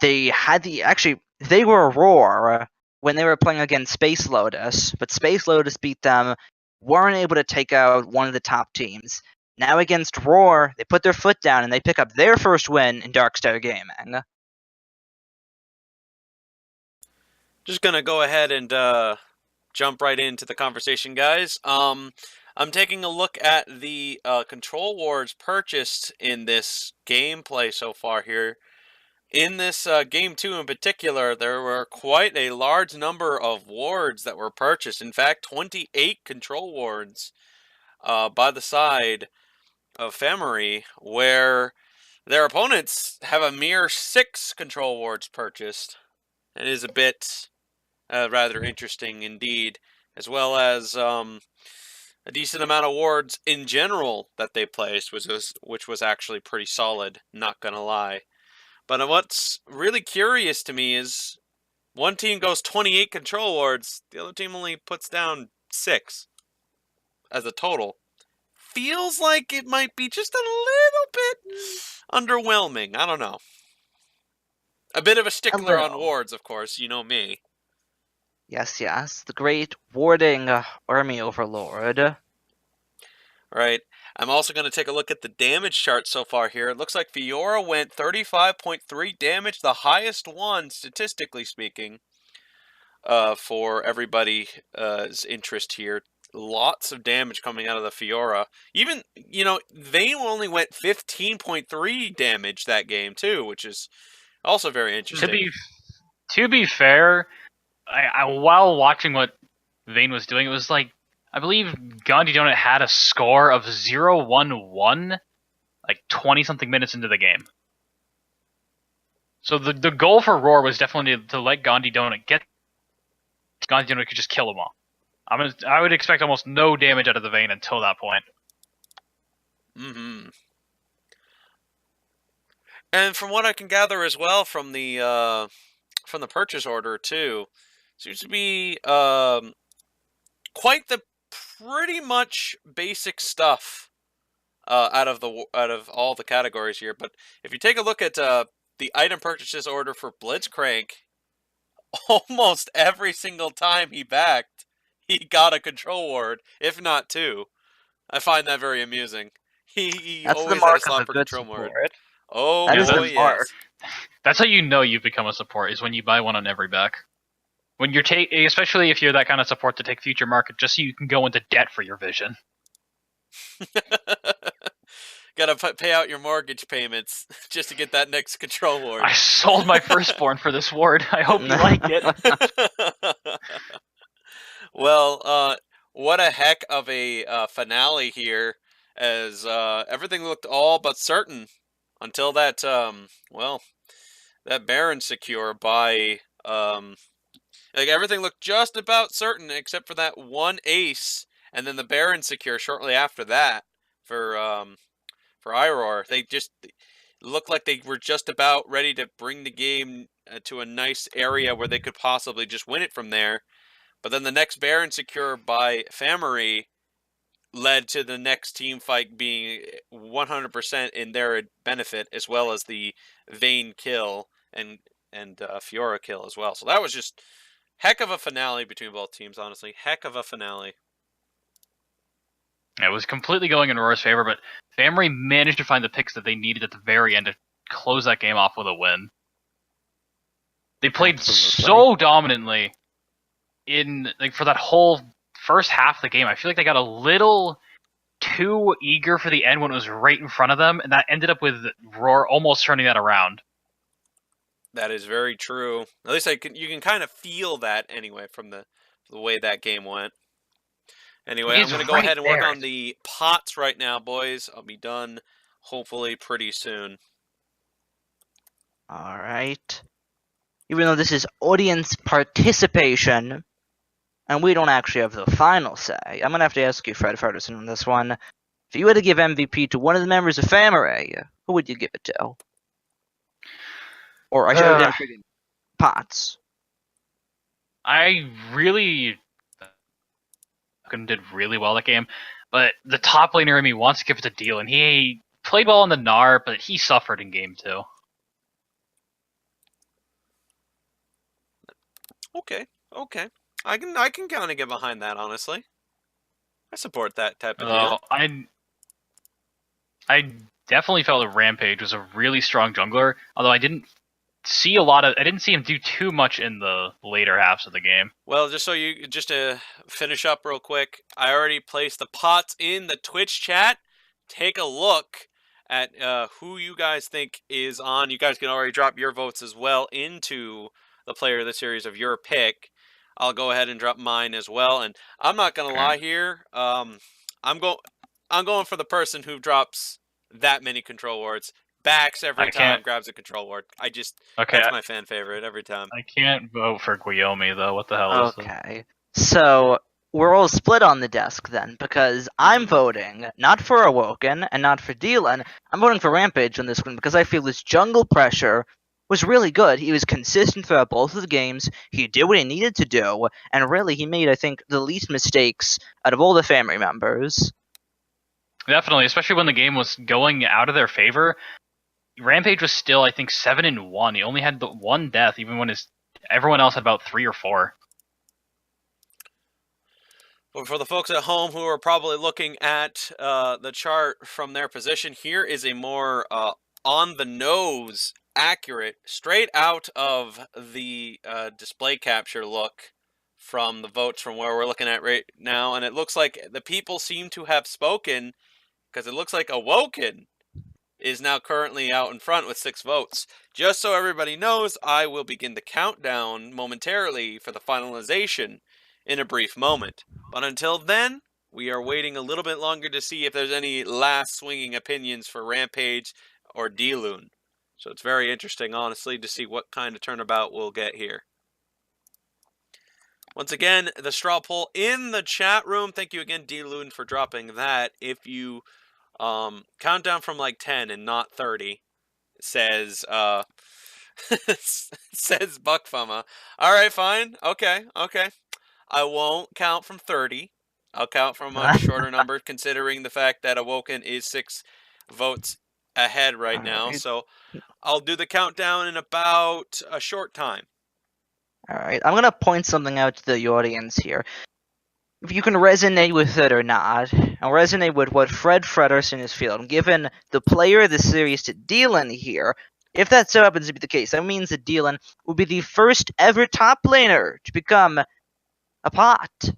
They were Rawr when they were playing against Space Lotus, but Space Lotus beat them, weren't able to take out one of the top teams. Now against Rawr, they put their foot down and they pick up their first win in Darkstar Gaming. Just gonna go ahead and jump right into the conversation, guys. I'm taking a look at the control wards purchased in this gameplay so far here. In this game 2 in particular, there were quite a large number of wards that were purchased. In fact, 28 control wards by the side of FamiREE, where their opponents have a mere 6 control wards purchased. It is a bit rather interesting indeed, as well as a decent amount of wards in general that they placed, which was actually pretty solid, not gonna lie. But what's really curious to me is one team goes 28 control wards, the other team only puts down 6 as a total. Feels like it might be just a little bit underwhelming. I don't know. A bit of a stickler on wards, of course. You know me. Yes, yes. The great warding army overlord. Right. I'm also going to take a look at the damage chart so far here. It looks like Fiora went 35.3 damage, the highest one, statistically speaking, for everybody's interest here. Lots of damage coming out of the Fiora. Even, Vayne only went 15.3 damage that game, too, which is also very interesting. To be fair, I while watching what Vayne was doing, it was like, I believe Gandhi Donut had a score of 0-1-1, like 20-something minutes into the game. So the goal for Rawr was definitely to let Gandhi Donut get... Gandhi Donut could just kill them all. I would expect almost no damage out of the Vayne until that point. Mm-hmm. And from what I can gather as well from the purchase order too, seems to be quite the pretty much basic stuff out of all the categories here. But if you take a look at the item purchases order for Blitzcrank, almost every single time he backed, he got a control ward, if not two. I find that very amusing. He That's the always had a mark of slot a for good control ward. support. Oh That is boy, the yes. mark. That's how you know you've become a support, is when you buy one on every back. When you're especially if you're that kind of support to take future market, just so you can go into debt for your vision. Gotta pay out your mortgage payments just to get that next control ward. I sold my firstborn for this ward. I hope you like it. Well, what a heck of a finale here, as everything looked all but certain until that, that Baron secure by, like everything looked just about certain except for that one ace, and then the Baron secure shortly after that for Rawr. They just looked like they were just about ready to bring the game to a nice area where they could possibly just win it from there. But then the next Baron secure by FamiREE led to the next team fight being 100% in their benefit, as well as the Vayne kill and Fiora kill as well. So that was just heck of a finale between both teams, honestly. Heck of a finale. It was completely going in Rawr's favor, but FamiREE managed to find the picks that they needed at the very end to close that game off with a win. They played Absolutely. so dominantly for that whole first half of the game. I feel like they got a little too eager for the end when it was right in front of them, and that ended up with Rawr almost turning that around. That is very true. At least you can kind of feel that anyway from the way that game went. Anyway, I'm He's going to go right ahead and work there. on the pots right now, boys. I'll be done hopefully pretty soon. Alright. Even though this is audience participation, and we don't actually have the final say, I'm going to have to ask you, Fred Ferguson, on this one. If you were to give MVP to one of the members of FamiREE, who would you give it to? Or I should have done Potts. I really did really well that game, but the top laner in me wants to give it to Deal, and he played well in the Nar, but he suffered in game 2. Okay. I can kind of get behind that, honestly. I support that type of deal. I definitely felt that Rampage was a really strong jungler, although I didn't see him do too much in the later halves of the game. Well, just to finish up real quick, I already placed the pots in the Twitch chat. Take a look at who you guys think is on. You guys can already drop your votes as well into the player of the series of your pick. I'll go ahead and drop mine as well. And I'm not gonna lie here. I'm going for the person who drops that many control wards. Backs every time, grabs a control ward. That's my fan favorite every time. I can't vote for Guillaume though. What the hell is this? Okay. So, we're all split on the desk then, because I'm voting not for Awoken and not for Dylan. I'm voting for Rampage on this one because I feel his jungle pressure was really good. He was consistent throughout both of the games. He did what he needed to do, and really he made, I think, the least mistakes out of all the FamiREE members. Definitely, especially when the game was going out of their favor. Rampage was still, I think, 7-1. He only had the one death, even when everyone else had about 3 or 4. Well, for the folks at home who are probably looking at the chart from their position, here is a more on-the-nose, accurate, straight out of the display capture look from the votes from where we're looking at right now. And it looks like the people seem to have spoken, because it looks like Awoken is now currently out in front with 6 votes. Just so everybody knows, I will begin the countdown momentarily for the finalization in a brief moment. But until then, we are waiting a little bit longer to see if there's any last swinging opinions for Rampage or Diluun. So it's very interesting, honestly, to see what kind of turnabout we'll get here. Once again, the straw poll in the chat room. Thank you again, Diluun, for dropping that. If you count down from like 10 and not 30, says says Buckfama. All right, fine. Okay. I won't count from 30. I'll count from a shorter number, considering the fact that Awoken is 6 votes ahead right now. Alright. So I'll do the countdown in about a short time. Alright, I'm gonna point something out to the audience here. If you can resonate with it or not, and resonate with what Fred Fredersen is feeling, given the player of the series to Dylan here, if that so happens to be the case, that means that Dylan will be the first ever top laner to become a pot.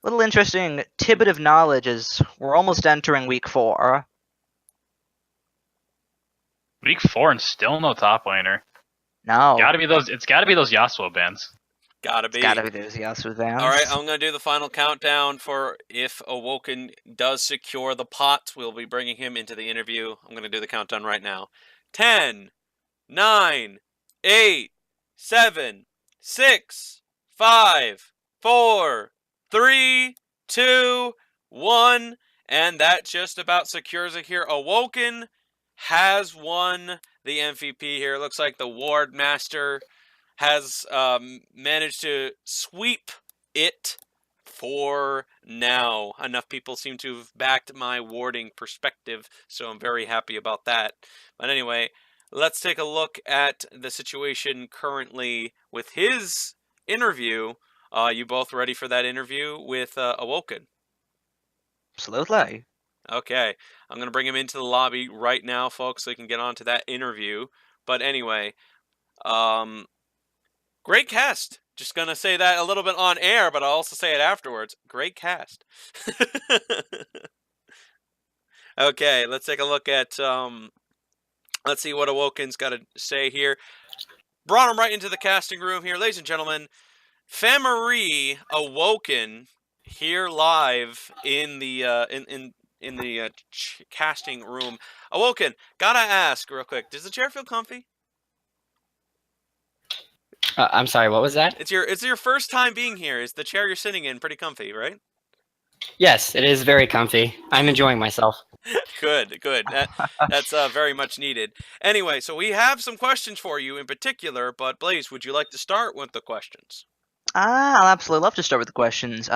Little interesting tidbit of knowledge as we're almost entering week 4. Week 4 and still no top laner. No. It's gotta be those Yasuo bans. Gotta be. It's gotta be those Yasuo Vans. Alright, I'm going to do the final countdown for if Awoken does secure the pot. We'll be bringing him into the interview. I'm going to do the countdown right now. 10, 9, 8, 7, 6, 5, 4, 3, 2, 1. And that just about secures it here. Awoken has won the MVP here. Looks like the Ward Master has managed to sweep it for now. Enough people seem to have backed my warding perspective, so I'm very happy about that. But anyway, let's take a look at the situation currently with his interview. You both ready for that interview with Awoken? Absolutely. Okay, I'm going to bring him into the lobby right now, folks, so he can get on to that interview. But anyway, great cast. Just going to say that a little bit on air, but I'll also say it afterwards. Great cast. Okay, let's take a look at, let's see what Awoken's got to say here. Brought him right into the casting room here. Ladies and gentlemen, FamiREE Awoken here live in the, casting room. Awoken, gotta ask real quick, does the chair feel comfy? I'm sorry, what was that? It's your first time being here. Is the chair you're sitting in pretty comfy, right? Yes, it is very comfy. I'm enjoying myself. Good. That's very much needed. Anyway, so we have some questions for you in particular, but Blaze, would you like to start with the questions? I'll absolutely love to start with the questions.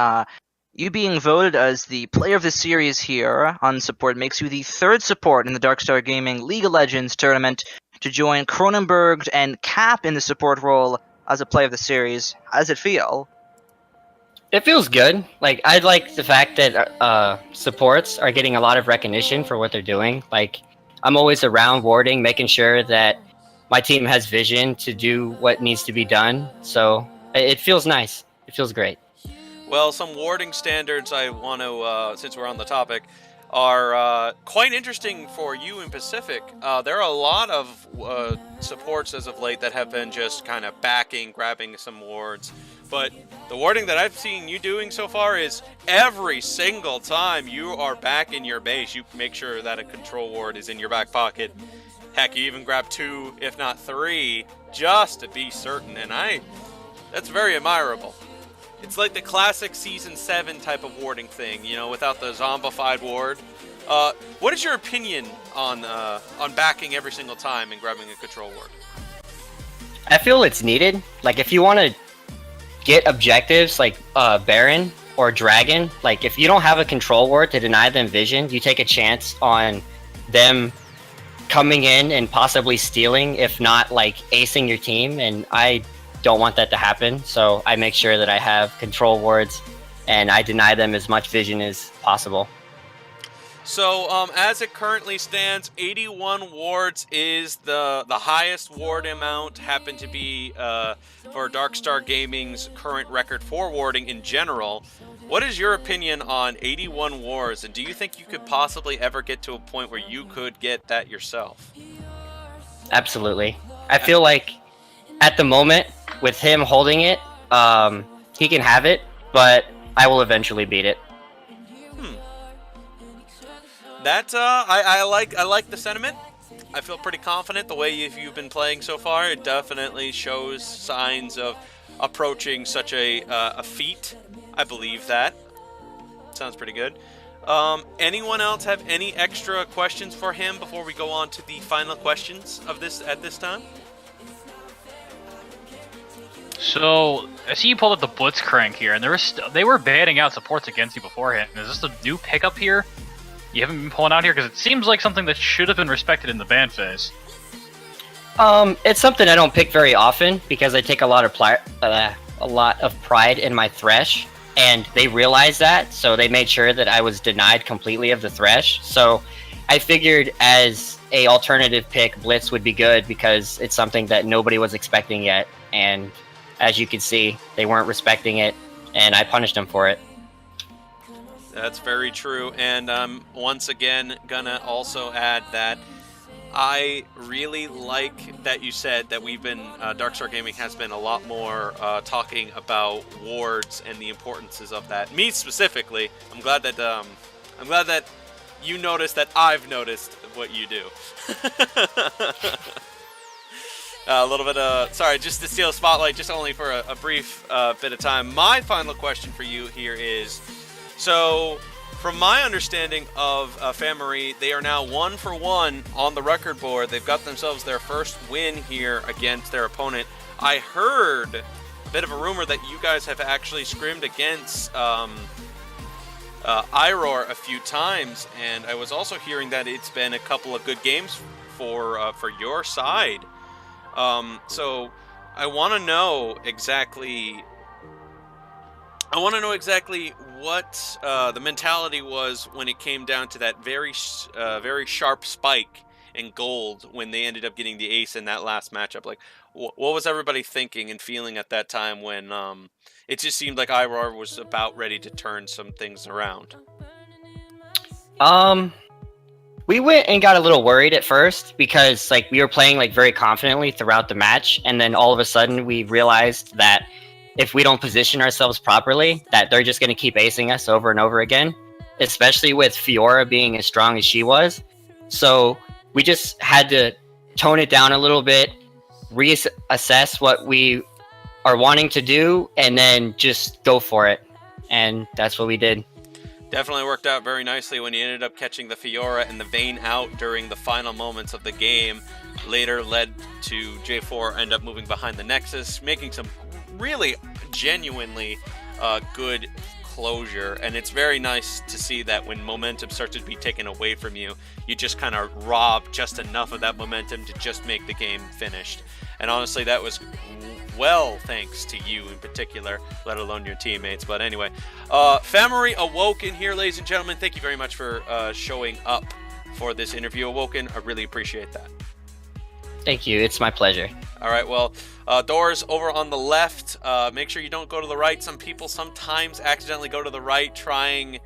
You being voted as the player of the series here on support makes you the 3rd support in the Darkstar Gaming League of Legends tournament to join Cronenberg and Cap in the support role as a player of the series. How does it feel? It feels good. Like, I like the fact that supports are getting a lot of recognition for what they're doing. Like, I'm always around warding, making sure that my team has vision to do what needs to be done. So it feels nice. It feels great. Well, some warding standards I want to, since we're on the topic, are quite interesting for you in Pacific. There are a lot of supports as of late that have been just kind of grabbing some wards. But the warding that I've seen you doing so far is every single time you are back in your base, you make sure that a control ward is in your back pocket. Heck, you even grab 2, if not 3, just to be certain. And that's very admirable. It's like the classic Season 7 type of warding thing, you know, without the zombified ward. What is your opinion on backing every single time and grabbing a control ward? I feel it's needed. Like, if you want to get objectives like Baron or Dragon, like, if you don't have a control ward to deny them vision, you take a chance on them coming in and possibly stealing, if not, like, acing your team, and I don't want that to happen, so I make sure that I have control wards and I deny them as much vision as possible. So, as it currently stands, 81 wards is the highest ward amount, happened to be for Darkstar Gaming's current record for warding in general. What is your opinion on 81 wards, and do you think you could possibly ever get to a point where you could get that yourself? Absolutely. I feel like at the moment, with him holding it, he can have it, but I will eventually beat it. That I like the sentiment. I feel pretty confident the way you've been playing so far. It definitely shows signs of approaching such a feat. I believe that. Sounds pretty good. Anyone else have any extra questions for him before we go on to the final questions of this at this time? So I see you pulled up the Blitzcrank here, and they were banning out supports against you beforehand. Is this a new pickup here? You haven't been pulling out here because it seems like something that should have been respected in the ban phase. It's something I don't pick very often because I take a lot of pride in my Thresh, and they realized that, so they made sure that I was denied completely of the Thresh. So I figured as a alternative pick, Blitz would be good because it's something that nobody was expecting yet, and as you can see, they weren't respecting it, and I punished them for it. That's very true, and once again gonna also add that I really like that you said that we've been Darkstar Gaming has been a lot more talking about wards and the importances of that. Me specifically, I'm glad that you noticed that I've noticed what you do. A little bit sorry, just to steal a spotlight, just only for a brief bit of time. My final question for you here is, so from my understanding of FamiREE, they are now 1-for-1 on the record board. They've got themselves their first win here against their opponent. I heard a bit of a rumor that you guys have actually scrimmed against Rawr a few times, and I was also hearing that it's been a couple of good games for your side. So I want to know exactly what the mentality was when it came down to that very sharp spike in gold when they ended up getting the ace in that last matchup. Like, what was everybody thinking and feeling at that time when it just seemed like Rawr was about ready to turn some things around? We went and got a little worried at first because like we were playing like very confidently throughout the match, and then all of a sudden we realized that if we don't position ourselves properly, that they're just going to keep acing us over and over again, especially with Fiora being as strong as she was. So we just had to tone it down a little bit, reassess what we are wanting to do, and then just go for it. And that's what we did. Definitely worked out very nicely when you ended up catching the Fiora and the Vayne out during the final moments of the game. Later led to J4 end up moving behind the Nexus, making some really genuinely good closure. And it's very nice to see that when momentum starts to be taken away from you, you just kind of rob just enough of that momentum to just make the game finished. And honestly, that was well thanks to you in particular, let alone your teammates. But anyway, FamiREE Awoken here, ladies and gentlemen. Thank you very much for showing up for this interview, Awoken. I really appreciate that. Thank you. It's my pleasure. All right, well, doors over on the left. Make sure you don't go to the right. Some people sometimes accidentally go to the right trying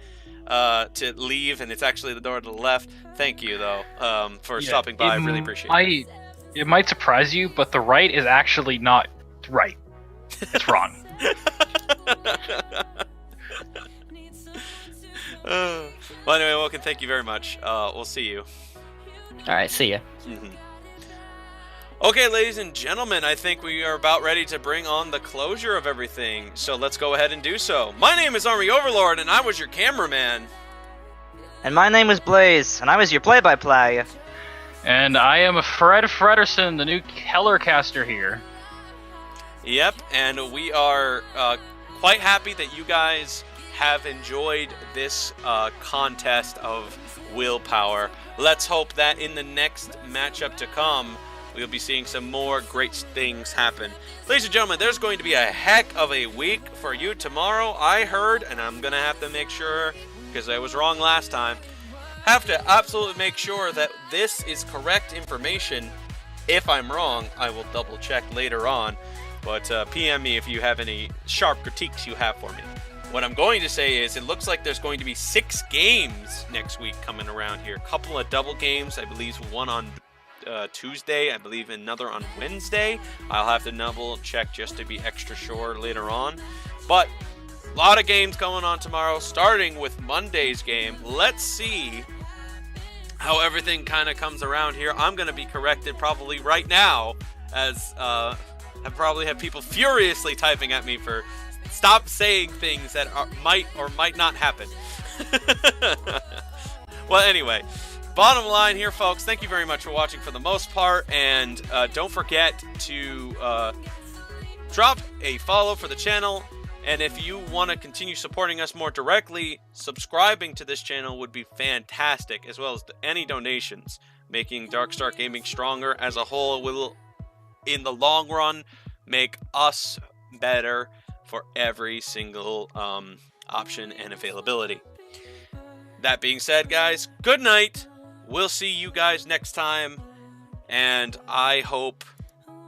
to leave, and it's actually the door to the left. Thank you, though, for stopping by. I really appreciate it. It might surprise you, but the right is actually not right. It's wrong. Well, anyway, Woken, thank you very much. We'll see you. All right, see ya. Okay, ladies and gentlemen, I think we are about ready to bring on the closure of everything, so let's go ahead and do so. My name is Army Overlord, and I was your cameraman. And my name is Blaze, and I was your play-by-play. And I am Fred Frederson, the new Kellercaster here. Yep, and we are quite happy that you guys have enjoyed this contest of willpower. Let's hope that in the next matchup to come, we'll be seeing some more great things happen. Ladies and gentlemen, there's going to be a heck of a week for you tomorrow, I heard, and I'm going to have to make sure, because I was wrong last time, have to absolutely make sure that this is correct information. If I'm wrong, I will double check later on, but PM me if you have any sharp critiques you have for me. What I'm going to say is it looks like there's going to be 6 games next week coming around here. A couple of double games, I believe one on Tuesday, I believe another on Wednesday. I'll have to double check just to be extra sure later on. But a lot of games going on tomorrow, starting with Monday's game. Let's see how everything kind of comes around here. I'm going to be corrected probably right now, as I probably have people furiously typing at me for stop saying things that might or might not happen. Well, anyway, bottom line here, folks, thank you very much for watching for the most part, and don't forget to drop a follow for the channel. And if you want to continue supporting us more directly, subscribing to this channel would be fantastic, as well as any donations. Making Darkstar Gaming stronger as a whole will, in the long run, make us better for every single option and availability. That being said, guys, good night. We'll see you guys next time. And I hope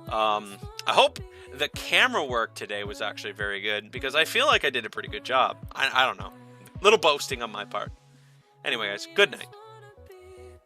the camera work today was actually very good, because I feel like I did a pretty good job. I don't know. Little boasting on my part. Anyway, guys, good night.